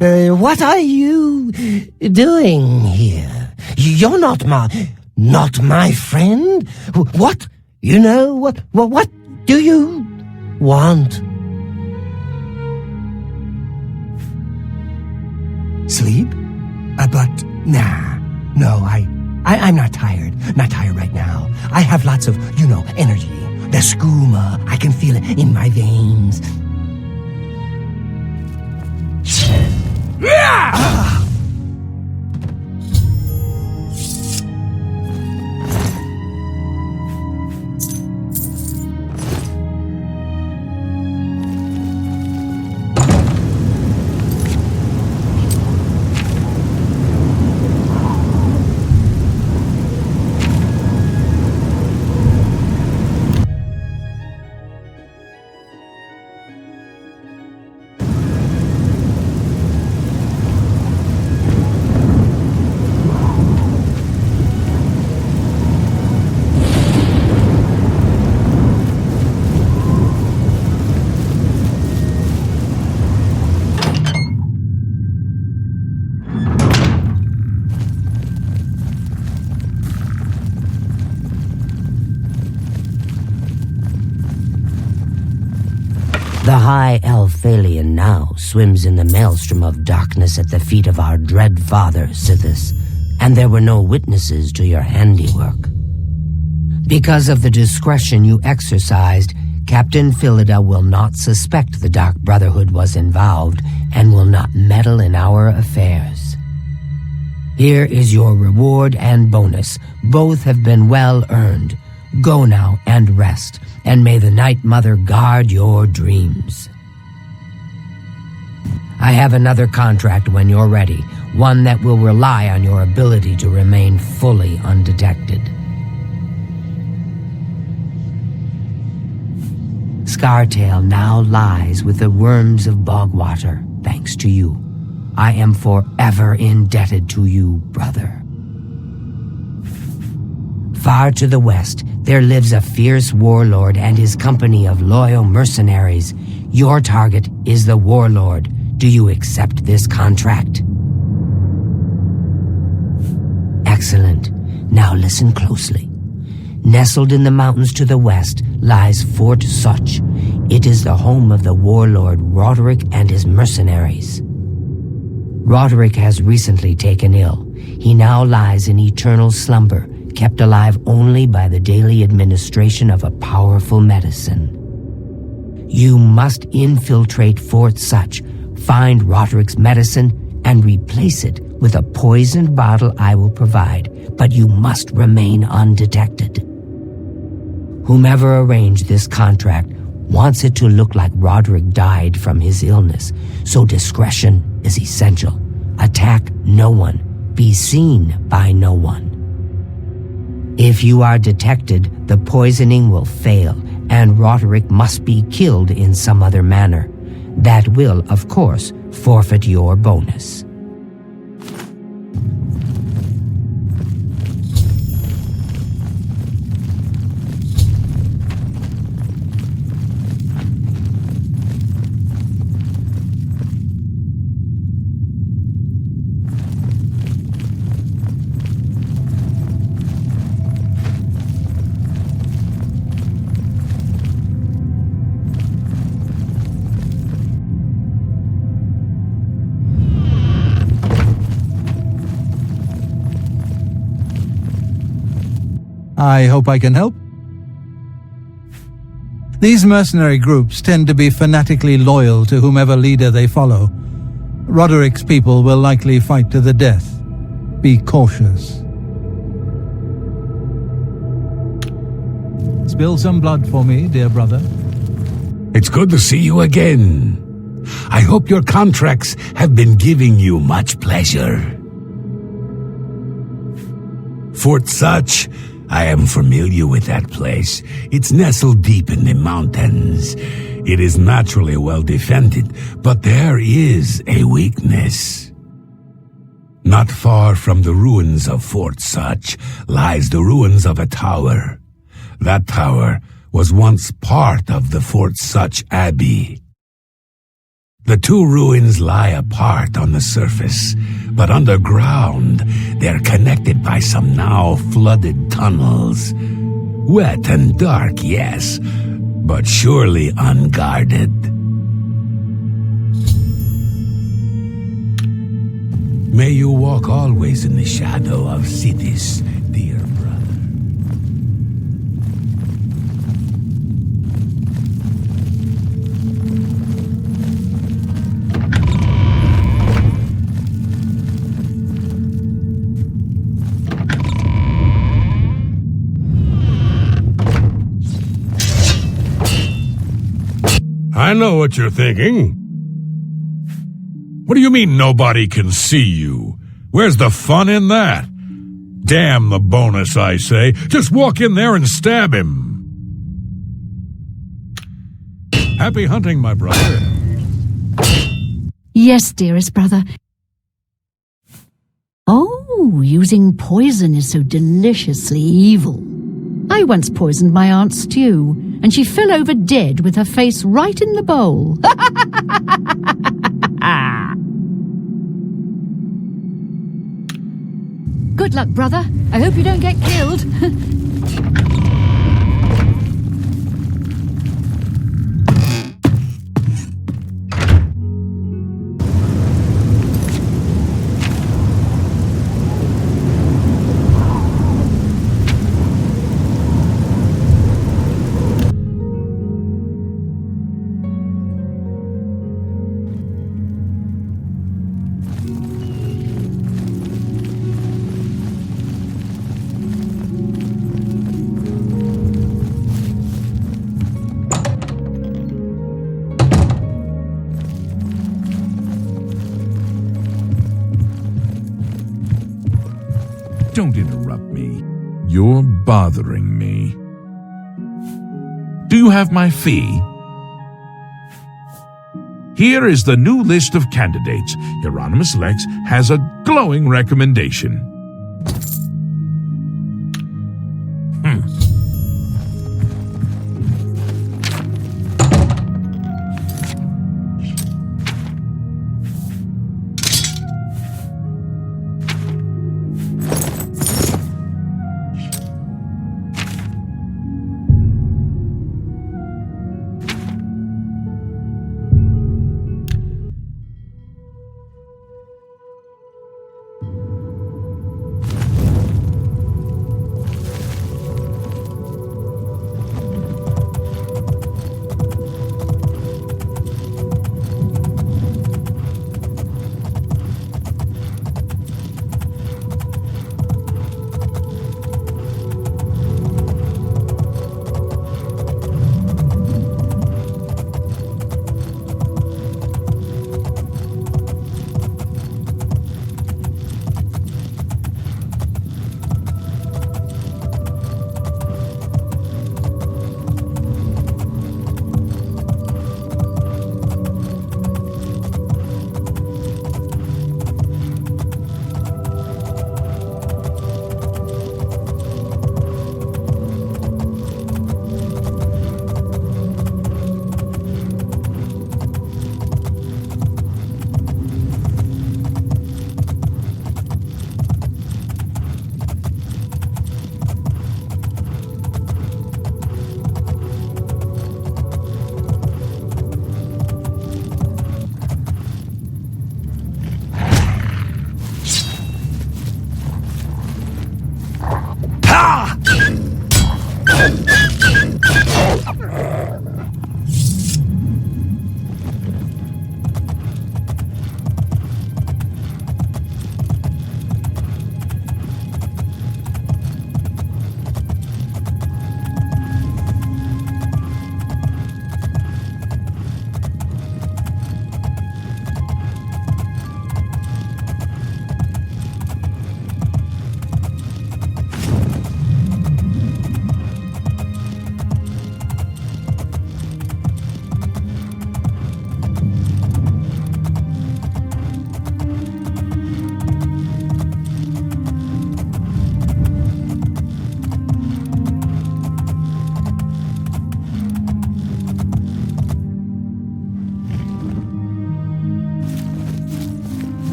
Hey, what are you doing here? You're not my friend. What do you want? Sleep? But no, I'm not tired. Not tired right now. I have lots of, energy. The skooma, I can feel it in my veins. The high elf Thalion now swims in the maelstrom of darkness at the feet of our dread father, Sithis, and there were no witnesses to your handiwork. Because of the discretion you exercised, Captain Philida will not suspect the Dark Brotherhood was involved and will not meddle in our affairs. Here is your reward and bonus. Both have been well earned. Go now and rest, and may the Night Mother guard your dreams. I have another contract when you're ready, one that will rely on your ability to remain fully undetected. Scartail now lies with the worms of Bogwater, thanks to you. I am forever indebted to you, brother. Far to the west, there lives a fierce warlord and his company of loyal mercenaries. Your target is the warlord. Do you accept this contract? Excellent. Now listen closely. Nestled in the mountains to the west lies Fort Such. It is the home of the warlord Roderick and his mercenaries. Roderick has recently taken ill. He now lies in eternal slumber, kept alive only by the daily administration of a powerful medicine. You must infiltrate Fort Such, find Roderick's medicine, and replace it with a poisoned bottle I will provide, but you must remain undetected. Whomever arranged this contract wants it to look like Roderick died from his illness, so discretion is essential. Attack no one. Be seen by no one. If you are detected, the poisoning will fail, and Roderick must be killed in some other manner. That will, of course, forfeit your bonus. I hope I can help. These mercenary groups tend to be fanatically loyal to whomever leader they follow. Roderick's people will likely fight to the death. Be cautious. Spill some blood for me, dear brother. It's good to see you again. I hope your contracts have been giving you much pleasure. Fort Such, I am familiar with that place. It's nestled deep in the mountains. It is naturally well defended, but there is a weakness. Not far from the ruins of Fort Such lies the ruins of a tower. That tower was once part of the Fort Such Abbey. The two ruins lie apart on the surface, but underground they're connected by some now flooded tunnels. Wet and dark, yes, but surely unguarded. May you walk always in the shadow of cities, dear brother. I know what you're thinking. What do you mean nobody can see you? Where's the fun in that? Damn the bonus, I say. Just walk in there and stab him. Happy hunting, my brother. Yes, dearest brother. Oh, using poison is so deliciously evil. I once poisoned my aunt's stew, and she fell over dead with her face right in the bowl. Good luck, brother. I hope you don't get killed. Don't interrupt me. You're bothering me. Do you have my fee? Here is the new list of candidates. Hieronymus Lex has a glowing recommendation.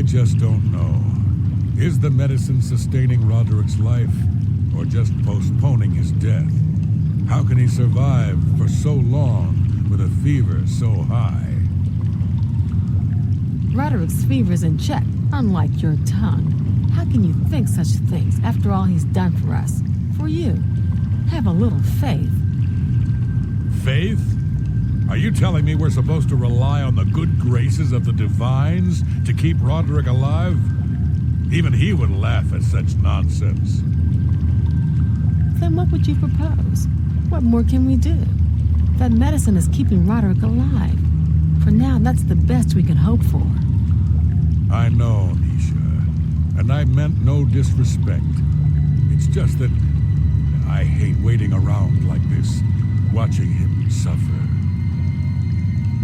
just don't know. Is the medicine sustaining Roderick's life, or just postponing his death? How can he survive for so long with a fever so high? Roderick's fever's in check, unlike your tongue. How can you think such things after all he's done for us? For you. Have a little faith. Faith? Are you telling me we're supposed to rely on the good graces of the divines to keep Roderick alive? Even he would laugh at such nonsense. Then what would you propose? What more can we do? That medicine is keeping Roderick alive. For now, that's the best we can hope for. I know, Nisha, and I meant no disrespect. It's just that I hate waiting around like this, watching him suffer.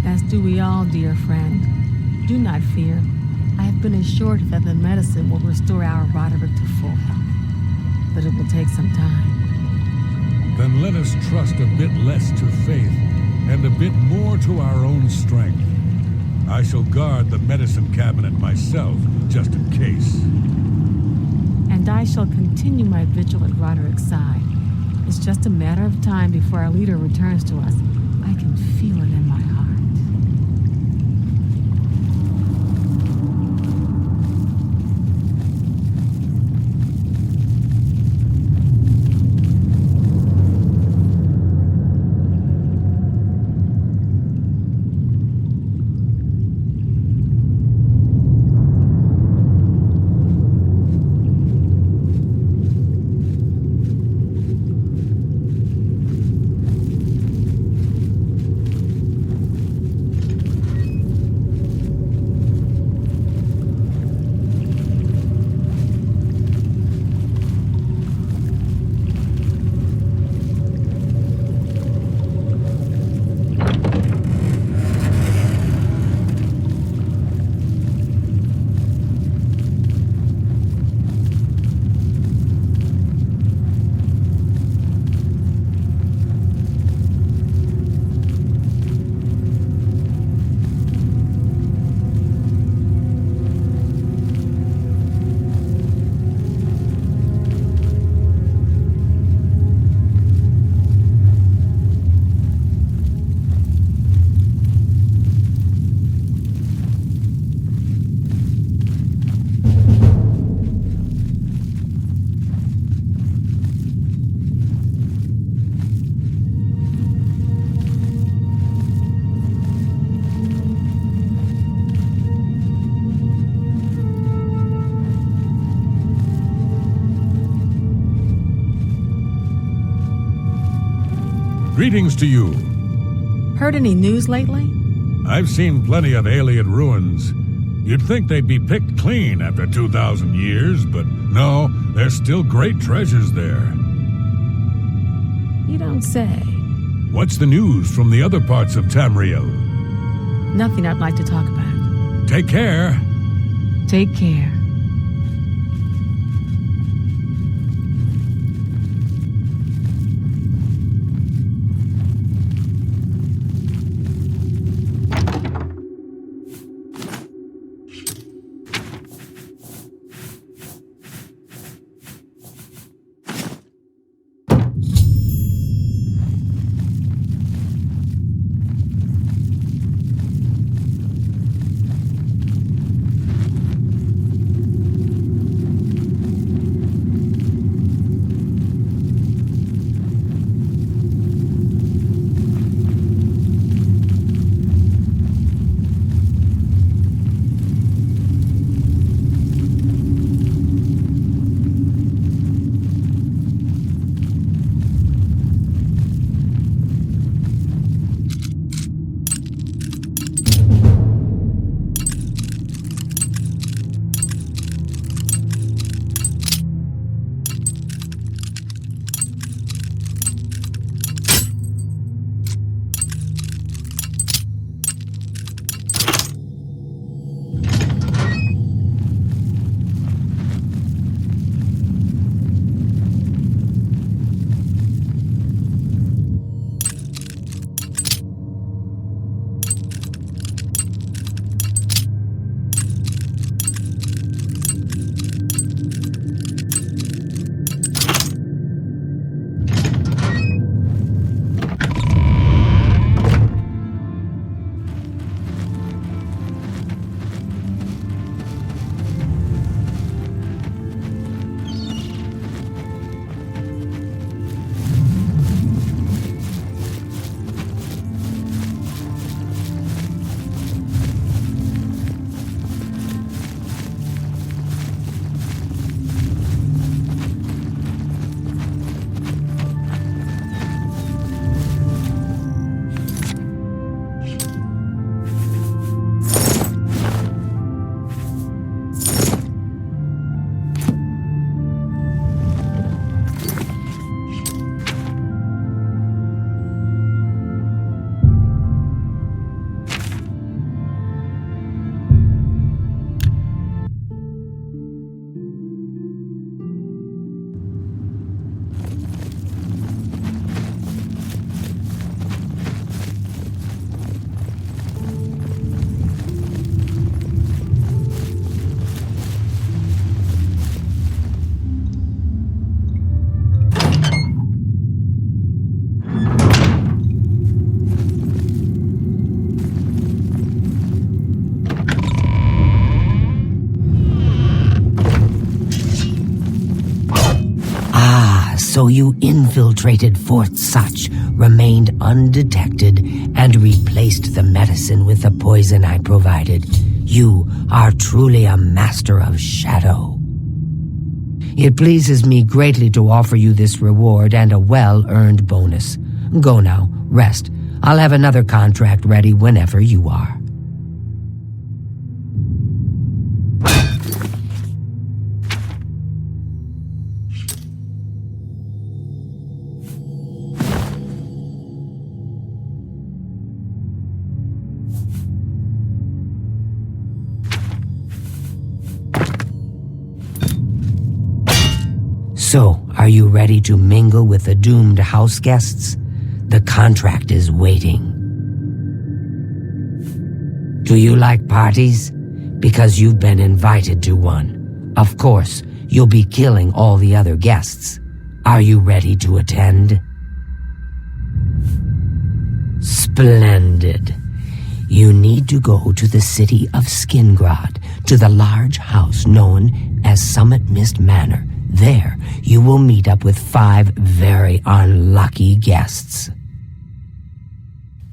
As do we all, dear friend. Do not fear. I have been assured that the medicine will restore our Roderick to full health. But it will take some time. Then let us trust a bit less to faith and a bit more to our own strength. I shall guard the medicine cabinet myself, just in case. And I shall continue my vigil at Roderick's side. It's just a matter of time before our leader returns to us. I can feel it in my heart. Greetings to you. Heard any news lately? I've seen plenty of alien ruins. You'd think they'd be picked clean after 2,000 years, but no, there's still great treasures there. You don't say. What's the news from the other parts of Tamriel? Nothing I'd like to talk about. Take care. Take care. So you infiltrated Fort Such, remained undetected, and replaced the medicine with the poison I provided. You are truly a master of shadow. It pleases me greatly to offer you this reward and a well-earned bonus. Go now, rest. I'll have another contract ready whenever you are. So, are you ready to mingle with the doomed house guests? The contract is waiting. Do you like parties? Because you've been invited to one. Of course, you'll be killing all the other guests. Are you ready to attend? Splendid. You need to go to the city of Skingrad, to the large house known as Summit Mist Manor. There, you will meet up with 5 very unlucky guests.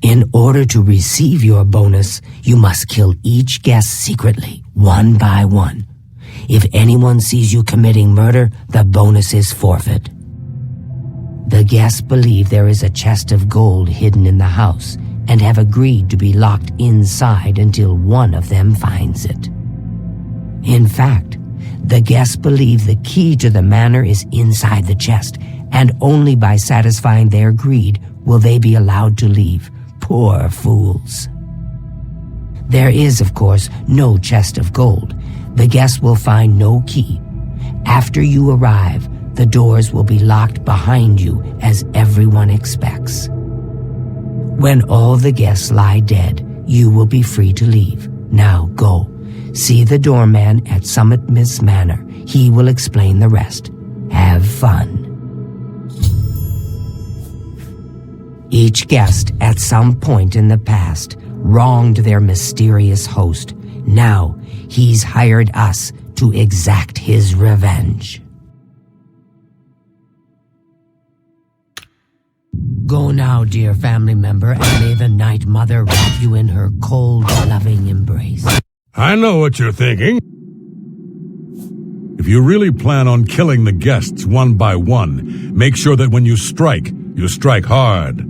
In order to receive your bonus, you must kill each guest secretly, one by one. If anyone sees you committing murder, the bonus is forfeit. The guests believe there is a chest of gold hidden in the house and have agreed to be locked inside until one of them finds it. In fact, the guests believe the key to the manor is inside the chest, and only by satisfying their greed will they be allowed to leave. Poor fools. There is, of course, no chest of gold. The guests will find no key. After you arrive, the doors will be locked behind you, as everyone expects. When all the guests lie dead, you will be free to leave. Now go. See the doorman at Summit Mist Manor. He will explain the rest. Have fun. Each guest at some point in the past wronged their mysterious host. Now he's hired us to exact his revenge. Go now, dear family member, and may the Night Mother wrap you in her cold, loving embrace. I know what you're thinking. If you really plan on killing the guests one by one, make sure that when you strike hard.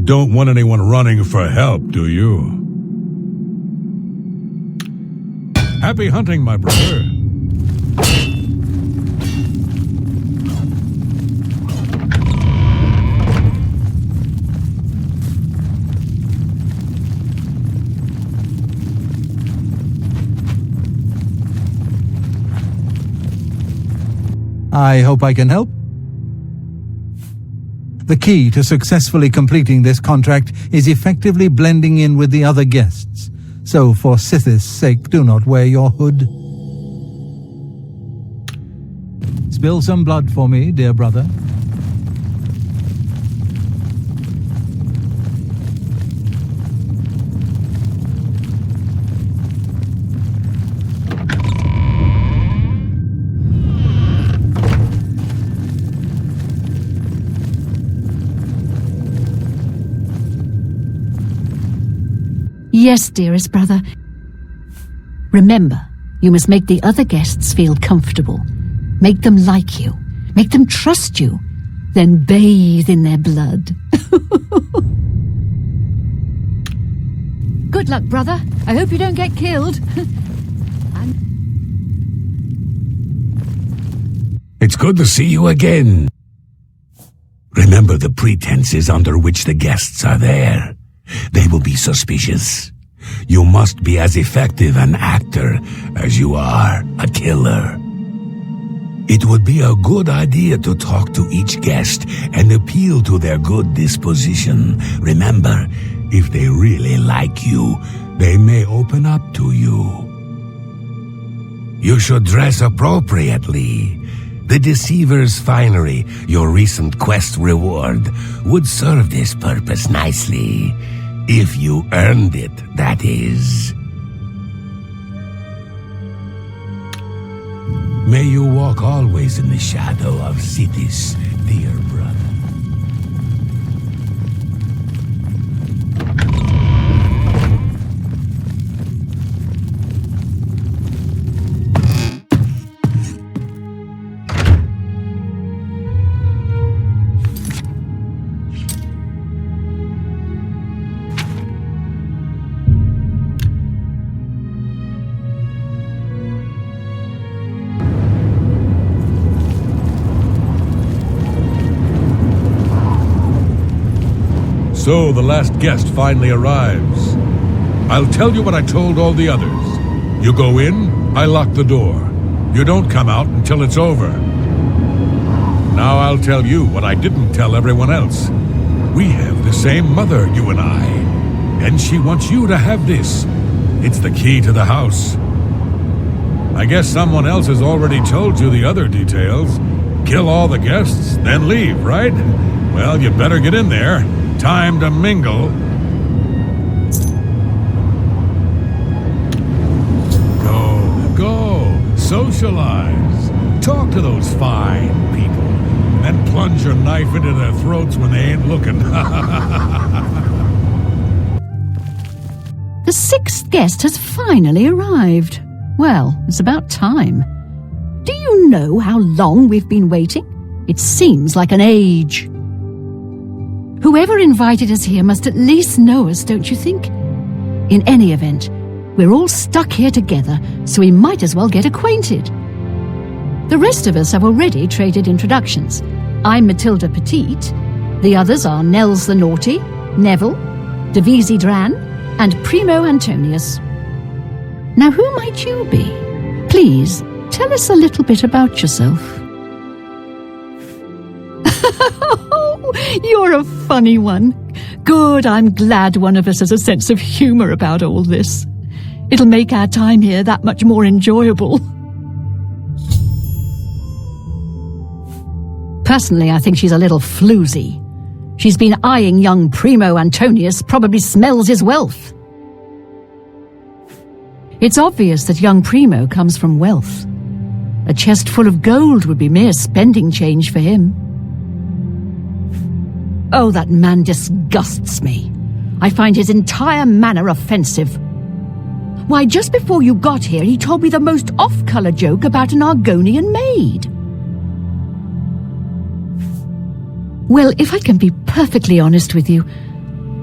Don't want anyone running for help, do you? Happy hunting, my brother. I hope I can help. The key to successfully completing this contract is effectively blending in with the other guests. So for Sithis' sake, do not wear your hood. Spill some blood for me, dear brother. Yes, dearest brother. Remember, you must make the other guests feel comfortable. Make them like you. Make them trust you. Then bathe in their blood. Good luck, brother. I hope you don't get killed. It's good to see you again. Remember the pretenses under which the guests are there. They will be suspicious. You must be as effective an actor as you are a killer. It would be a good idea to talk to each guest and appeal to their good disposition. Remember, if they really like you, they may open up to you. You should dress appropriately. The Deceiver's Finery, your recent quest reward, would serve this purpose nicely. If you earned it, that is. May you walk always in the shadow of Sithis, dear brother. So the last guest finally arrives. I'll tell you what I told all the others. You go in, I lock the door. You don't come out until it's over. Now I'll tell you what I didn't tell everyone else. We have the same mother, you and I. And she wants you to have this. It's the key to the house. I guess someone else has already told you the other details. Kill all the guests, then leave, right? Well, you better get in there. Time to mingle. Go, socialize. Talk to those fine people. Then plunge your knife into their throats when they ain't looking. The sixth guest has finally arrived. Well, it's about time. Do you know how long we've been waiting? It seems like an age. Whoever invited us here must at least know us, don't you think? In any event, we're all stuck here together, so we might as well get acquainted. The rest of us have already traded introductions. I'm Matilda Petite. The others are Nels the Naughty, Neville, Devisi Dran, and Primo Antonius. Now, who might you be? Please, tell us a little bit about yourself. You're a funny one. Good, I'm glad one of us has a sense of humor about all this. It'll make our time here that much more enjoyable. Personally, I think she's a little floozy. She's been eyeing young Primo Antonius, probably smells his wealth. It's obvious that young Primo comes from wealth. A chest full of gold would be mere spending change for him. Oh, that man disgusts me. I find his entire manner offensive. Why, just before you got here, he told me the most off-color joke about an Argonian maid. Well, if I can be perfectly honest with you,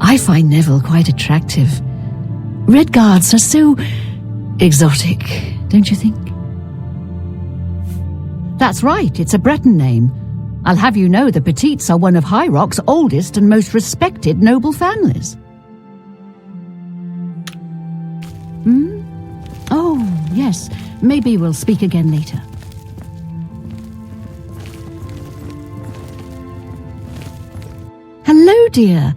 I find Neville quite attractive. Red Guards are so exotic, don't you think? That's right, it's a Breton name. I'll have you know the Petites are one of High Rock's oldest and most respected noble families. Oh, yes. Maybe we'll speak again later. Hello, dear.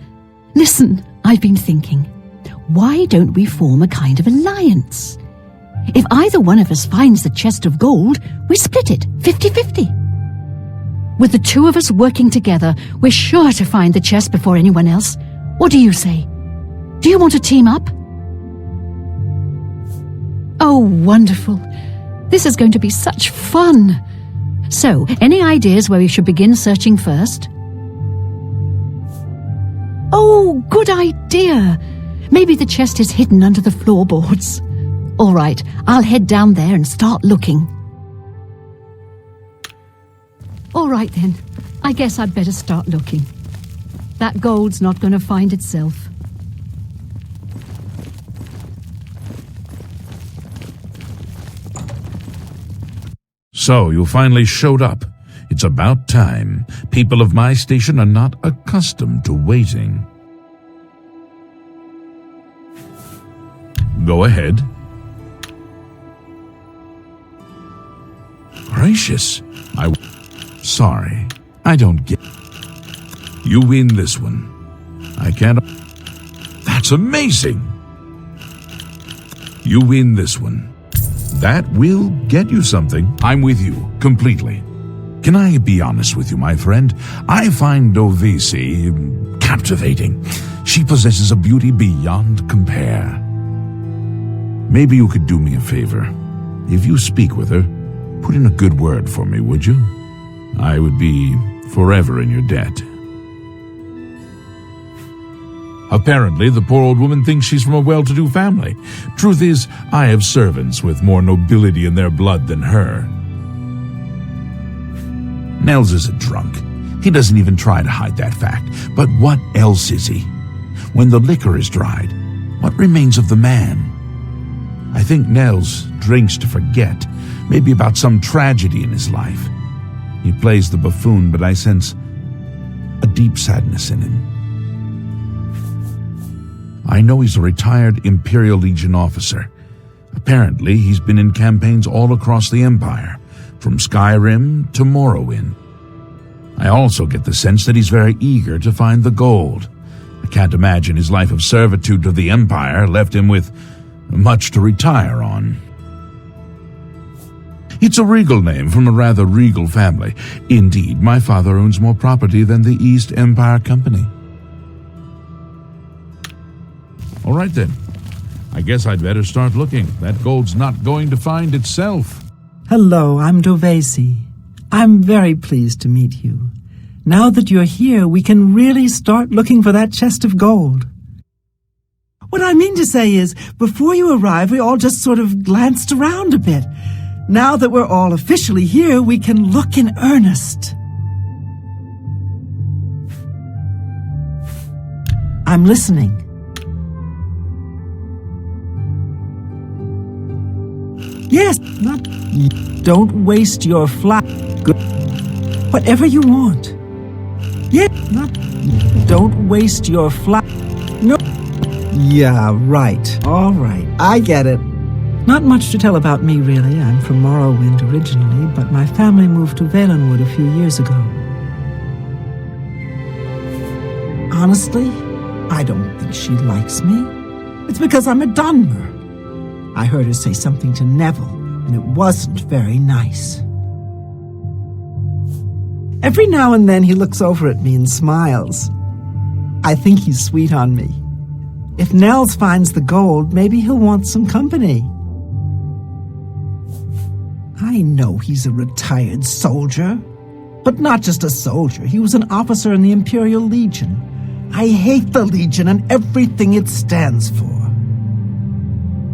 Listen, I've been thinking. Why don't we form a kind of alliance? If either one of us finds the chest of gold, we split it, 50-50. With the two of us working together, we're sure to find the chest before anyone else. What do you say? Do you want to team up? Oh, wonderful. This is going to be such fun. So, any ideas where we should begin searching first? Oh, good idea. Maybe the chest is hidden under the floorboards. All right, I'll head down there and start looking. All right then, I guess I'd better start looking. That gold's not going to find itself. So, you finally showed up. It's about time. People of my station are not accustomed to waiting. Go ahead. Gracious. Sorry, I don't get... You win this one. I can't... That's amazing! You win this one. That will get you something. I'm with you, completely. Can I be honest with you, my friend? I find Devisi captivating. She possesses a beauty beyond compare. Maybe you could do me a favor. If you speak with her, put in a good word for me, would you? I would be forever in your debt. Apparently, the poor old woman thinks she's from a well-to-do family. Truth is, I have servants with more nobility in their blood than her. Nels is a drunk. He doesn't even try to hide that fact. But what else is he? When the liquor is dried, what remains of the man? I think Nels drinks to forget, maybe about some tragedy in his life. He plays the buffoon, but I sense a deep sadness in him. I know he's a retired Imperial Legion officer. Apparently, he's been in campaigns all across the Empire, from Skyrim to Morrowind. I also get the sense that he's very eager to find the gold. I can't imagine his life of servitude to the Empire left him with much to retire on. It's a regal name from a rather regal family. Indeed, my father owns more property than the East Empire Company. All right then. I guess I'd better start looking. That gold's not going to find itself. Hello, I'm Dovesi. I'm very pleased to meet you. Now that you're here, we can really start looking for that chest of gold. What I mean to say is, before you arrived, we all just sort of glanced around a bit. Now that we're all officially here, we can look in earnest. I'm listening. Yes, not... Don't waste your Good. Whatever you want. Yeah, not... Don't waste your No. Yeah, right. All right. I get it. Not much to tell about me, really. I'm from Morrowind originally, but my family moved to Valenwood a few years ago. Honestly, I don't think she likes me. It's because I'm a Dunmer. I heard her say something to Neville, and it wasn't very nice. Every now and then he looks over at me and smiles. I think he's sweet on me. If Nels finds the gold, maybe he'll want some company. I know he's a retired soldier, but not just a soldier. He was an officer in the Imperial Legion. I hate the Legion and everything it stands for.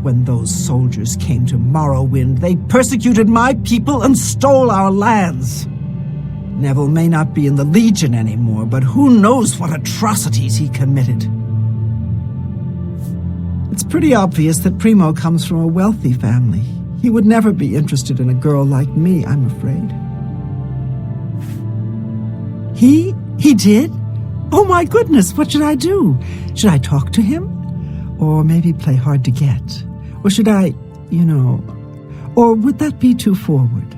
When those soldiers came to Morrowind, they persecuted my people and stole our lands. Neville may not be in the Legion anymore, but who knows what atrocities he committed. It's pretty obvious that Primo comes from a wealthy family. He would never be interested in a girl like me, I'm afraid. He did? Oh my goodness, what should I do? Should I talk to him? Or maybe play hard to get? Or should I, or would that be too forward?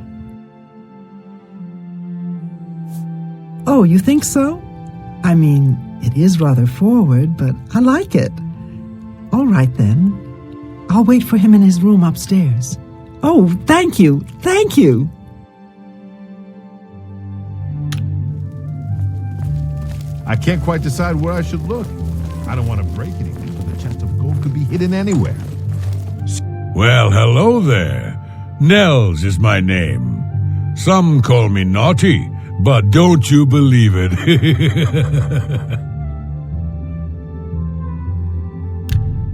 Oh, you think so? I mean, it is rather forward, but I like it. All right then. I'll wait for him in his room upstairs. Oh, thank you. Thank you. I can't quite decide where I should look. I don't want to break anything, but the chest of gold could be hidden anywhere. Well, hello there. Nels is my name. Some call me naughty, but don't you believe it.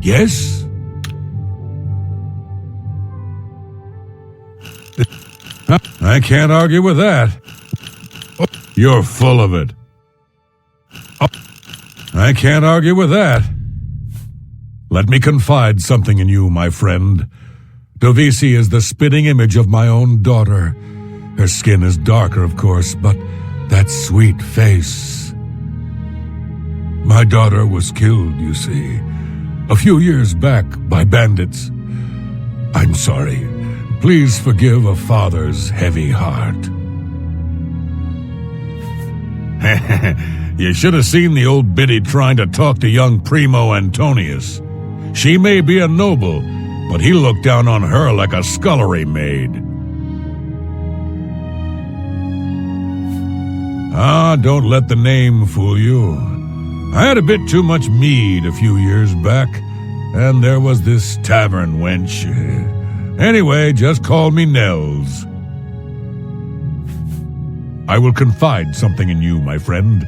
Yes? I can't argue with that. Oh, you're full of it. Oh, I can't argue with that. Let me confide something in you, my friend. Dovesi is the spitting image of my own daughter. Her skin is darker, of course, but that sweet face. My daughter was killed, you see, a few years back by bandits. I'm sorry. Please forgive a father's heavy heart. You should have seen the old biddy trying to talk to young Primo Antonius. She may be a noble, but he looked down on her like a scullery maid. Don't let the name fool you. I had a bit too much mead a few years back, and there was this tavern wench. Anyway, just call me Nels. I will confide something in you, my friend.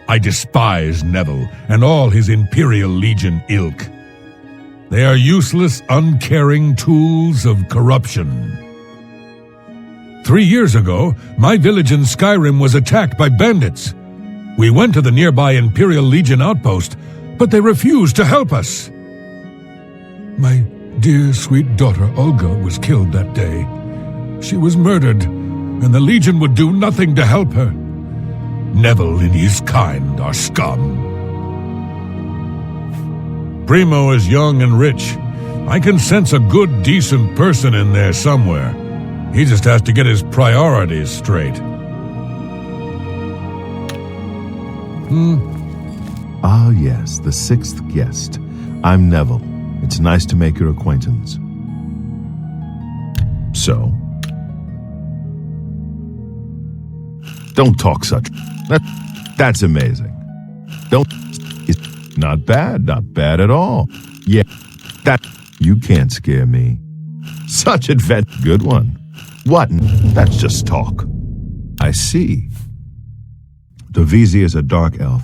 I despise Neville and all his Imperial Legion ilk. They are useless, uncaring tools of corruption. 3 years ago, my village in Skyrim was attacked by bandits. We went to the nearby Imperial Legion outpost, but they refused to help us. My dear, sweet daughter Olga was killed that day. She was murdered, and the Legion would do nothing to help her. Neville and his kind are scum. Primo is young and rich. I can sense a good, decent person in there somewhere. He just has to get his priorities straight. Ah, yes, the sixth guest. I'm Neville. It's nice to make your acquaintance. So? Don't talk such. That's amazing. Don't. Not bad at all. Yeah, that. You can't scare me. Such advent. Good one. What? That's just talk. I see. Divisi is a dark elf.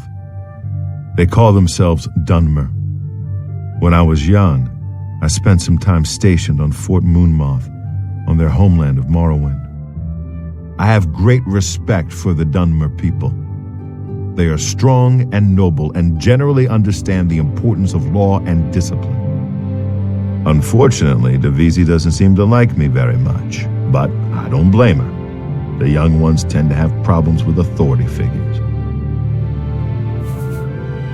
They call themselves Dunmer. When I was young, I spent some time stationed on Fort Moonmoth, on their homeland of Morrowind. I have great respect for the Dunmer people. They are strong and noble and generally understand the importance of law and discipline. Unfortunately, Divisi doesn't seem to like me very much, but I don't blame her. The young ones tend to have problems with authority figures.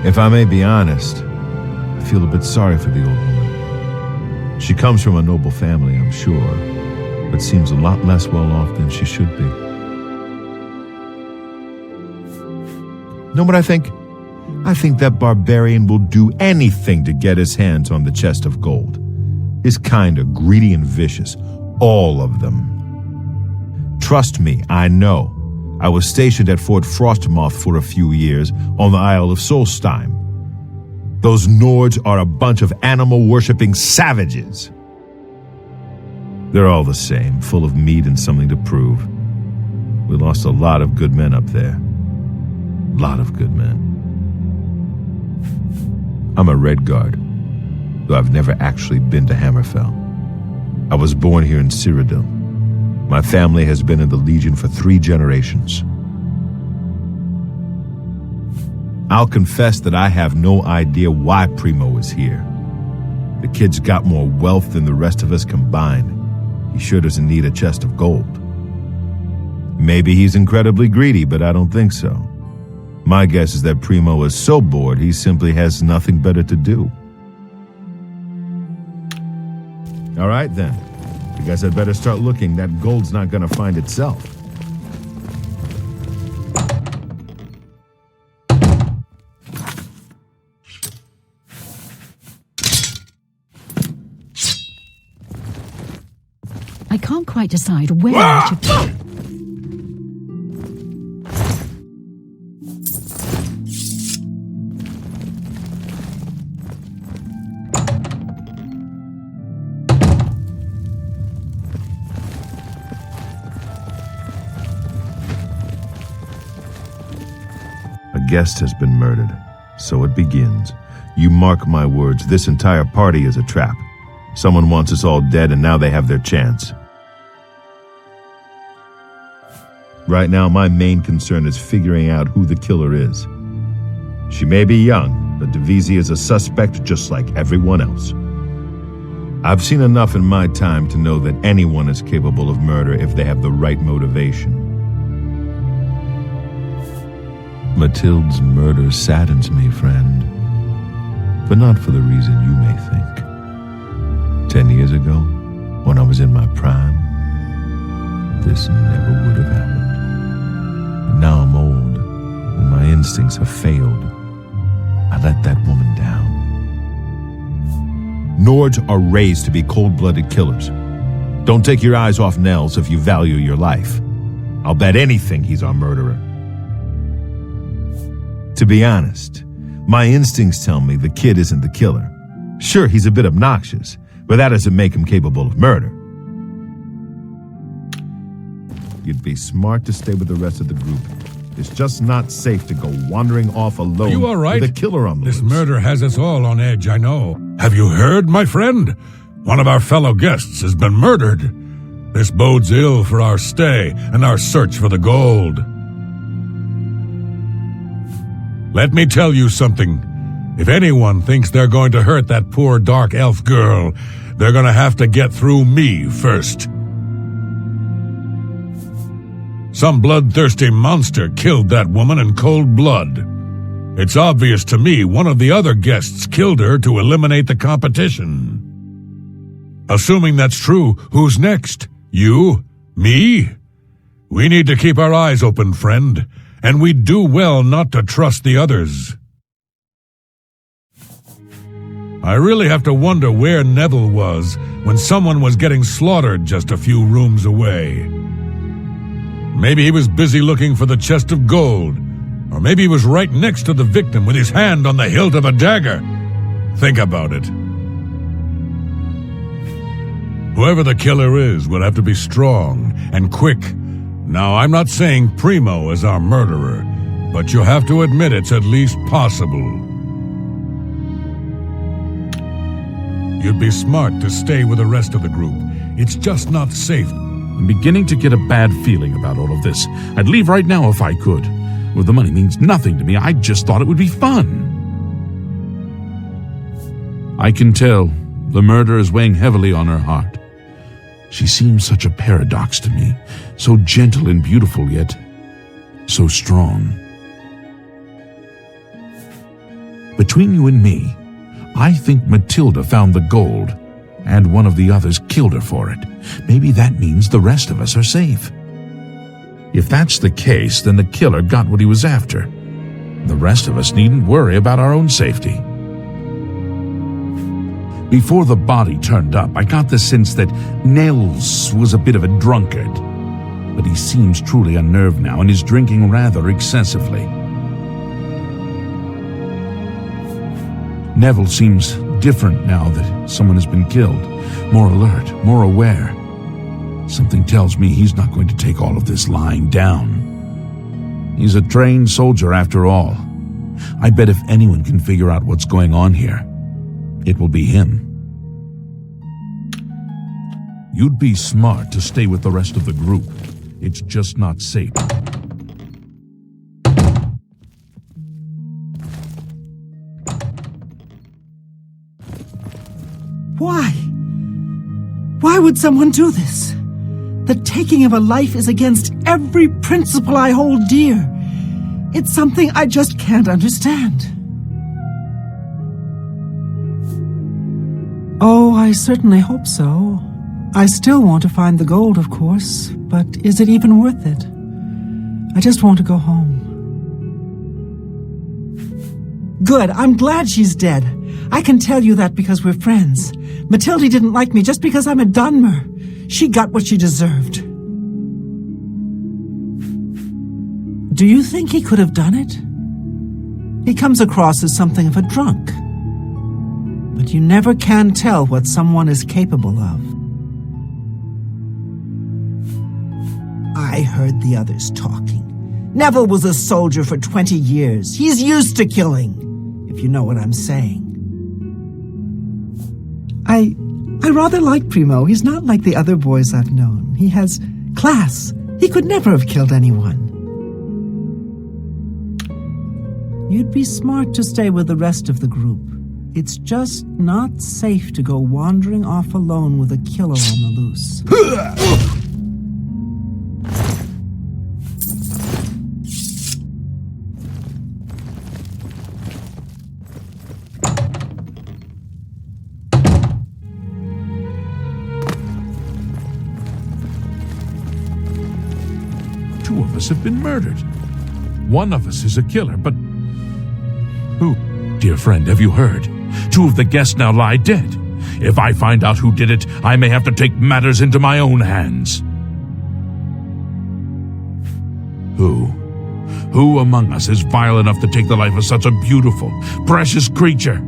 If I may be honest, I feel a bit sorry for the old woman. She comes from a noble family, I'm sure, but seems a lot less well off than she should be. Know what I think? I think that barbarian will do anything to get his hands on the chest of gold. His kind are greedy and vicious, all of them. Trust me, I know. I was stationed at Fort Frostmoth for a few years on the Isle of Solstheim. Those Nords are a bunch of animal-worshipping savages. They're all the same, full of meat and something to prove. We lost a lot of good men up there. A lot of good men. I'm a Redguard, though I've never actually been to Hammerfell. I was born here in Cyrodiil. My family has been in the Legion for 3 generations. I'll confess that I have no idea why Primo is here. The kid's got more wealth than the rest of us combined. He sure doesn't need a chest of gold. Maybe he's incredibly greedy, but I don't think so. My guess is that Primo is so bored he simply has nothing better to do. All right, then. I guess I'd better start looking. That gold's not gonna find itself. I can't quite decide where I should go. A guest has been murdered, so it begins. You mark my words, this entire party is a trap. Someone wants us all dead, and now they have their chance. Right now, my main concern is figuring out who the killer is. She may be young, but Divisi is a suspect just like everyone else. I've seen enough in my time to know that anyone is capable of murder if they have the right motivation. Matilda's murder saddens me, friend, but not for the reason you may think. 10 years ago, when I was in my prime, this never would have happened. But now I'm old, and my instincts have failed. I let that woman down. Nords are raised to be cold-blooded killers. Don't take your eyes off Nels if you value your life. I'll bet anything he's our murderer. To be honest, my instincts tell me the kid isn't the killer. Sure, he's a bit obnoxious, but that doesn't make him capable of murder. You'd be smart to stay with the rest of the group. It's just not safe to go wandering off alone. Are you all right? With a killer on the This loose. murder has us all on edge, I know. Have you heard, my friend? One of our fellow guests has been murdered. This bodes ill for our stay and our search for the gold. Let me tell you something. If anyone thinks they're going to hurt that poor dark elf girl, they're going to have to get through me first. Some bloodthirsty monster killed that woman in cold blood. It's obvious to me one of the other guests killed her to eliminate the competition. Assuming that's true, who's next? You? Me? We need to keep our eyes open, friend, and we'd do well not to trust the others. I really have to wonder where Neville was when someone was getting slaughtered just a few rooms away. Maybe he was busy looking for the chest of gold, or maybe he was right next to the victim with his hand on the hilt of a dagger. Think about it. Whoever the killer is will have to be strong and quick. Now, I'm not saying Primo is our murderer, but you have to admit it's at least possible. You'd be smart to stay with the rest of the group. It's just not safe. I'm beginning to get a bad feeling about all of this. I'd leave right now if I could. Well, the money means nothing to me. I just thought it would be fun. I can tell the murder is weighing heavily on her heart. She seems such a paradox to me, so gentle and beautiful, yet so strong. Between you and me, I think Matilda found the gold, and one of the others killed her for it. Maybe that means the rest of us are safe. If that's the case, then the killer got what he was after. The rest of us needn't worry about our own safety. Before the body turned up, I got the sense that Nels was a bit of a drunkard. But he seems truly unnerved now and is drinking rather excessively. Neville seems different now that someone has been killed. More alert, more aware. Something tells me he's not going to take all of this lying down. He's a trained soldier after all. I bet if anyone can figure out what's going on here, it will be him. You'd be smart to stay with the rest of the group. It's just not safe. Why? Why would someone do this? The taking of a life is against every principle I hold dear. It's something I just can't understand. Oh, I certainly hope so. I still want to find the gold, of course, but is it even worth it? I just want to go home. Good, I'm glad she's dead. I can tell you that because we're friends. Matilda didn't like me just because I'm a Dunmer. She got what she deserved. Do you think he could have done it? He comes across as something of a drunk. But you never can tell what someone is capable of. I heard the others talking. Neville was a soldier for 20 years. He's used to killing, if you know what I'm saying. I rather like Primo. He's not like the other boys I've known. He has class. He could never have killed anyone. You'd be smart to stay with the rest of the group. It's just not safe to go wandering off alone with a killer on the loose. Two of us have been murdered. One of us is a killer, but who? Dear friend, have you heard? Two of the guests now lie dead. If I find out who did it, I may have to take matters into my own hands. Who among us is vile enough to take the life of such a beautiful, precious creature?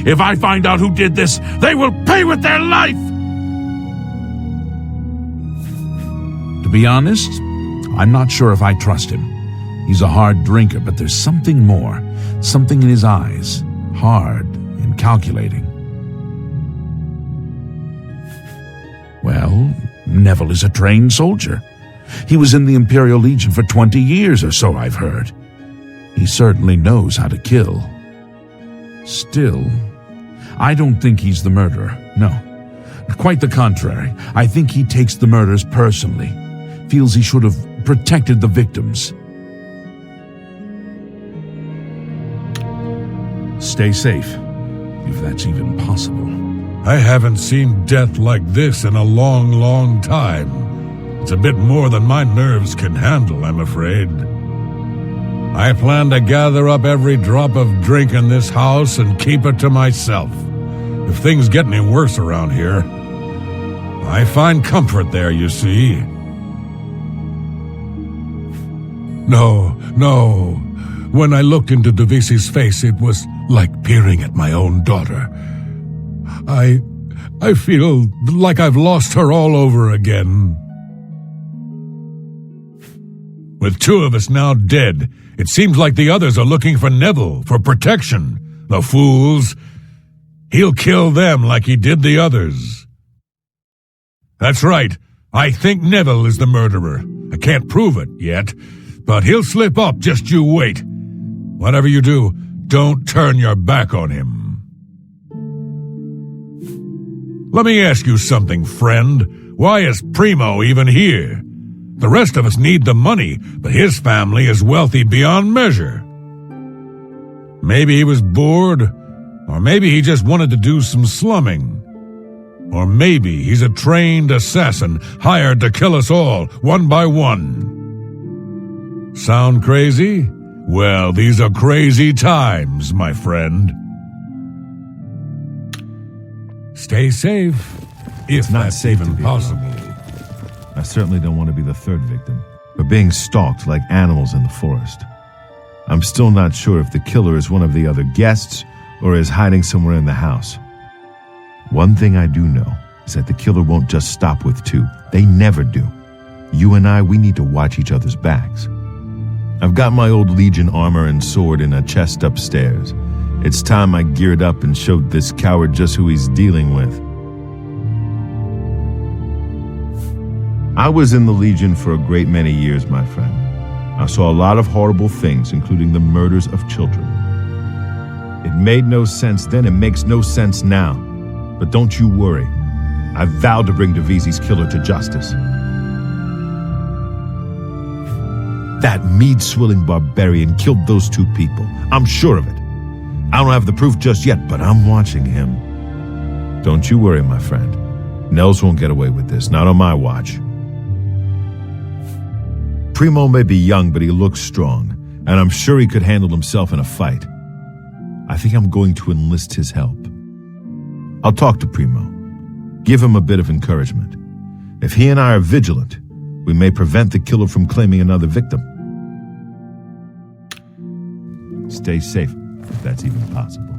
If I find out who did this, they will pay with their life! To be honest, I'm not sure if I trust him. He's a hard drinker, but there's something more. Something in his eyes. Hard and calculating. Well, Neville is a trained soldier. He was in the Imperial Legion for 20 years or so, I've heard. He certainly knows how to kill. Still, I don't think he's the murderer, no. Quite the contrary. I think he takes the murders personally. Feels he should have protected the victims. Stay safe, if that's even possible. I haven't seen death like this in a long, long time. It's a bit more than my nerves can handle, I'm afraid. I plan to gather up every drop of drink in this house and keep it to myself. If things get any worse around here, I find comfort there, you see. No. When I looked into Divisi's face, it was like peering at my own daughter. I feel like I've lost her all over again. With two of us now dead, it seems like the others are looking for Neville for protection. The fools. He'll kill them like he did the others. That's right. I think Neville is the murderer. I can't prove it yet, but he'll slip up, just you wait. Whatever you do, don't turn your back on him. Let me ask you something, friend. Why is Primo even here? The rest of us need the money, but his family is wealthy beyond measure. Maybe he was bored, or maybe he just wanted to do some slumming. Or maybe he's a trained assassin hired to kill us all, one by one. Sound crazy? Well, these are crazy times, my friend. Stay safe, if that's even possible. I certainly don't want to be the third victim, but being stalked like animals in the forest. I'm still not sure if the killer is one of the other guests or is hiding somewhere in the house. One thing I do know is that the killer won't just stop with two. They never do. You and I, we need to watch each other's backs. I've got my old Legion armor and sword in a chest upstairs. It's time I geared up and showed this coward just who he's dealing with. I was in the Legion for a great many years, my friend. I saw a lot of horrible things, including the murders of children. It made no sense then, it makes no sense now. But don't you worry. I vowed to bring Divisi's killer to justice. That mead-swilling barbarian killed those two people. I'm sure of it. I don't have the proof just yet, but I'm watching him. Don't you worry, my friend. Nels won't get away with this, not on my watch. Primo may be young, but he looks strong, and I'm sure he could handle himself in a fight. I think I'm going to enlist his help. I'll talk to Primo. Give him a bit of encouragement. If he and I are vigilant, we may prevent the killer from claiming another victim. Stay safe, if that's even possible.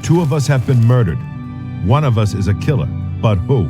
Two of us have been murdered. One of us is a killer, but who?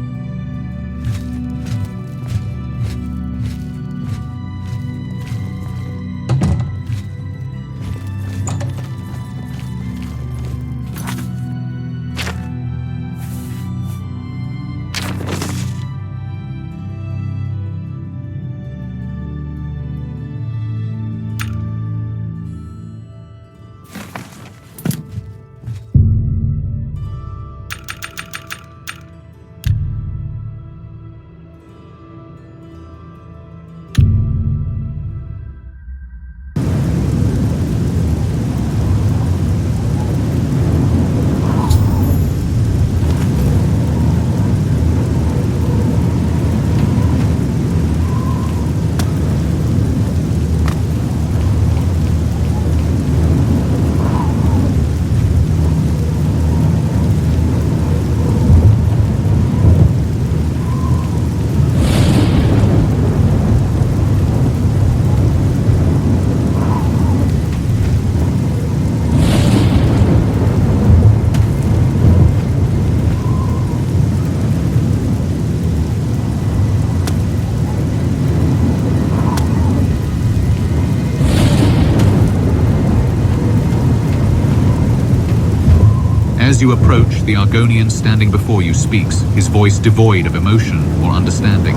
As you approach, the Argonian standing before you speaks, his voice devoid of emotion or understanding.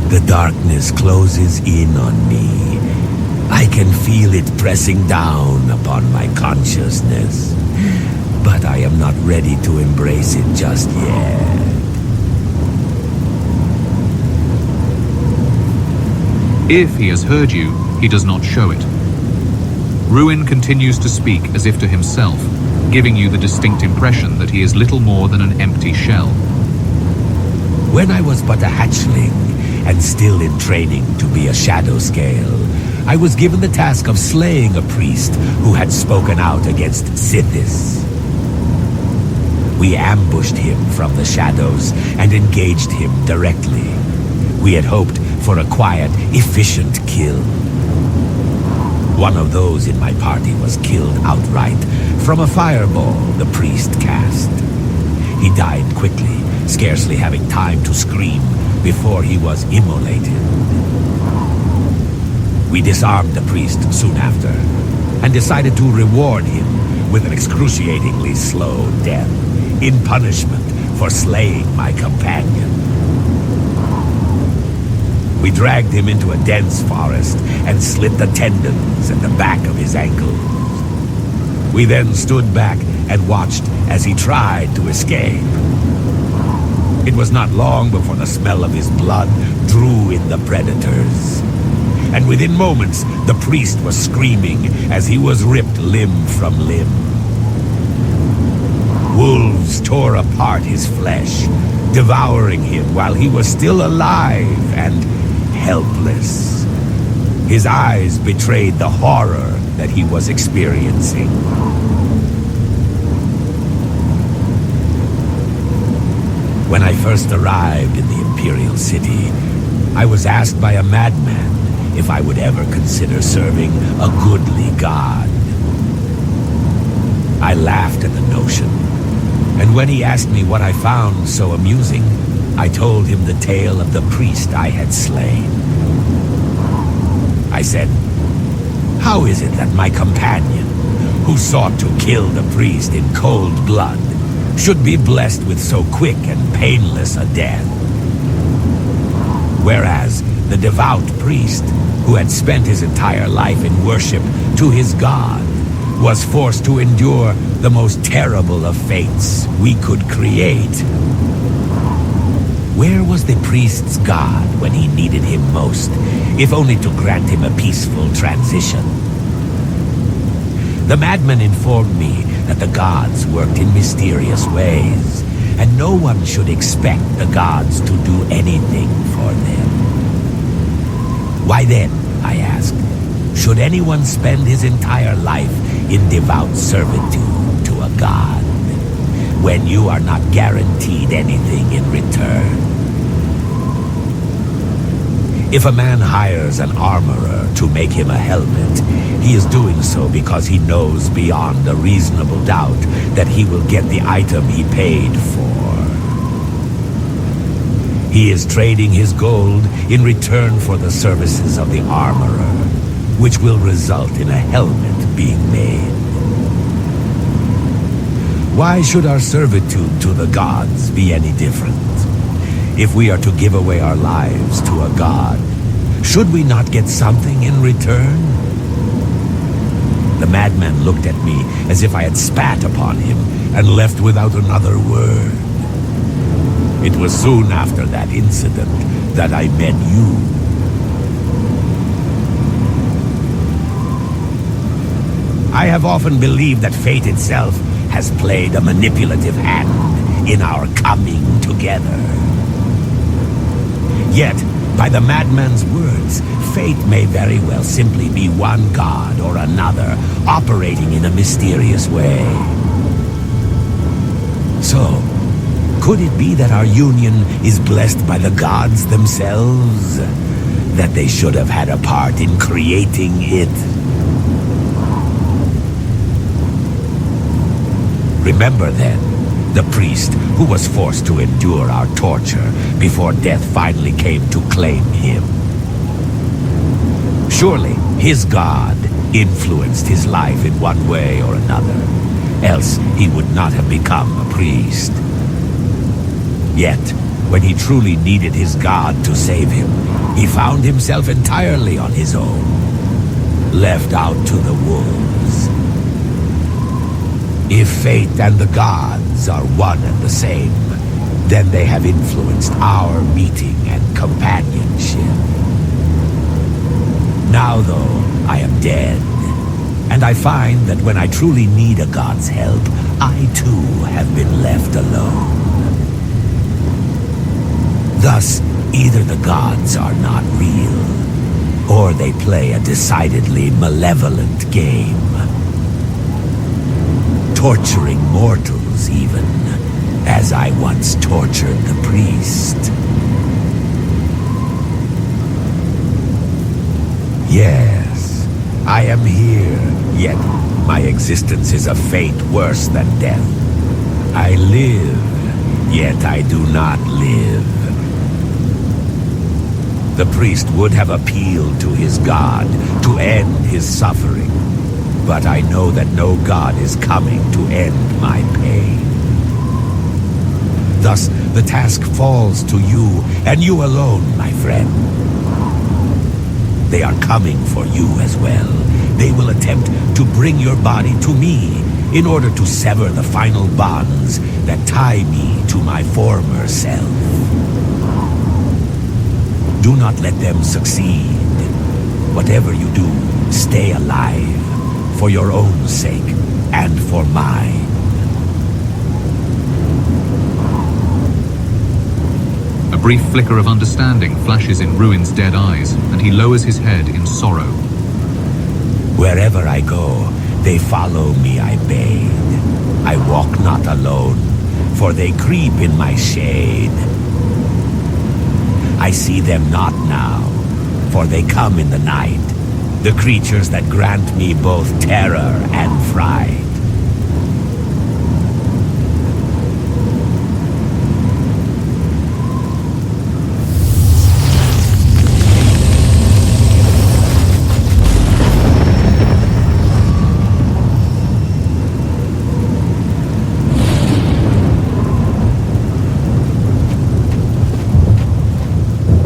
The darkness closes in on me. I can feel it pressing down upon my consciousness, but I am not ready to embrace it just yet. If he has heard you, he does not show it. Ruin continues to speak as if to himself, giving you the distinct impression that he is little more than an empty shell. When I was but a hatchling, and still in training to be a shadow scale, I was given the task of slaying a priest who had spoken out against Sithis. We ambushed him from the shadows and engaged him directly. We had hoped for a quiet, efficient kill. One of those in my party was killed outright from a fireball the priest cast. He died quickly, scarcely having time to scream before he was immolated. We disarmed the priest soon after, and decided to reward him with an excruciatingly slow death, in punishment for slaying my companion. We dragged him into a dense forest and slit the tendons at the back of his ankles. We then stood back and watched as he tried to escape. It was not long before the smell of his blood drew in the predators. And within moments, the priest was screaming as he was ripped limb from limb. Wolves tore apart his flesh, devouring him while he was still alive and helpless. His eyes betrayed the horror that he was experiencing. When I first arrived in the Imperial City, I was asked by a madman if I would ever consider serving a goodly god. I laughed at the notion, and when he asked me what I found so amusing, I told him the tale of the priest I had slain. I said, "How is it that my companion, who sought to kill the priest in cold blood, should be blessed with so quick and painless a death? Whereas the devout priest, who had spent his entire life in worship to his god, was forced to endure the most terrible of fates we could create. Where was the priest's god when he needed him most, if only to grant him a peaceful transition?" The madman informed me that the gods worked in mysterious ways, and no one should expect the gods to do anything for them. Why then, I asked, should anyone spend his entire life in devout servitude to a god, when you are not guaranteed anything in return? If a man hires an armorer to make him a helmet, he is doing so because he knows beyond a reasonable doubt that he will get the item he paid for. He is trading his gold in return for the services of the armorer, which will result in a helmet being made. Why should our servitude to the gods be any different? If we are to give away our lives to a god, should we not get something in return? The madman looked at me as if I had spat upon him and left without another word. It was soon after that incident that I met you. I have often believed that fate itself has played a manipulative hand in our coming together. Yet, by the madman's words, fate may very well simply be one god or another operating in a mysterious way. So, could it be that our union is blessed by the gods themselves? That they should have had a part in creating it? Remember then, the priest who was forced to endure our torture before death finally came to claim him. Surely his god influenced his life in one way or another, else he would not have become a priest. Yet, when he truly needed his god to save him, he found himself entirely on his own, left out to the wolves. If fate and the gods are one and the same, then they have influenced our meeting and companionship. Now, though, I am dead, and I find that when I truly need a god's help, I too have been left alone. Thus, either the gods are not real, or they play a decidedly malevolent game. Torturing mortals, even, as I once tortured the priest. Yes, I am here, yet my existence is a fate worse than death. I live, yet I do not live. The priest would have appealed to his god to end his suffering, but I know that no god is coming to end my pain. Thus, the task falls to you, and you alone, my friend. They are coming for you as well. They will attempt to bring your body to me in order to sever the final bonds that tie me to my former self. Do not let them succeed. Whatever you do, stay alive, for your own sake and for mine. A brief flicker of understanding flashes in Ruin's dead eyes, and he lowers his head in sorrow. Wherever I go, they follow me, I beg. I walk not alone, for they creep in my shade. I see them not now, for they come in the night, the creatures that grant me both terror and fright.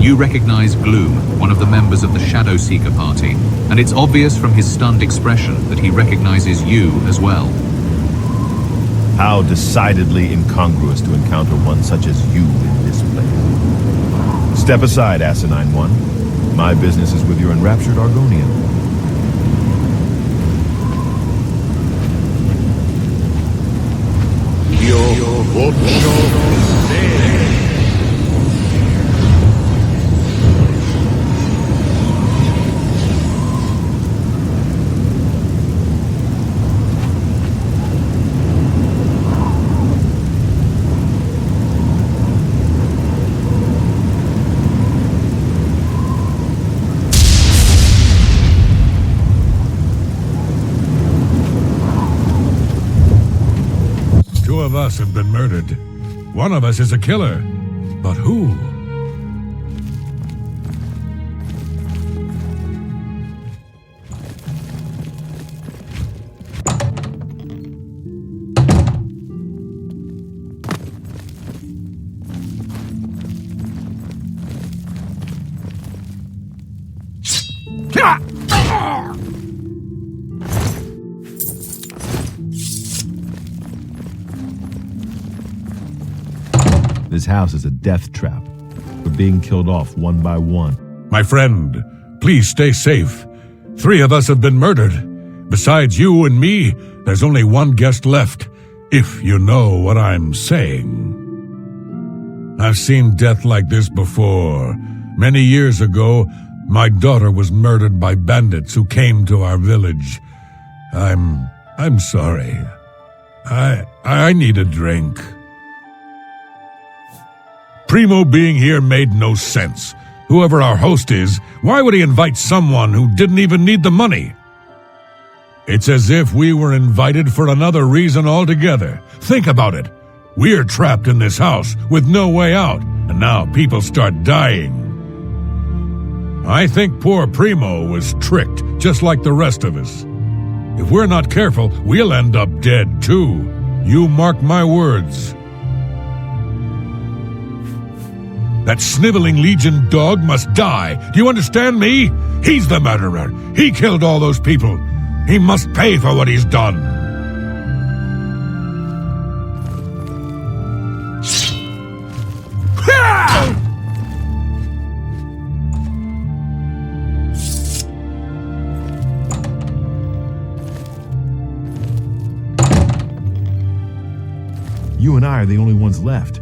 You recognize Gloom, one of the members of the Shadow Seeker party, and it's obvious from his stunned expression that he recognizes you as well. How decidedly incongruous to encounter one such as you in this place. Step aside, Asinine One. My business is with your enraptured Argonian. Two of us have been murdered. One of us is a killer. But who? This house is a death trap. We're being killed off one by one. My friend, please stay safe. 3 of us have been murdered. Besides you and me, there's only one guest left, if you know what I'm saying. I've seen death like this before. Many years ago, my daughter was murdered by bandits who came to our village. I'm sorry. I need a drink. Primo being here made no sense. Whoever our host is, why would he invite someone who didn't even need the money? It's as if we were invited for another reason altogether. Think about it. We're trapped in this house with no way out, and now people start dying. I think poor Primo was tricked, just like the rest of us. If we're not careful, we'll end up dead too. You mark my words. That sniveling Legion dog must die. Do you understand me? He's the murderer. He killed all those people. He must pay for what he's done. You and I are the only ones left.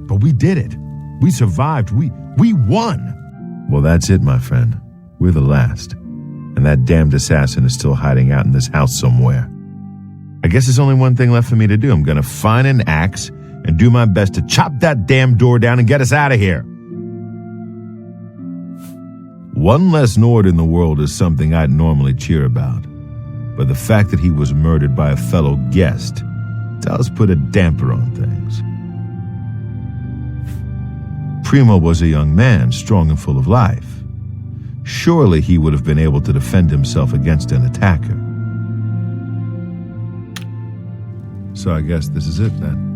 But we did it. We survived. We won. Well, that's it, my friend. We're the last. And that damned assassin is still hiding out in this house somewhere. I guess there's only one thing left for me to do. I'm gonna find an axe and do my best to chop that damn door down and get us out of here. One less Nord in the world is something I'd normally cheer about. But the fact that he was murdered by a fellow guest does put a damper on things. Primo was a young man, strong and full of life. Surely he would have been able to defend himself against an attacker. So I guess this is it then.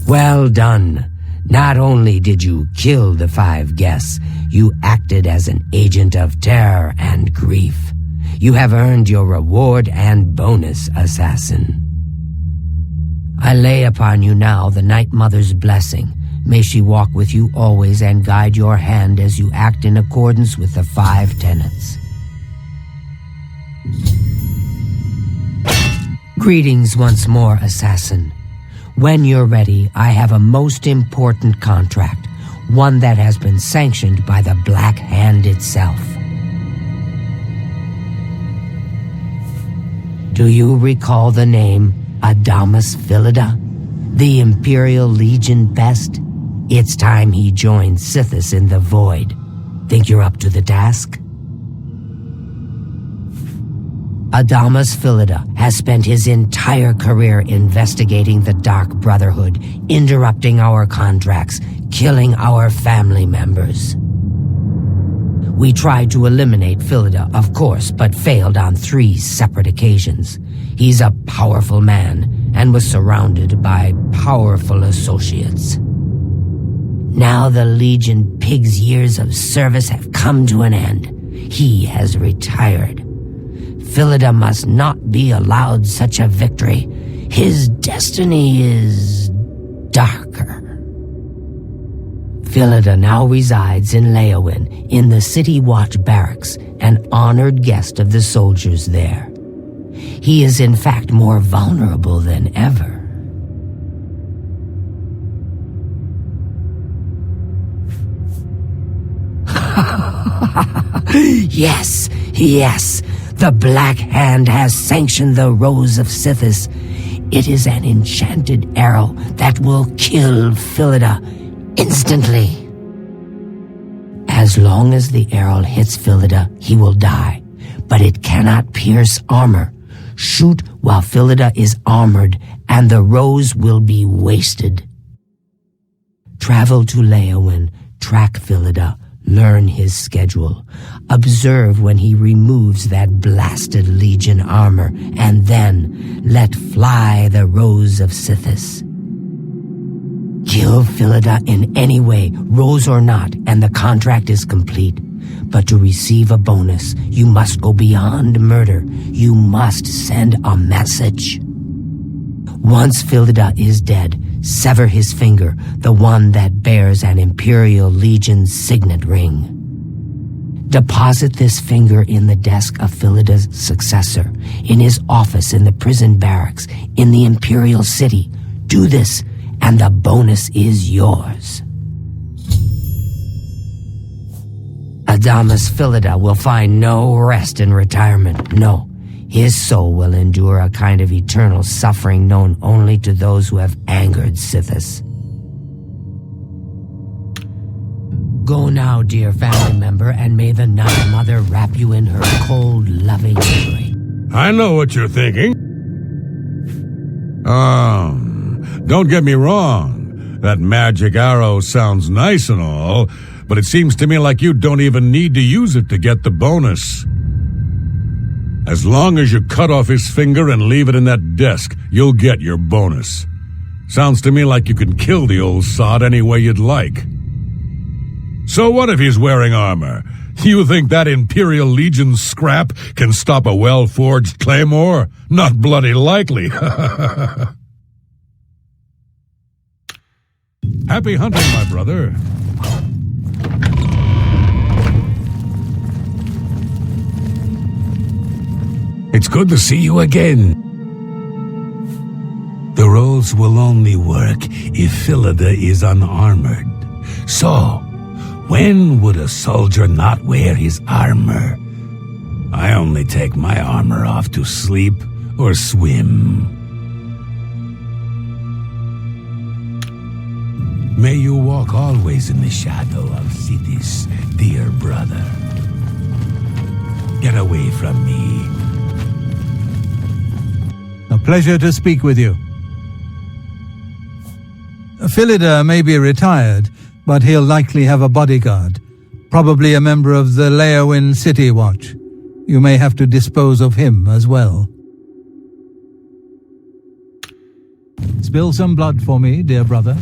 Well done. Not only did you kill the 5 guests, you acted as an agent of terror and grief. You have earned your reward and bonus, assassin. I lay upon you now the Night Mother's blessing. May she walk with you always and guide your hand as you act in accordance with the 5 tenets. Greetings once more, assassin. When you're ready, I have a most important contract, one that has been sanctioned by the Black Hand itself. Do you recall the name Adamus Philida, the Imperial Legion best? It's time he joined Sithis in the Void. Think you're up to the task? Adamus Philida has spent his entire career investigating the Dark Brotherhood, interrupting our contracts, killing our family members. We tried to eliminate Philida, of course, but failed on 3 separate occasions. He's a powerful man and was surrounded by powerful associates. Now the Legion Pig's years of service have come to an end. He has retired. Philida must not be allowed such a victory. His destiny is darker. Philida now resides in Leowin, in the City Watch Barracks, an honored guest of the soldiers there. He is in fact more vulnerable than ever. Yes, yes. The Black Hand has sanctioned the Rose of Sithis. It is an enchanted arrow that will kill Philida instantly. As long as the arrow hits Philida, he will die, but it cannot pierce armor. Shoot while Philida is armored, and the rose will be wasted. Travel to Leowin, track Philida, learn his schedule. Observe when he removes that blasted Legion armor, and then let fly the Rose of Sithis. Kill Philida in any way, rose or not, and the contract is complete. But to receive a bonus, you must go beyond murder. You must send a message. Once Philida is dead, sever his finger, the one that bears an Imperial Legion signet ring. Deposit this finger in the desk of Philida's successor, in his office in the prison barracks, in the Imperial City. Do this, and the bonus is yours. Adamus Philida will find no rest in retirement. No, his soul will endure a kind of eternal suffering known only to those who have angered Sithis. Go now, dear family member, and may the Night Mother wrap you in her cold, loving embrace. I know what you're thinking. Don't get me wrong. That magic arrow sounds nice and all, but it seems to me like you don't even need to use it to get the bonus. As long as you cut off his finger and leave it in that desk, you'll get your bonus. Sounds to me like you can kill the old sod any way you'd like. So what if he's wearing armor? You think that Imperial Legion scrap can stop a well-forged claymore? Not bloody likely. Happy hunting, my brother. It's good to see you again. The roles will only work if Philida is unarmored. So, when would a soldier not wear his armor? I only take my armor off to sleep or swim. May you walk always in the shadow of Sithis, dear brother. Get away from me. A pleasure to speak with you. Philida may be retired, but he'll likely have a bodyguard, probably a member of the Leowin City Watch. You may have to dispose of him as well. Spill some blood for me, dear brother.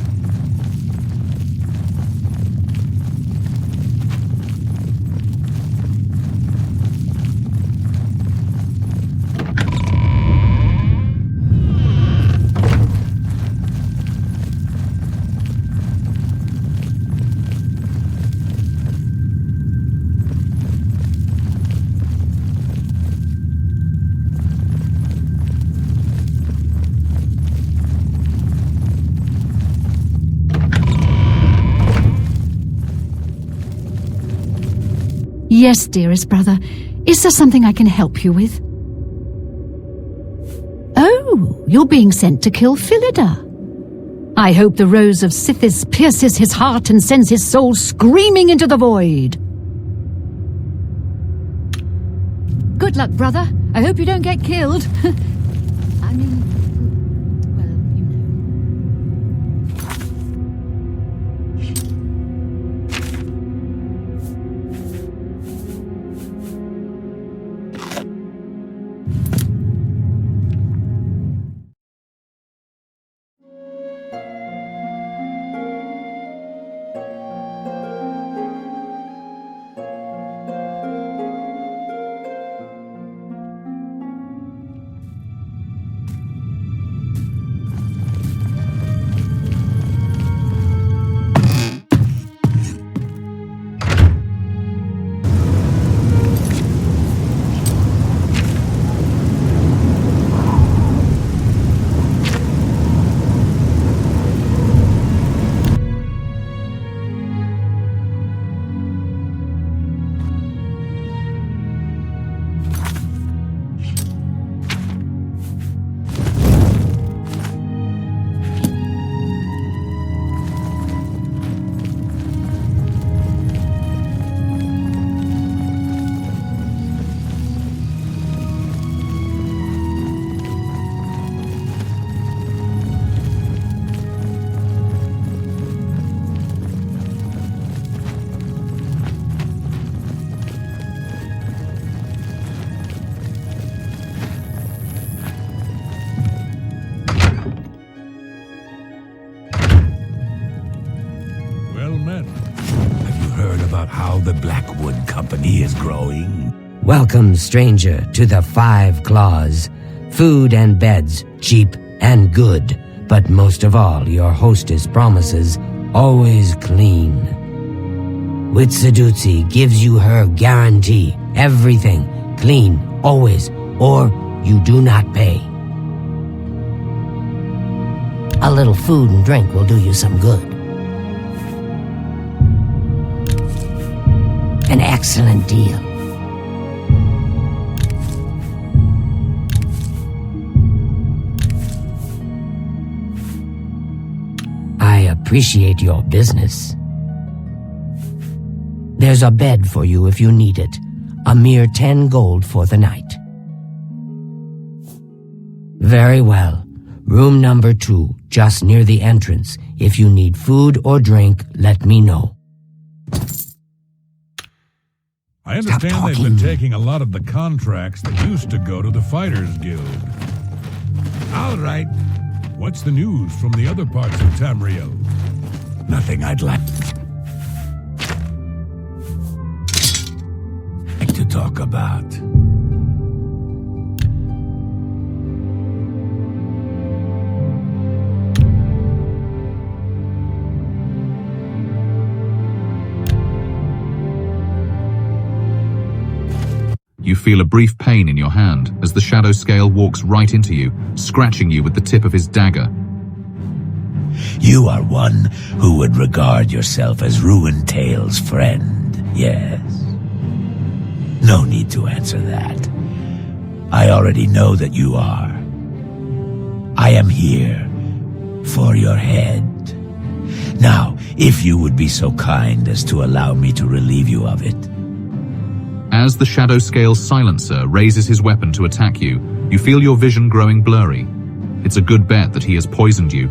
Yes, dearest brother. Is there something I can help you with? Oh, you're being sent to kill Philida. I hope the rose of Sithis pierces his heart and sends his soul screaming into the void. Good luck, brother. I hope you don't get killed. I mean, well, you how the Blackwood Company is growing? Welcome, stranger, to the 5 Claws. Food and beds, cheap and good. But most of all, your hostess promises, always clean. Witsadutsi gives you her guarantee. Everything, clean, always, or you do not pay. A little food and drink will do you some good. An excellent deal. I appreciate your business. There's a bed for you if you need it. A mere 10 gold for the night. Very well. Room number 2, just near the entrance. If you need food or drink, let me know. I understand they've been taking a lot of the contracts that used to go to the Fighters Guild. All right. What's the news from the other parts of Tamriel? Nothing I'd like to talk about. You feel a brief pain in your hand as the shadow scale walks right into you, scratching you with the tip of his dagger. You are one who would regard yourself as Ruined-Tail's friend, yes? No need to answer that. I already know that you are. I am here for your head. Now, if you would be so kind as to allow me to relieve you of it. As the shadow scale silencer raises his weapon to attack you, you feel your vision growing blurry. It's a good bet that he has poisoned you.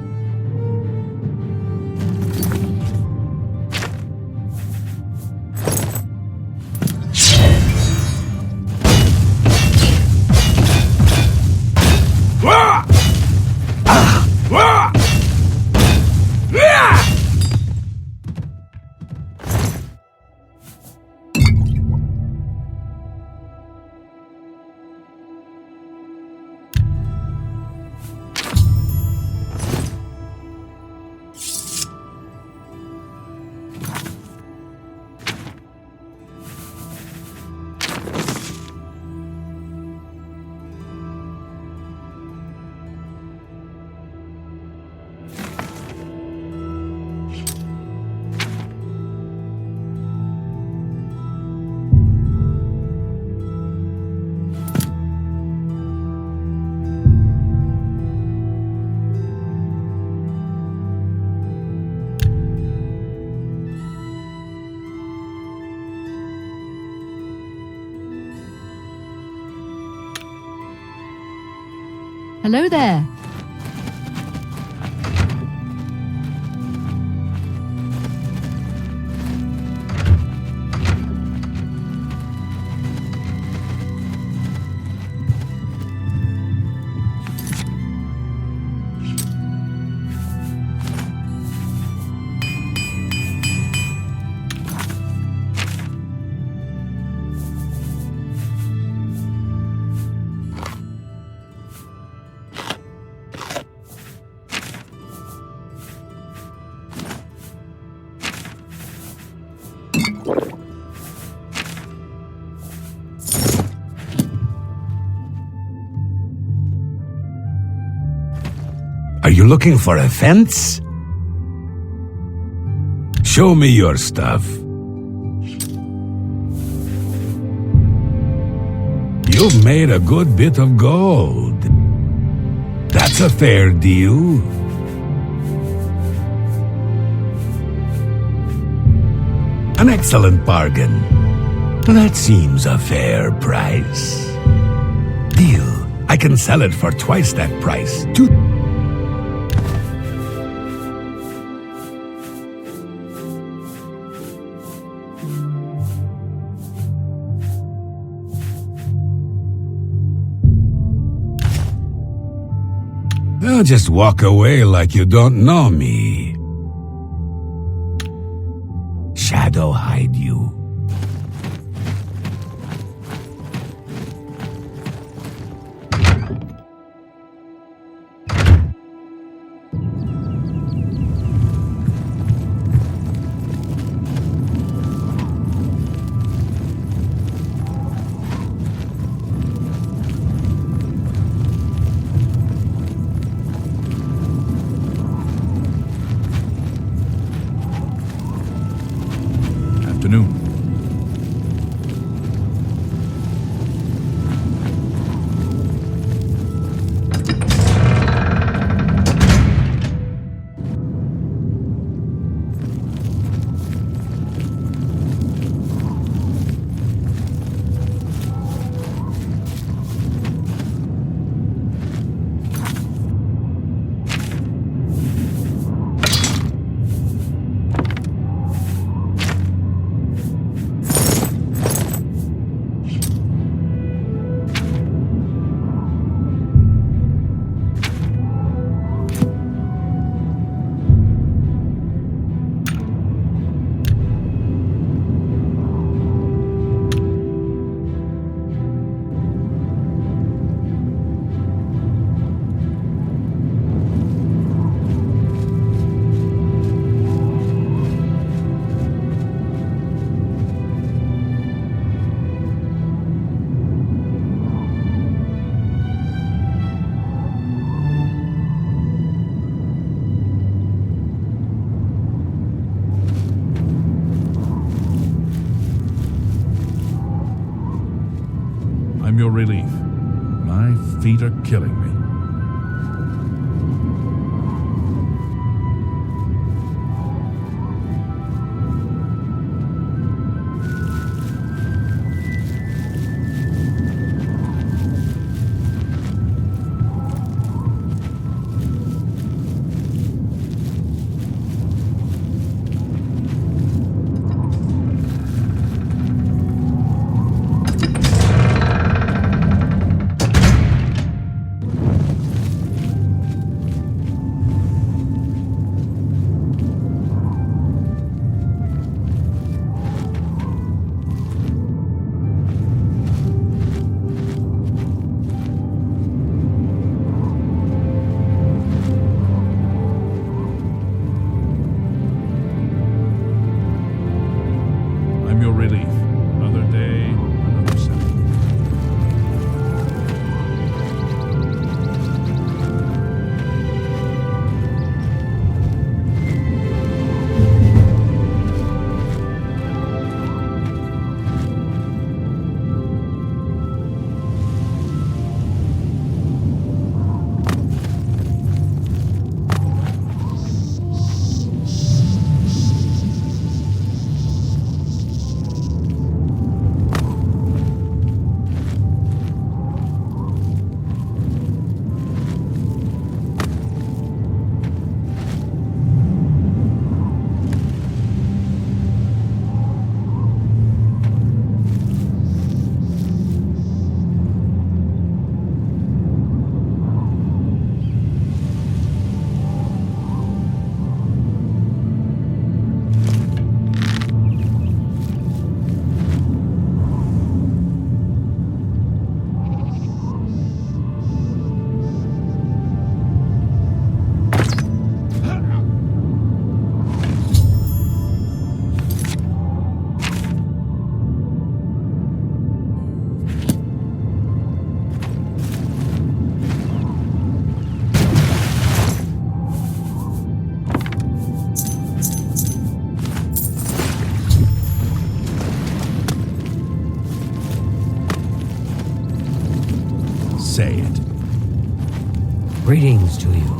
Hello there. Are you looking for a fence? Show me your stuff. You've made a good bit of gold. That's a fair deal. An excellent bargain. That seems a fair price. Deal. I can sell it for twice that price. Well, just walk away like you don't know me. Shadow hide you. feet are killing me. Say it. Greetings to you.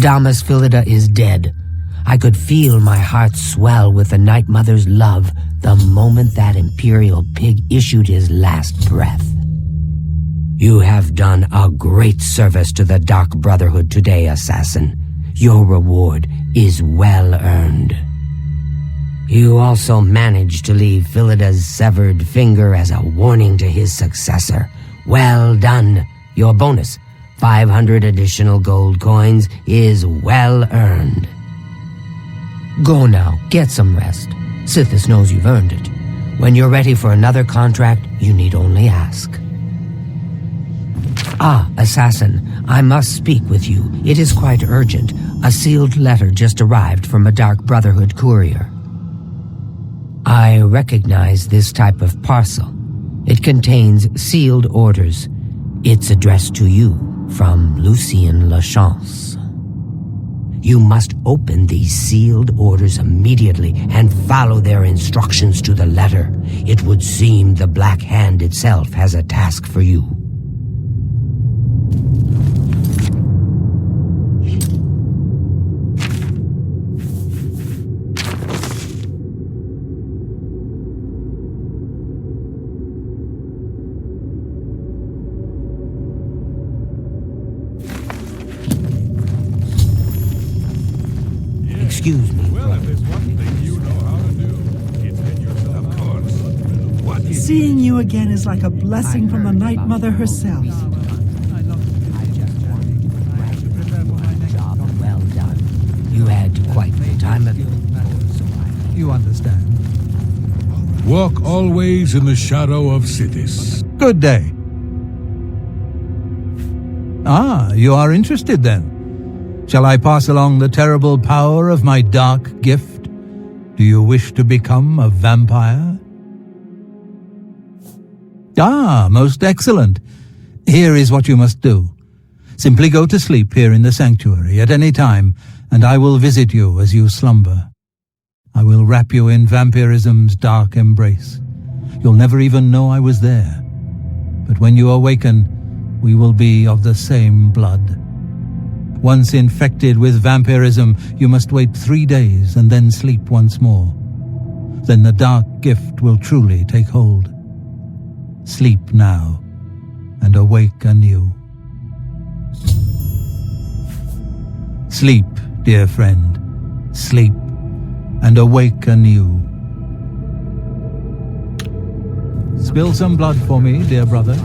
Adamas Philida is dead. I could feel my heart swell with the Night Mother's love the moment that Imperial pig issued his last breath. You have done a great service to the Dark Brotherhood today, Assassin. Your reward is well earned. You also managed to leave Philida's severed finger as a warning to his successor. Well done. Your bonus, 500 additional gold coins, is well earned. Go now, get some rest. Sithis knows you've earned it. When you're ready for another contract, you need only ask. Ah, Assassin, I must speak with you. It is quite urgent. A sealed letter just arrived from a Dark Brotherhood courier. I recognize this type of parcel. It contains sealed orders. It's addressed to you from Lucien Lachance. You must open these sealed orders immediately and follow their instructions to the letter. It would seem the Black Hand itself has a task for you. Excuse me, Well, if there's one thing you know how to do, it's get yourself of course. What is Seeing you again is like a blessing from the Night Mother herself. Well done. You had quite the time of it. You understand. Walk always in the shadow of Sithis. Good day. Ah, you are interested then. Shall I pass along the terrible power of my dark gift? Do you wish to become a vampire? Ah, most excellent. Here is what you must do. Simply go to sleep here in the sanctuary at any time, and I will visit you as you slumber. I will wrap you in vampirism's dark embrace. You'll never even know I was there. But when you awaken, we will be of the same blood. Once infected with vampirism, you must wait 3 days and then sleep once more. Then the dark gift will truly take hold. Sleep now and awake anew. Sleep, dear friend. Sleep and awake anew. Spill some blood for me, dear brother.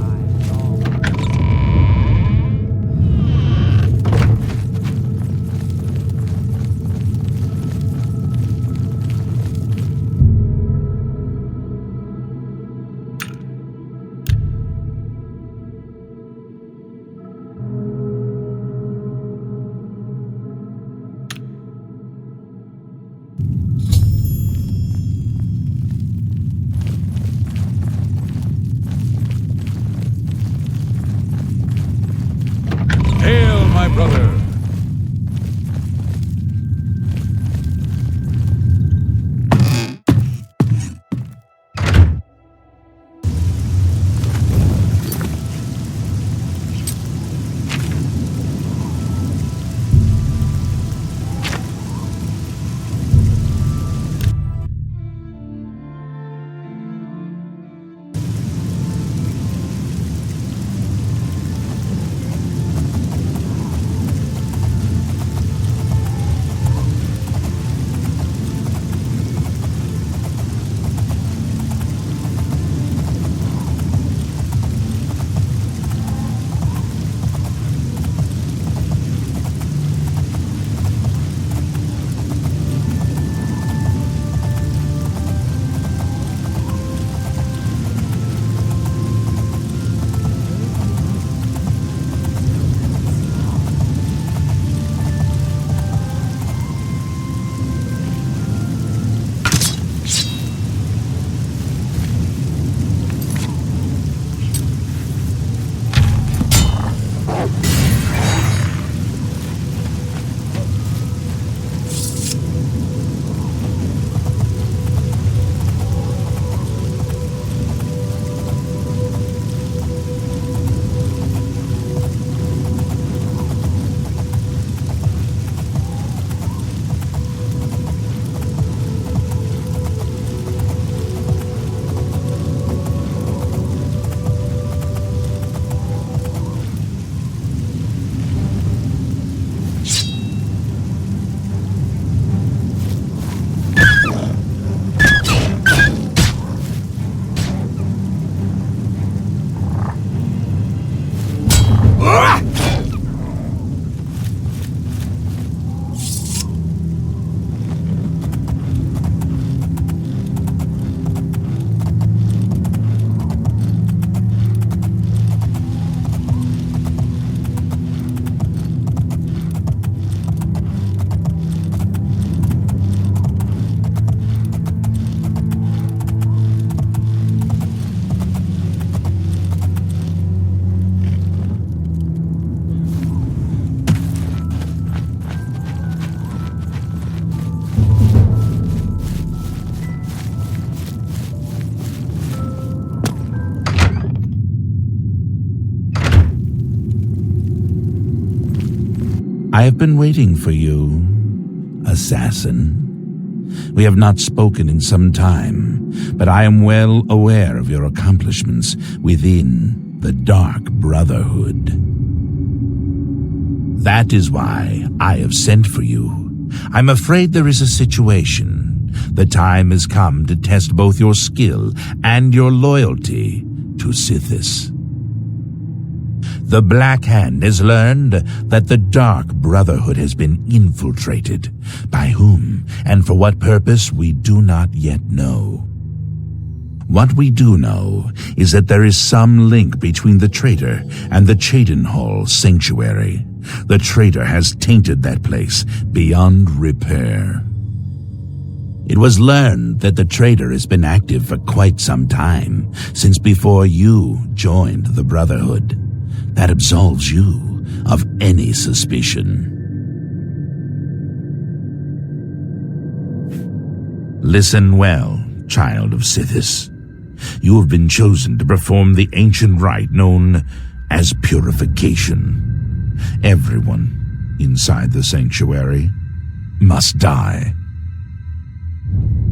I have been waiting for you, assassin. We have not spoken in some time, but I am well aware of your accomplishments within the Dark Brotherhood. That is why I have sent for you. I'm afraid there is a situation. The time has come to test both your skill and your loyalty to Sithis. The Black Hand has learned that the Dark Brotherhood has been infiltrated. By whom and for what purpose we do not yet know. What we do know is that there is some link between the traitor and the Cheydinhal Sanctuary. The traitor has tainted that place beyond repair. It was learned that the traitor has been active for quite some time, since before you joined the Brotherhood. That absolves you of any suspicion. Listen well, child of Sithis. You have been chosen to perform the ancient rite known as purification. Everyone inside the sanctuary must die.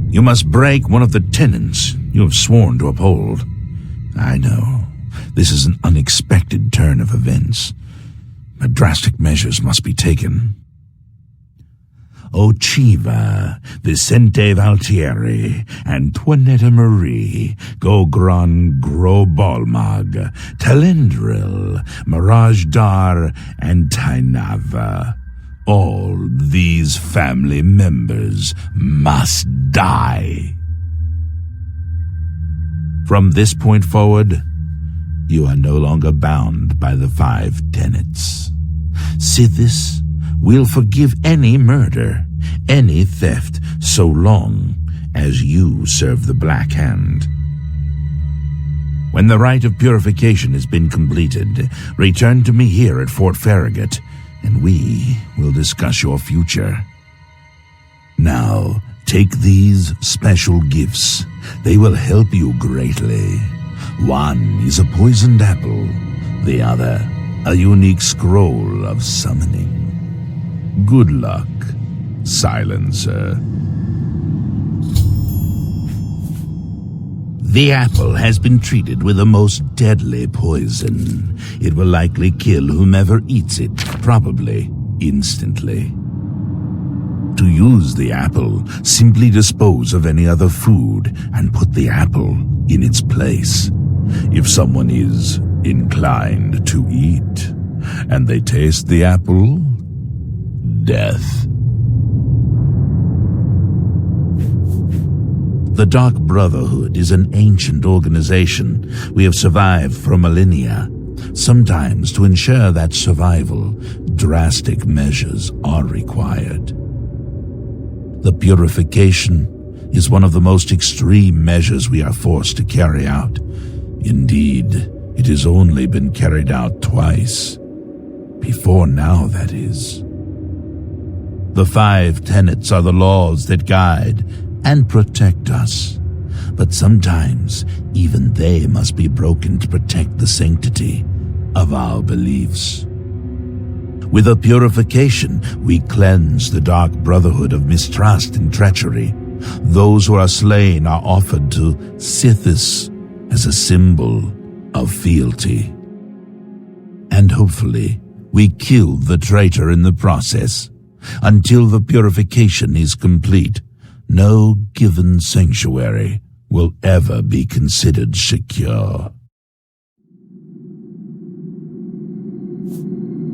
You must break one of the tenets you have sworn to uphold. I know, this is an unexpected turn of events, but drastic measures must be taken. Ochiva, Vicente Valtieri, Antoinetta Marie, Gogron Grobolmag, Talendril, Mirage Dar, and Tainava. All these family members must die. From this point forward, you are no longer bound by the 5 tenets. Sithis will forgive any murder, any theft, so long as you serve the Black Hand. When the rite of purification has been completed, return to me here at Fort Farragut, and we will discuss your future. Now, take these special gifts. They will help you greatly. One is a poisoned apple, the other a unique scroll of summoning. Good luck, Silencer. The apple has been treated with a most deadly poison. It will likely kill whomever eats it, probably instantly. To use the apple, simply dispose of any other food and put the apple in its place. If someone is inclined to eat, and they taste the apple, death. The Dark Brotherhood is an ancient organization. We have survived for millennia. Sometimes, to ensure that survival, drastic measures are required. The purification is one of the most extreme measures we are forced to carry out. Indeed, it has only been carried out twice. Before now, that is. The 5 tenets are the laws that guide and protect us. But sometimes, even they must be broken to protect the sanctity of our beliefs. With a purification, we cleanse the Dark Brotherhood of mistrust and treachery. Those who are slain are offered to Sithis as a symbol of fealty. And hopefully, we kill the traitor in the process. Until the purification is complete, no given sanctuary will ever be considered secure.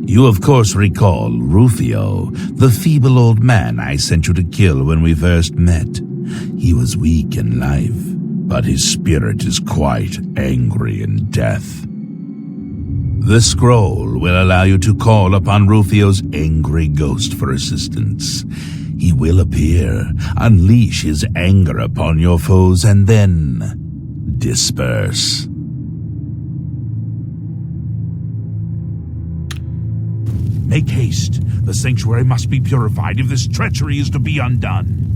You of course recall Rufio, the feeble old man I sent you to kill when we first met. He was weak in life, but his spirit is quite angry in death. The scroll will allow you to call upon Rufio's angry ghost for assistance. He will appear, unleash his anger upon your foes, and then disperse. Make haste. The sanctuary must be purified if this treachery is to be undone.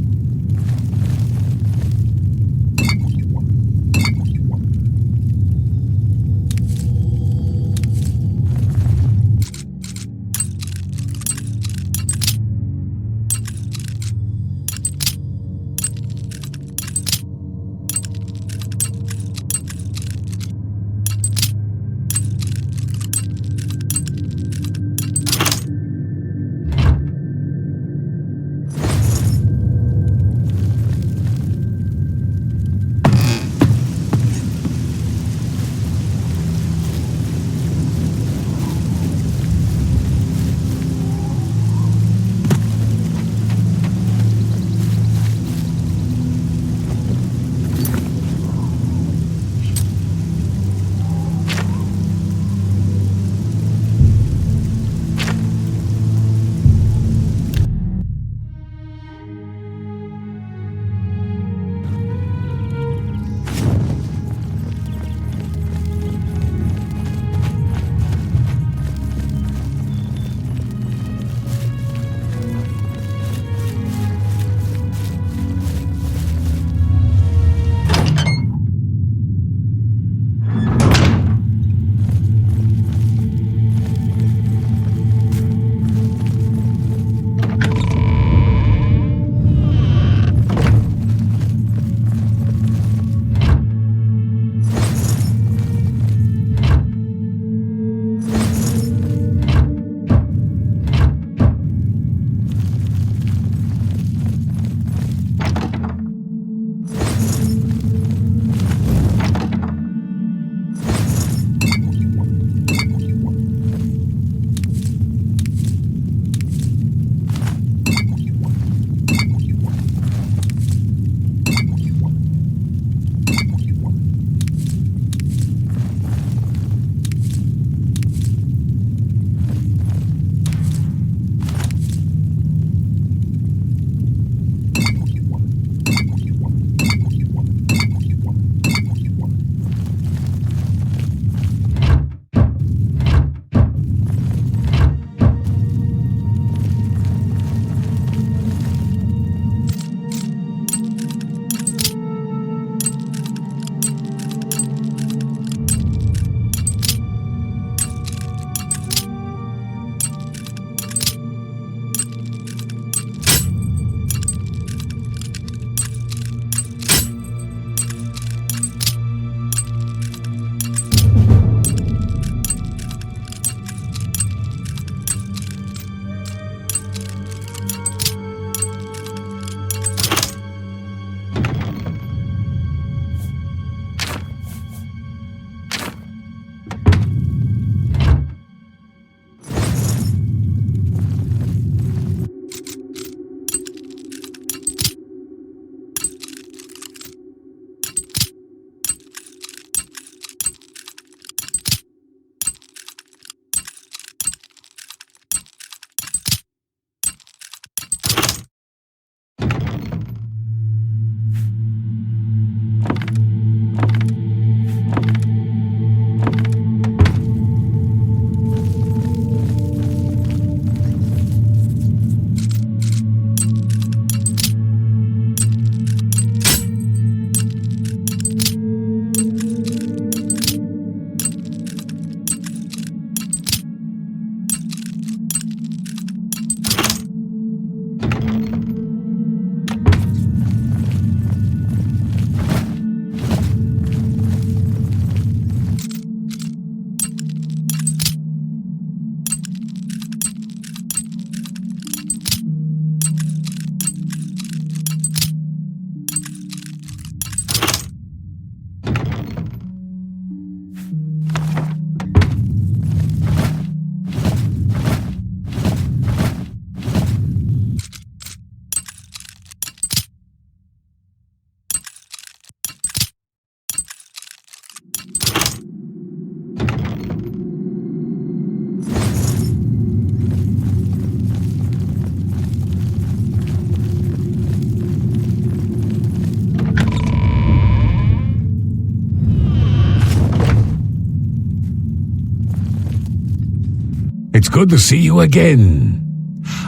good to see you again.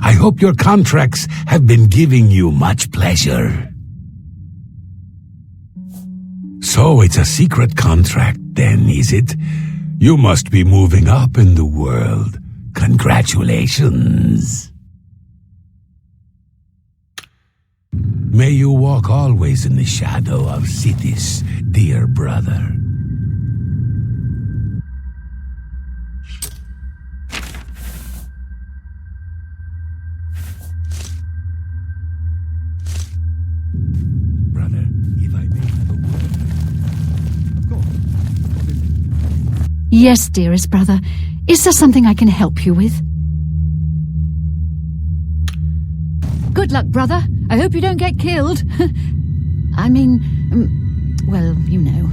I hope your contracts have been giving you much pleasure. So it's a secret contract then, is it? You must be moving up in the world. Congratulations. May you walk always in the shadow of cities, dear brother. Brother, if I may have a word. Of course. Yes, dearest brother. Is there something I can help you with? Good luck, brother. I hope you don't get killed. I mean, well, you know.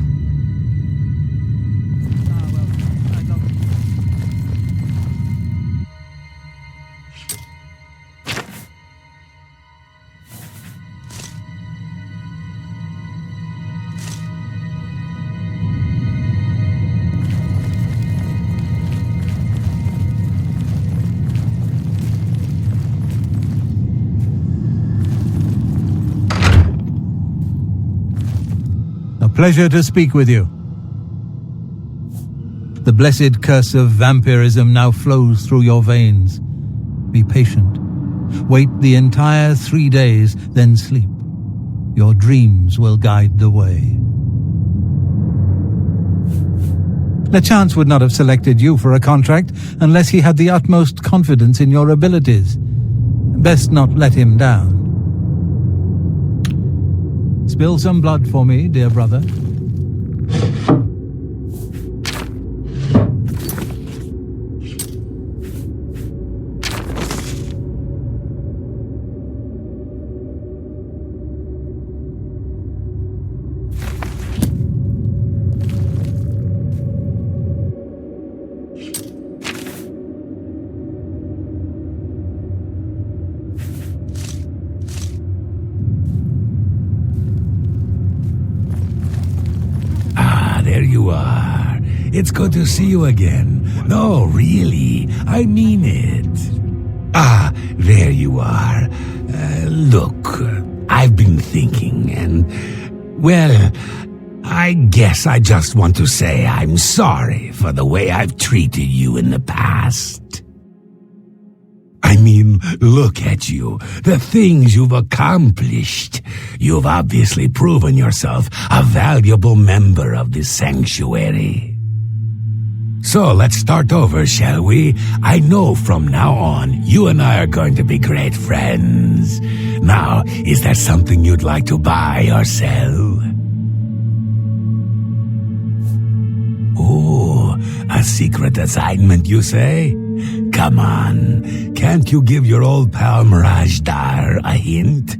Pleasure to speak with you. The blessed curse of vampirism now flows through your veins. Be patient. Wait the entire 3 days, then sleep. Your dreams will guide the way. Lachance would not have selected you for a contract unless he had the utmost confidence in your abilities. Best not let him down. Spill some blood for me, dear brother. There you are. It's good to see you again. No, really, I mean it. Ah, there you are. Look, I've been thinking and, well, I guess I just want to say I'm sorry for the way I've treated you in the past. I mean, look at you, the things you've accomplished. You've obviously proven yourself a valuable member of this sanctuary. So let's start over, shall we? I know from now on, you and I are going to be great friends. Now, is there something you'd like to buy or sell? Oh, a secret assignment, you say? Come on, can't you give your old pal Mirajdar a hint?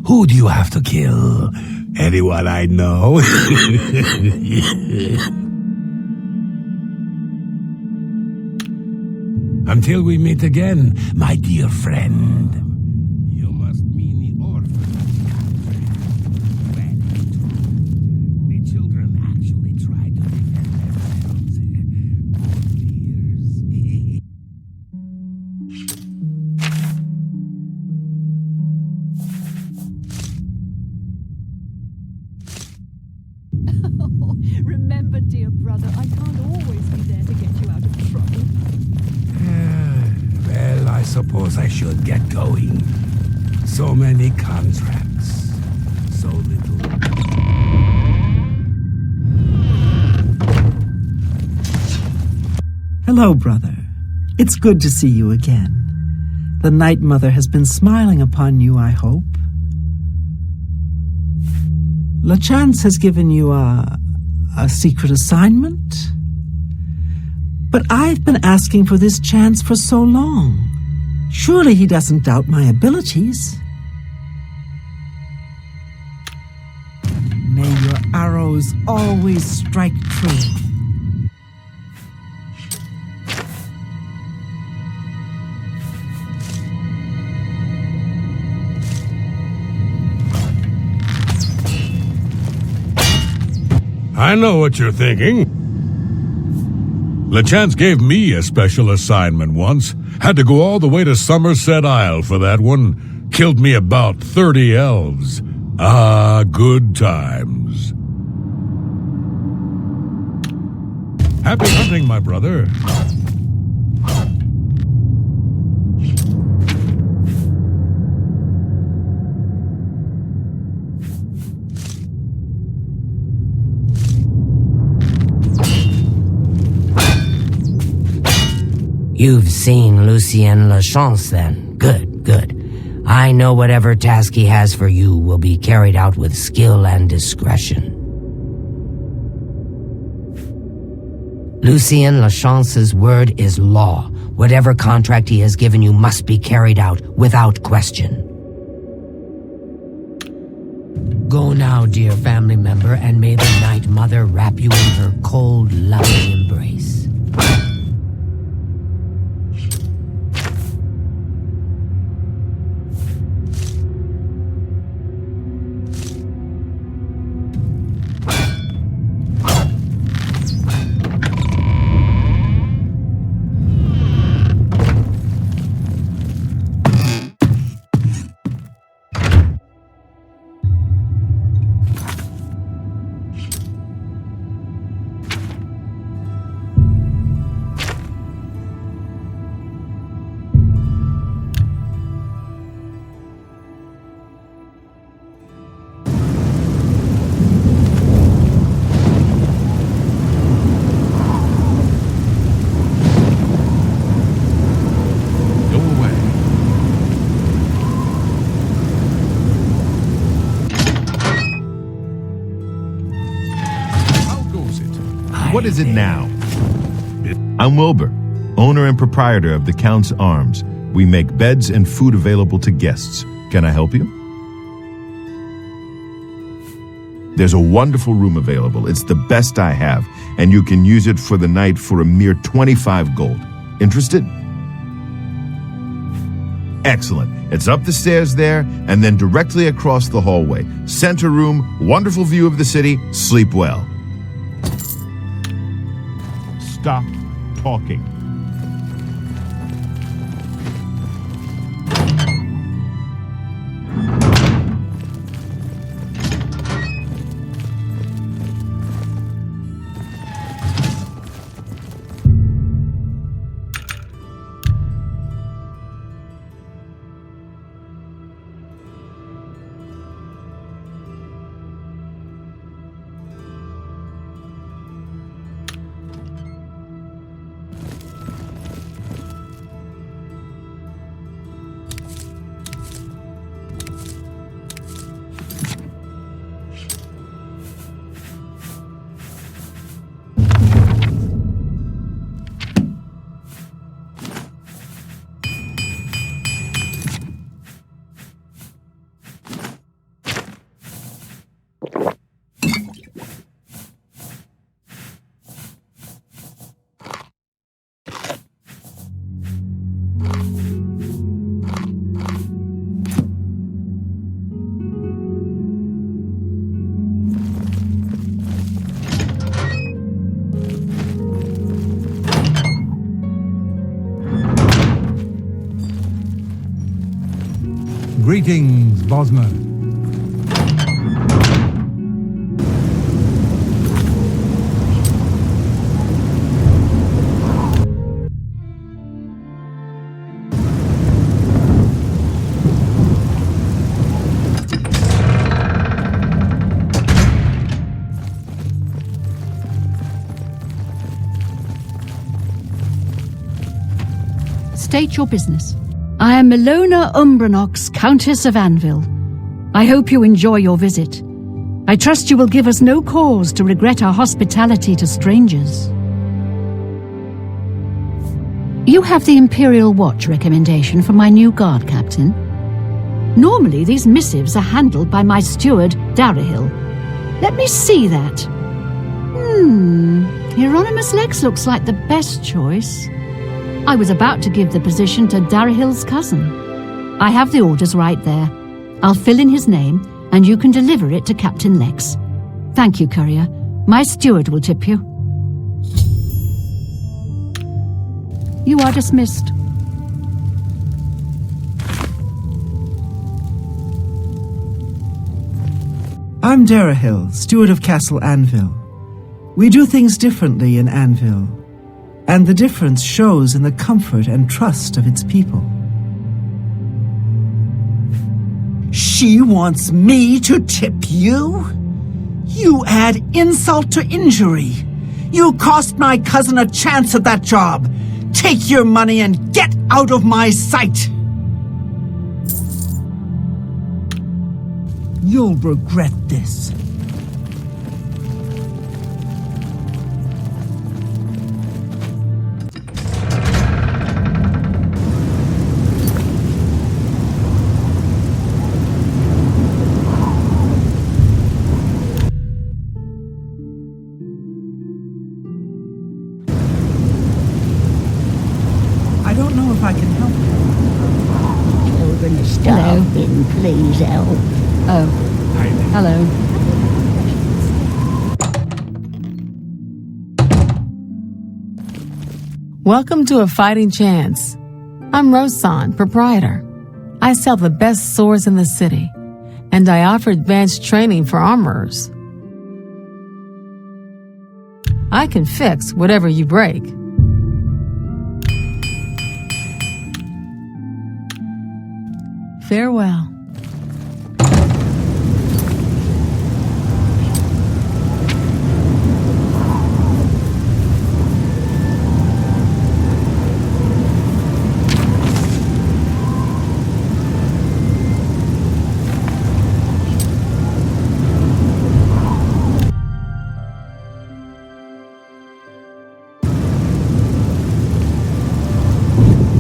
Who do you have to kill? Anyone I know? Until we meet again, my dear friend. You must mean the orphan. The children actually tried to defend themselves. Remember, dear brother, I can't always be there to get you out of trouble. Well, I suppose I should get going. So many contracts. So little. Hello, brother. It's good to see you again. The Night Mother has been smiling upon you, I hope. Lachance has given you a secret assignment? But I've been asking for this chance for so long. Surely he doesn't doubt my abilities. May your arrows always strike true. I know what you're thinking. LeChance gave me a special assignment once. Had to go all the way to Somerset Isle for that one. Killed me about 30 elves. Ah, good times. Happy hunting, my brother. You've seen Lucien Lachance, then. Good, good. I know whatever task he has for you will be carried out with skill and discretion. Lucien Lachance's word is law. Whatever contract he has given you must be carried out without question. Go now, dear family member, and may the Night Mother wrap you in her cold, loving embrace. What is it now? I'm Wilbur, owner and proprietor of the Count's Arms. We make beds and food available to guests. Can I help you? There's a wonderful room available. It's the best I have, and you can use it for the night for a mere 25 gold. Interested? Excellent. It's up the stairs there, and then directly across the hallway. Center room, wonderful view of the city. Sleep well. Stop talking. Greetings, Bosmer. State your business. I am Milona Umbranox, Countess of Anvil. I hope you enjoy your visit. I trust you will give us no cause to regret our hospitality to strangers. You have the Imperial Watch recommendation from my new guard captain. Normally, these missives are handled by my steward, Darahil. Let me see that. Hieronymus Lex looks like the best choice. I was about to give the position to Darahil's cousin. I have the orders right there. I'll fill in his name, and you can deliver it to Captain Lex. Thank you, courier. My steward will tip you. You are dismissed. I'm Darahil, steward of Castle Anvil. We do things differently in Anvil, and the difference shows in the comfort and trust of its people. She wants me to tip you? You add insult to injury. You cost my cousin a chance at that job. Take your money and get out of my sight! You'll regret this. I don't know if I can help you. Children are starving, please help. Oh. Hello. Welcome to A Fighting Chance. I'm Rosan, proprietor. I sell the best swords in the city, and I offer advanced training for armorers. I can fix whatever you break. Farewell.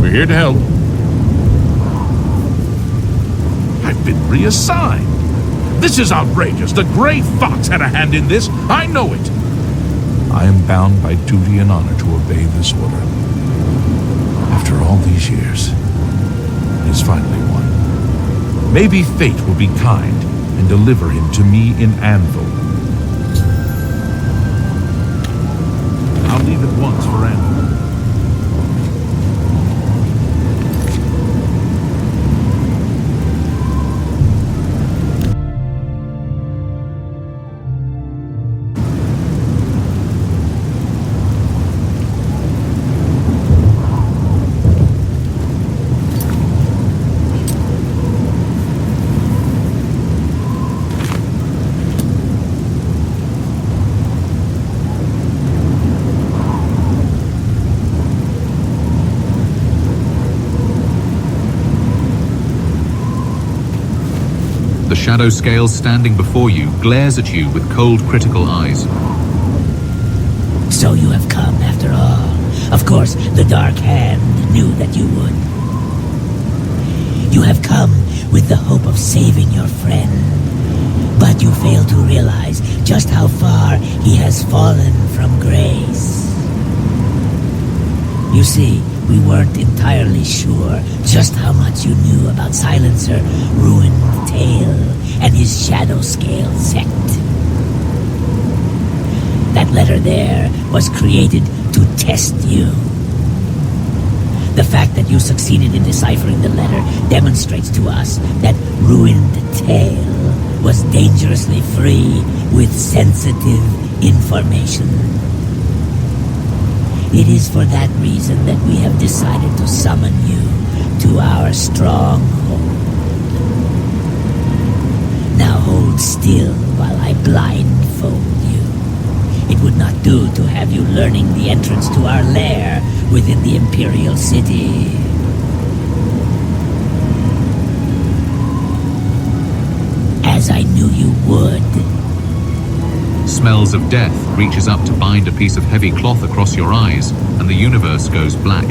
We're here to help. I've been reassigned. This is outrageous. The Grey Fox had a hand in this. I know it. I am bound by duty and honor to obey this order. After all these years, it is finally won. Maybe fate will be kind and deliver him to me in Anvil. I'll leave at once for Anvil. The shadow scale standing before you glares at you with cold, critical eyes. So you have come after all. Of course, the Dark Hand knew that you would. You have come with the hope of saving your friend. But you fail to realize just how far he has fallen from grace. You see, we weren't entirely sure just how much you knew about Silencer, Ruined-Tail, and his Shadow Scale sect. That letter there was created to test you. The fact that you succeeded in deciphering the letter demonstrates to us that Ruined-Tail was dangerously free with sensitive information. It is for that reason that we have decided to summon you to our stronghold. Now hold still while I blindfold you. It would not do to have you learning the entrance to our lair within the Imperial City. As I knew you would. Smells of death reaches up to bind a piece of heavy cloth across your eyes, and the universe goes black.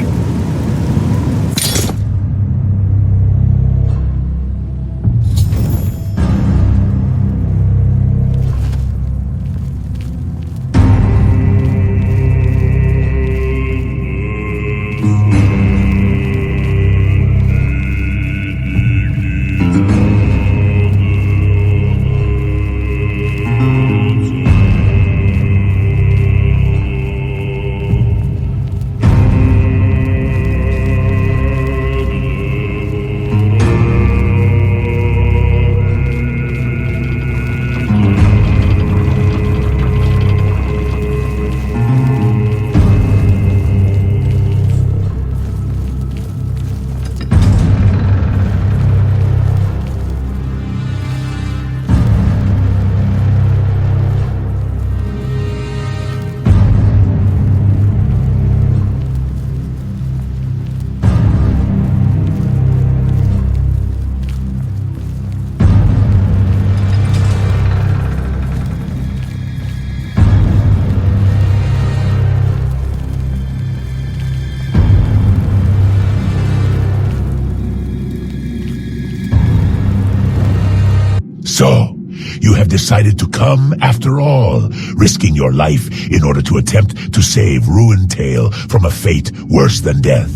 decided to come after all, risking your life in order to attempt to save Ruined-Tail from a fate worse than death.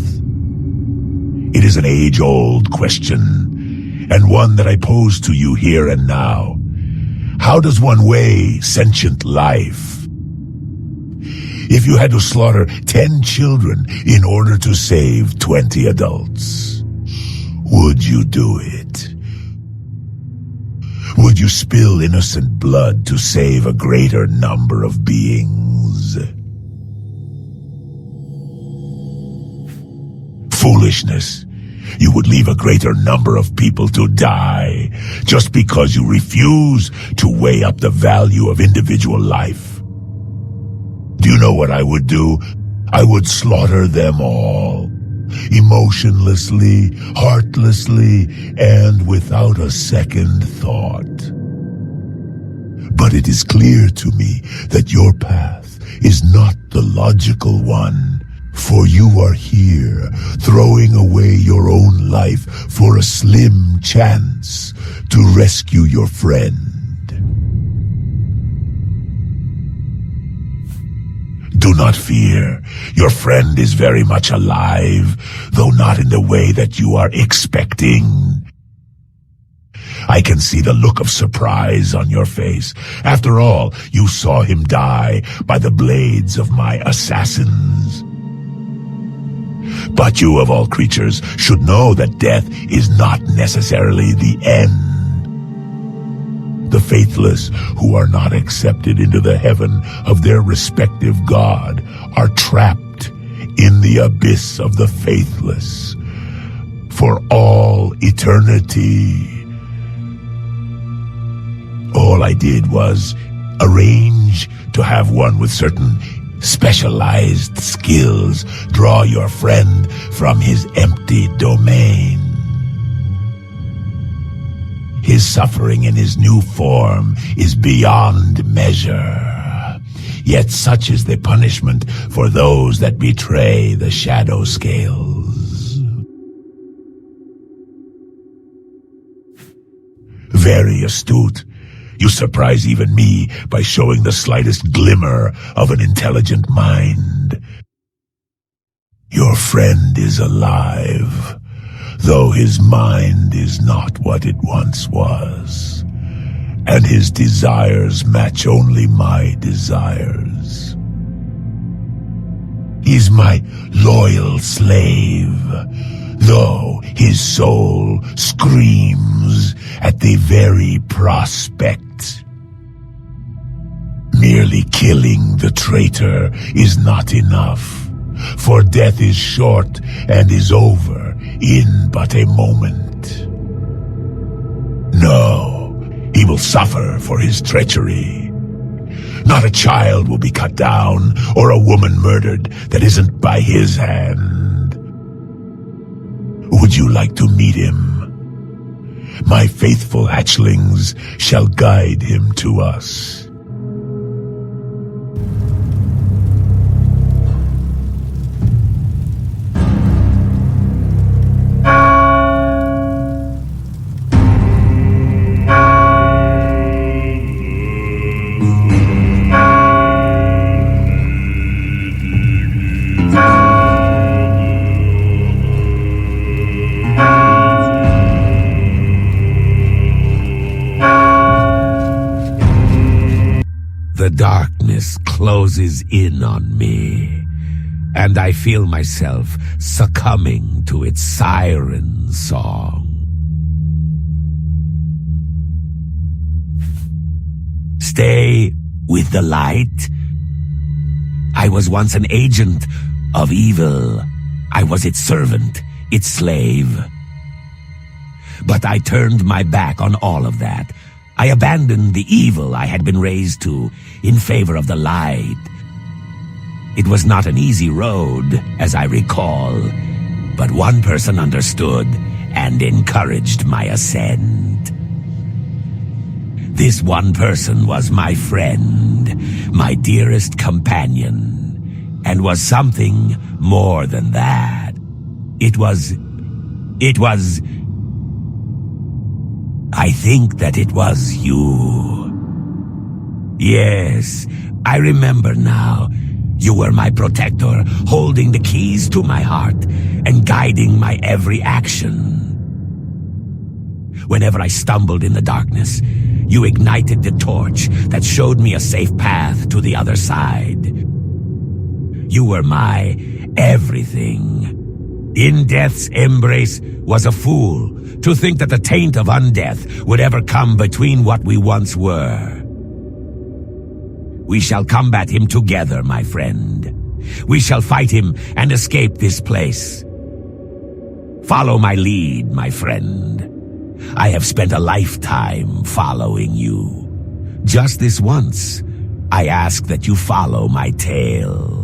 It is an age-old question, and one that I pose to you here and now. How does one weigh sentient life? If you had to slaughter 10 children in order to save 20 adults, would you do it? Would you spill innocent blood to save a greater number of beings? Foolishness. You would leave a greater number of people to die just because you refuse to weigh up the value of individual life. Do you know what I would do? I would slaughter them all, emotionlessly, heartlessly, and without a second thought. But it is clear to me that your path is not the logical one, for you are here, throwing away your own life for a slim chance to rescue your friend. Do not fear. Your friend is very much alive, though not in the way that you are expecting. I can see the look of surprise on your face. After all, you saw him die by the blades of my assassins. But you, of all creatures, should know that death is not necessarily the end. The faithless, who are not accepted into the heaven of their respective God, are trapped in the abyss of the faithless for all eternity. All I did was arrange to have one with certain specialized skills draw your friend from his empty domain. His suffering in his new form is beyond measure. Yet such is the punishment for those that betray the shadow scales. Very astute. You surprise even me by showing the slightest glimmer of an intelligent mind. Your friend is alive, though his mind is not what it once was, and his desires match only my desires. He's my loyal slave, though his soul screams at the very prospect. Merely killing the traitor is not enough, for death is short and is over in but a moment. No, he will suffer for his treachery. Not a child will be cut down or a woman murdered that isn't by his hand. Would you like to meet him? My faithful hatchlings shall guide him to us. The darkness closes in on me, and I feel myself succumbing to its siren song. Stay with the light? I was once an agent of evil. I was its servant, its slave. But I turned my back on all of that. I abandoned the evil I had been raised to in favor of the light. It was not an easy road, as I recall, but one person understood and encouraged my ascent. This one person was my friend, my dearest companion, and was something more than that. It was... I think that it was you. Yes, I remember now. You were my protector, holding the keys to my heart and guiding my every action. Whenever I stumbled in the darkness, you ignited the torch that showed me a safe path to the other side. You were my everything. In Death's embrace was a fool to think that the taint of undeath would ever come between what we once were. We shall combat him together, my friend. We shall fight him and escape this place. Follow my lead, my friend. I have spent a lifetime following you. Just this once, I ask that you follow my tale.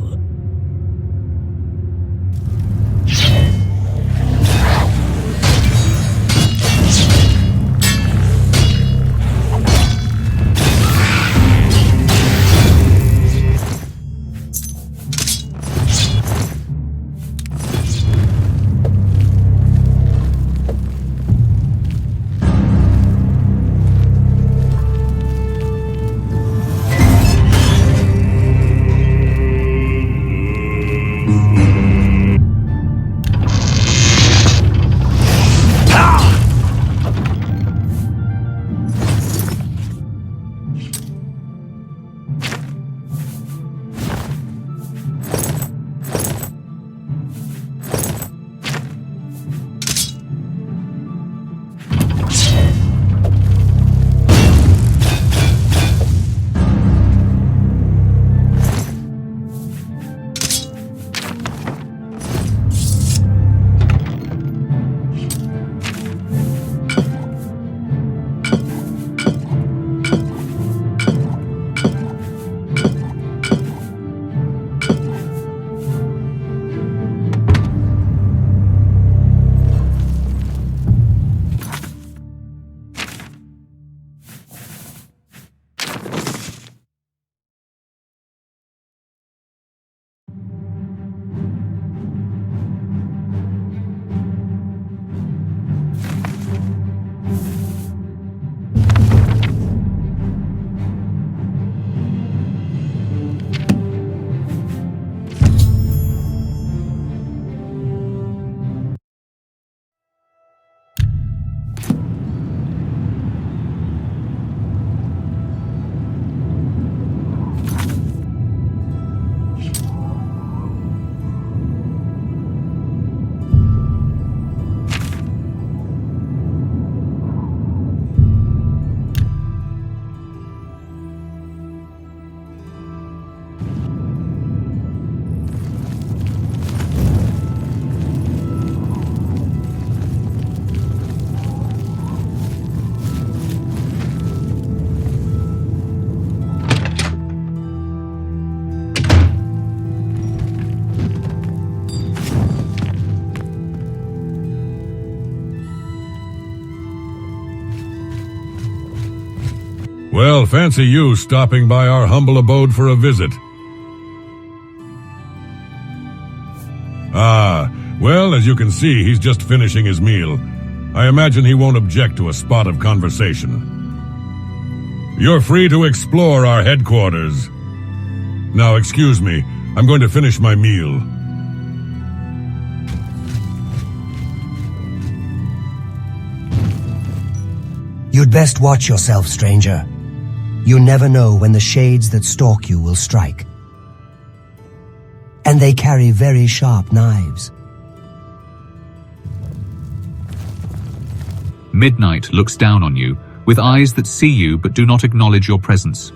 Well, fancy you stopping by our humble abode for a visit. Well, as you can see, he's just finishing his meal. I imagine he won't object to a spot of conversation. You're free to explore our headquarters. Now, excuse me, I'm going to finish my meal. You'd best watch yourself, stranger. You never know when the shades that stalk you will strike. And they carry very sharp knives. Midnight looks down on you, with eyes that see you but do not acknowledge your presence.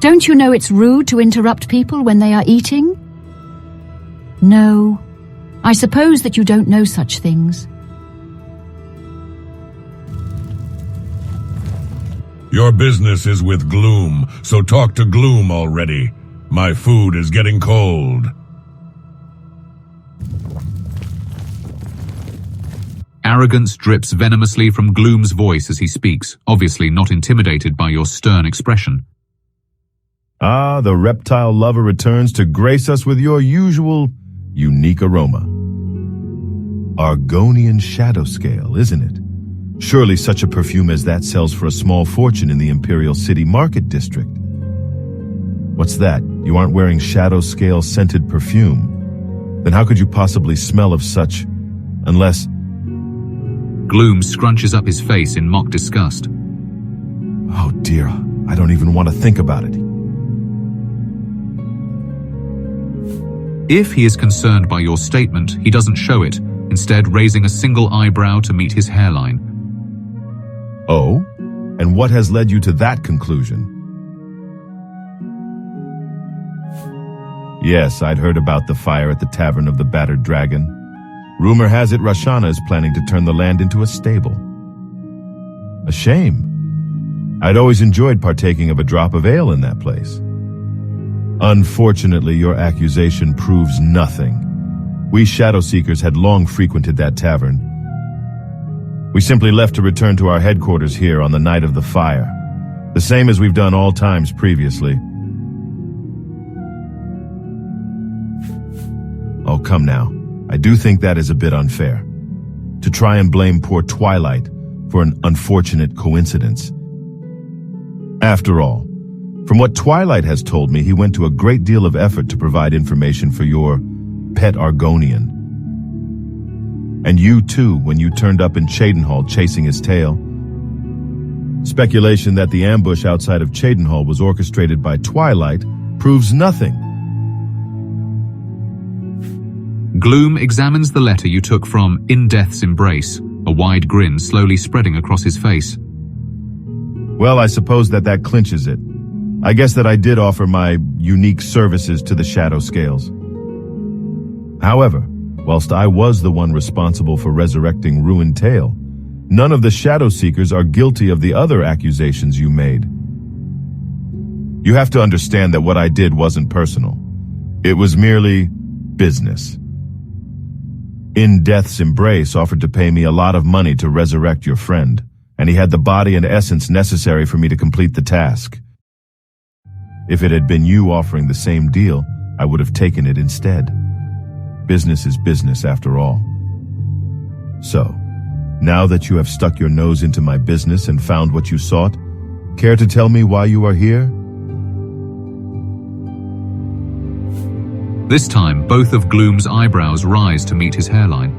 Don't you know it's rude to interrupt people when they are eating? No, I suppose that you don't know such things. Your business is with Gloom, so talk to Gloom already. My food is getting cold. Arrogance drips venomously from Gloom's voice as he speaks, obviously not intimidated by your stern expression. Ah, the reptile lover returns to grace us with your usual unique aroma. Argonian shadow scale, isn't it? Surely such a perfume as that sells for a small fortune in the Imperial City Market District. What's that? You aren't wearing shadow scale scented perfume. Then how could you possibly smell of such, unless... Gloom scrunches up his face in mock disgust. Oh dear, I don't even want to think about it. If he is concerned by your statement, he doesn't show it, instead raising a single eyebrow to meet his hairline. Oh? And what has led you to that conclusion? Yes, I'd heard about the fire at the Tavern of the Battered Dragon. Rumor has it Rashana is planning to turn the land into a stable. A shame. I'd always enjoyed partaking of a drop of ale in that place. Unfortunately, your accusation proves nothing. We Shadow Seekers had long frequented that tavern. We simply left to return to our headquarters here on the night of the fire, the same as we've done all times previously. Oh, come now. I do think that is a bit unfair. To try and blame poor Twilight for an unfortunate coincidence. After all, from what Twilight has told me, he went to a great deal of effort to provide information for your pet Argonian. And you too, when you turned up in Cheydinhall chasing his tail. Speculation that the ambush outside of Cheydinhall was orchestrated by Twilight proves nothing. Gloom examines the letter you took from In Death's Embrace, a wide grin slowly spreading across his face. Well, I suppose that clinches it. I guess that I did offer my unique services to the Shadow Scales. However, whilst I was the one responsible for resurrecting Ruined-Tail, none of the Shadow Seekers are guilty of the other accusations you made. You have to understand that what I did wasn't personal. It was merely business. In Death's Embrace offered to pay me a lot of money to resurrect your friend, and he had the body and essence necessary for me to complete the task. If it had been you offering the same deal, I would have taken it instead. Business is business after all. So, now that you have stuck your nose into my business and found what you sought, care to tell me why you are here? This time, both of Gloom's eyebrows rise to meet his hairline.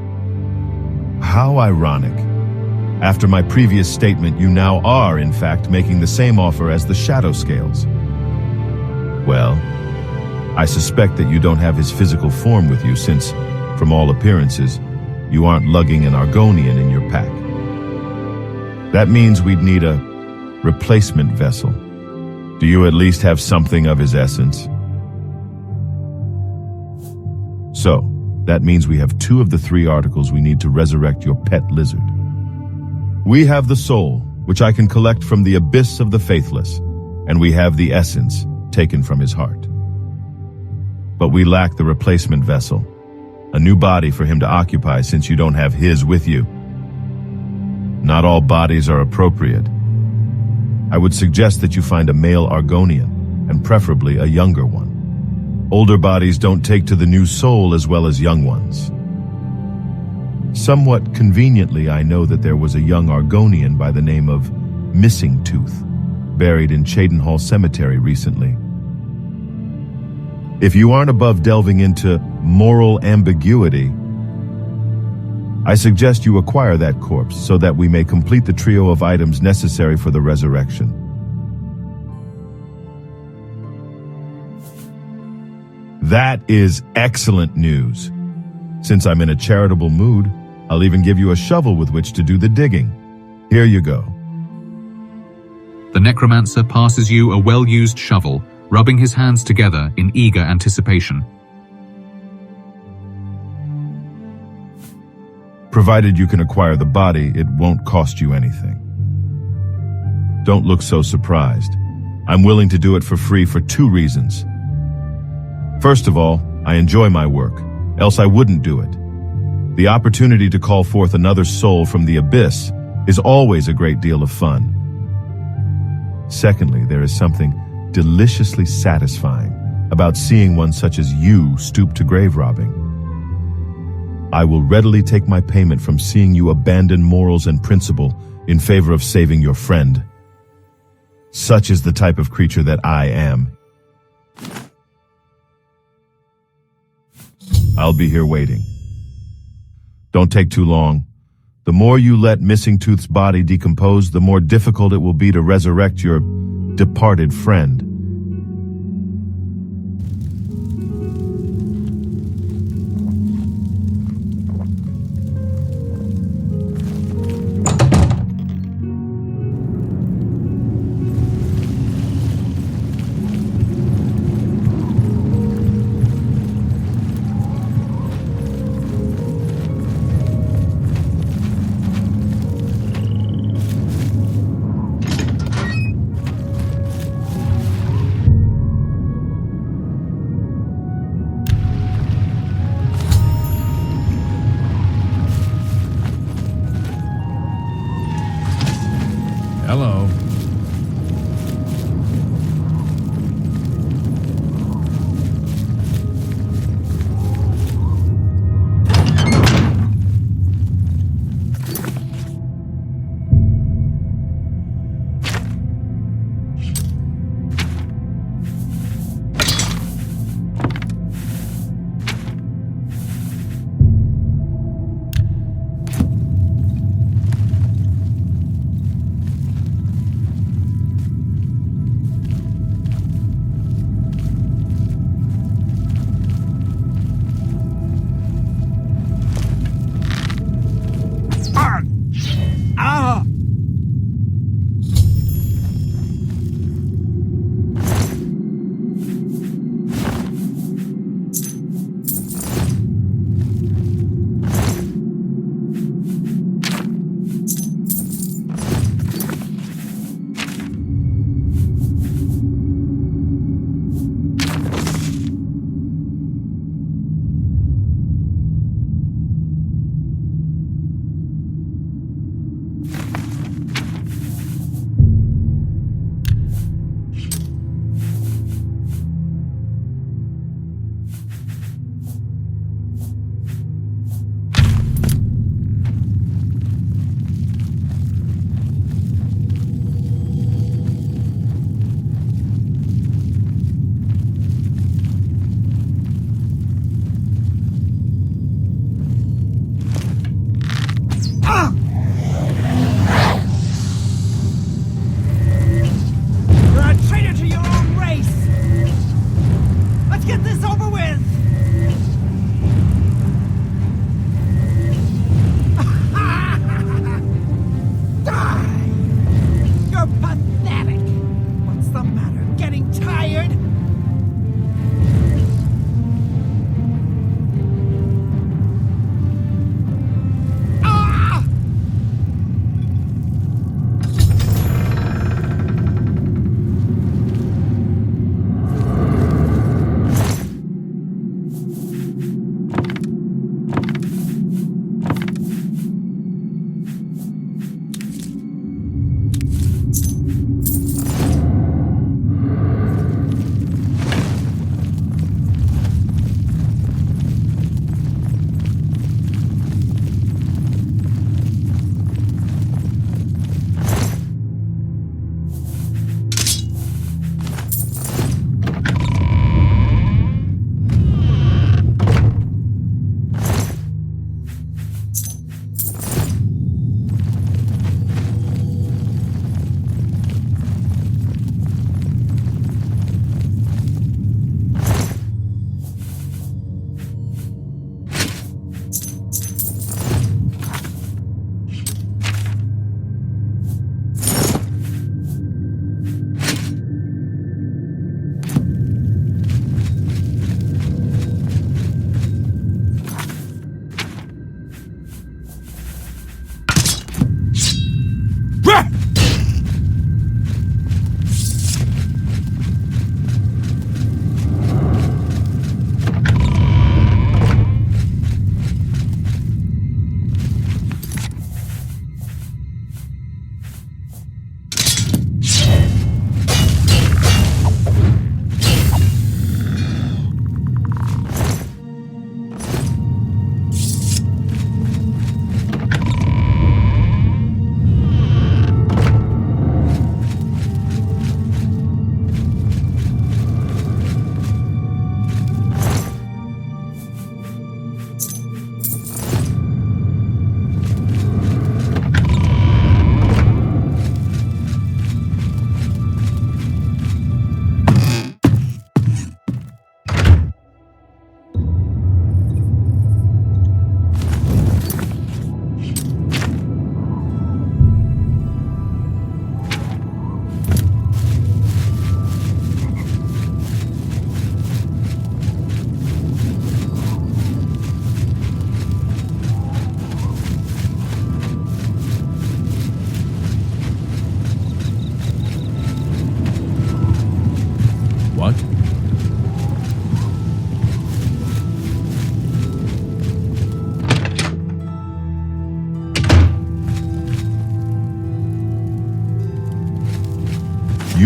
How ironic. After my previous statement, you now are, in fact, making the same offer as the Shadow Scales. Well, I suspect that you don't have his physical form with you since, from all appearances, you aren't lugging an Argonian in your pack. That means we'd need a replacement vessel. Do you at least have something of his essence? So, that means we have 2 of the 3 articles we need to resurrect your pet lizard. We have the soul, which I can collect from the abyss of the Faithless, and we have the essence, taken from his heart. But we lack the replacement vessel, a new body for him to occupy since you don't have his with you. Not all bodies are appropriate. I would suggest that you find a male Argonian, and preferably a younger one. Older bodies don't take to the new soul as well as young ones. Somewhat conveniently, I know that there was a young Argonian by the name of Missing Tooth, buried in Cheydinhall Cemetery recently. If you aren't above delving into moral ambiguity, I suggest you acquire that corpse so that we may complete the trio of items necessary for the resurrection. That is excellent news. Since I'm in a charitable mood, I'll even give you a shovel with which to do the digging. Here you go. The necromancer passes you a well-used shovel, rubbing his hands together in eager anticipation. Provided you can acquire the body, it won't cost you anything. Don't look so surprised. I'm willing to do it for free for 2 reasons. First of all, I enjoy my work, else I wouldn't do it. The opportunity to call forth another soul from the abyss is always a great deal of fun. Secondly, there is something deliciously satisfying about seeing one such as you stoop to grave robbing. I will readily take my payment from seeing you abandon morals and principle in favor of saving your friend. Such is the type of creature that I am. I'll be here waiting. Don't take too long. The more you let Missing Tooth's body decompose, the more difficult it will be to resurrect your departed friend.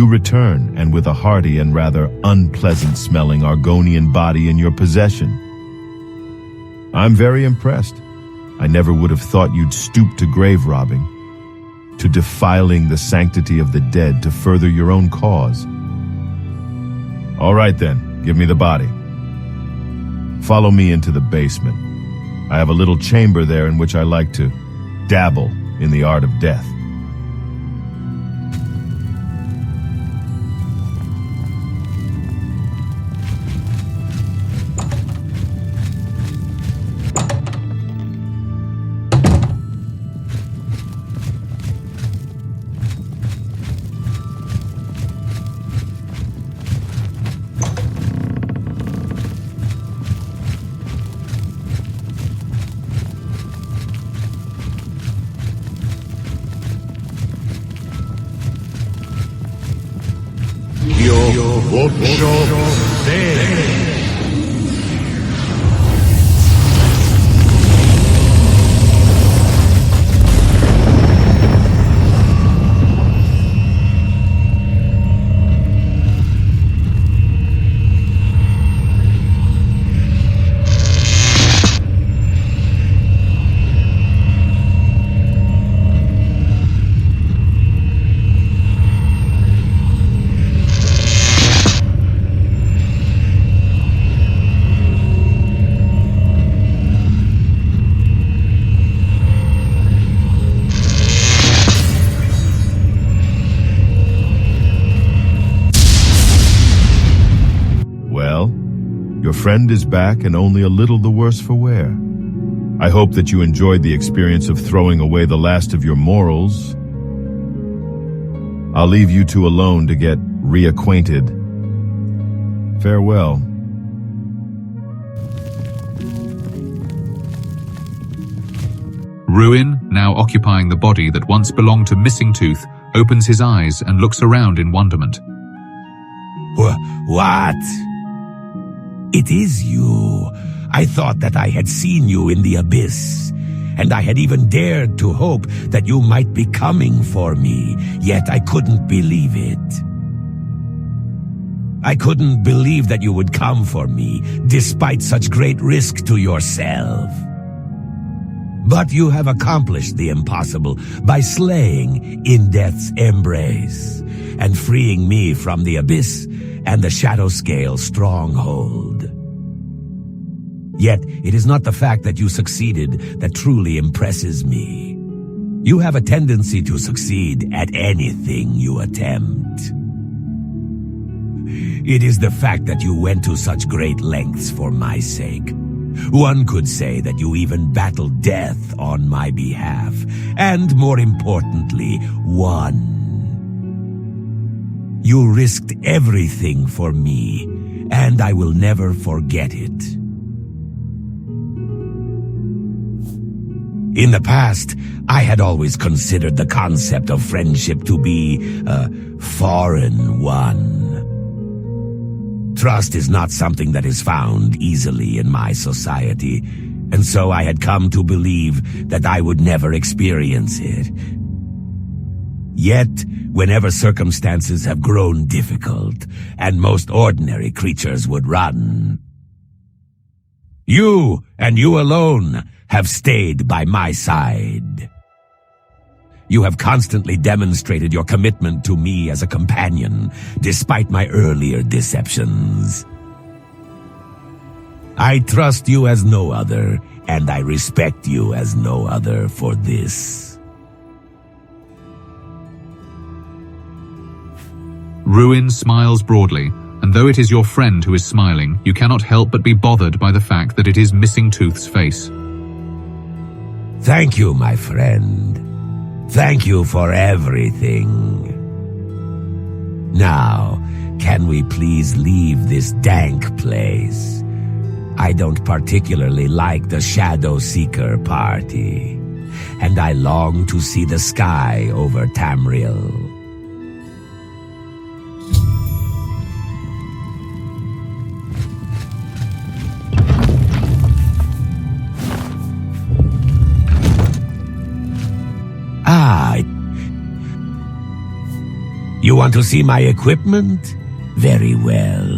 return, and with a hearty and rather unpleasant-smelling Argonian body in your possession. I'm very impressed. I never would have thought you'd stoop to grave robbing, to defiling the sanctity of the dead to further your own cause. All right then, give me the body. Follow me into the basement. I have a little chamber there in which I like to dabble in the art of death. Your friend is back and only a little the worse for wear. I hope that you enjoyed the experience of throwing away the last of your morals. I'll leave you two alone to get reacquainted. Farewell. Ruin, now occupying the body that once belonged to Missing Tooth, opens his eyes and looks around in wonderment. What? It is you. I thought that I had seen you in the abyss, and I had even dared to hope that you might be coming for me, yet I couldn't believe it. I couldn't believe that you would come for me, despite such great risk to yourself. But you have accomplished the impossible by slaying in Death's embrace, and freeing me from the abyss and the Shadow Scale stronghold. Yet, it is not the fact that you succeeded that truly impresses me. You have a tendency to succeed at anything you attempt. It is the fact that you went to such great lengths for my sake. One could say that you even battled death on my behalf, and more importantly, won. You risked everything for me, and I will never forget it. In the past, I had always considered the concept of friendship to be a foreign one. Trust is not something that is found easily in my society, and so I had come to believe that I would never experience it. Yet, whenever circumstances have grown difficult, and most ordinary creatures would run, you, and you alone, have stayed by my side. You have constantly demonstrated your commitment to me as a companion, despite my earlier deceptions. I trust you as no other, and I respect you as no other for this. Ruin smiles broadly, and though it is your friend who is smiling, you cannot help but be bothered by the fact that it is Missing Tooth's face. Thank you, my friend. Thank you for everything. Now, can we please leave this dank place? I don't particularly like the Shadow Seeker party, and I long to see the sky over Tamriel. You want to see my equipment? Very well.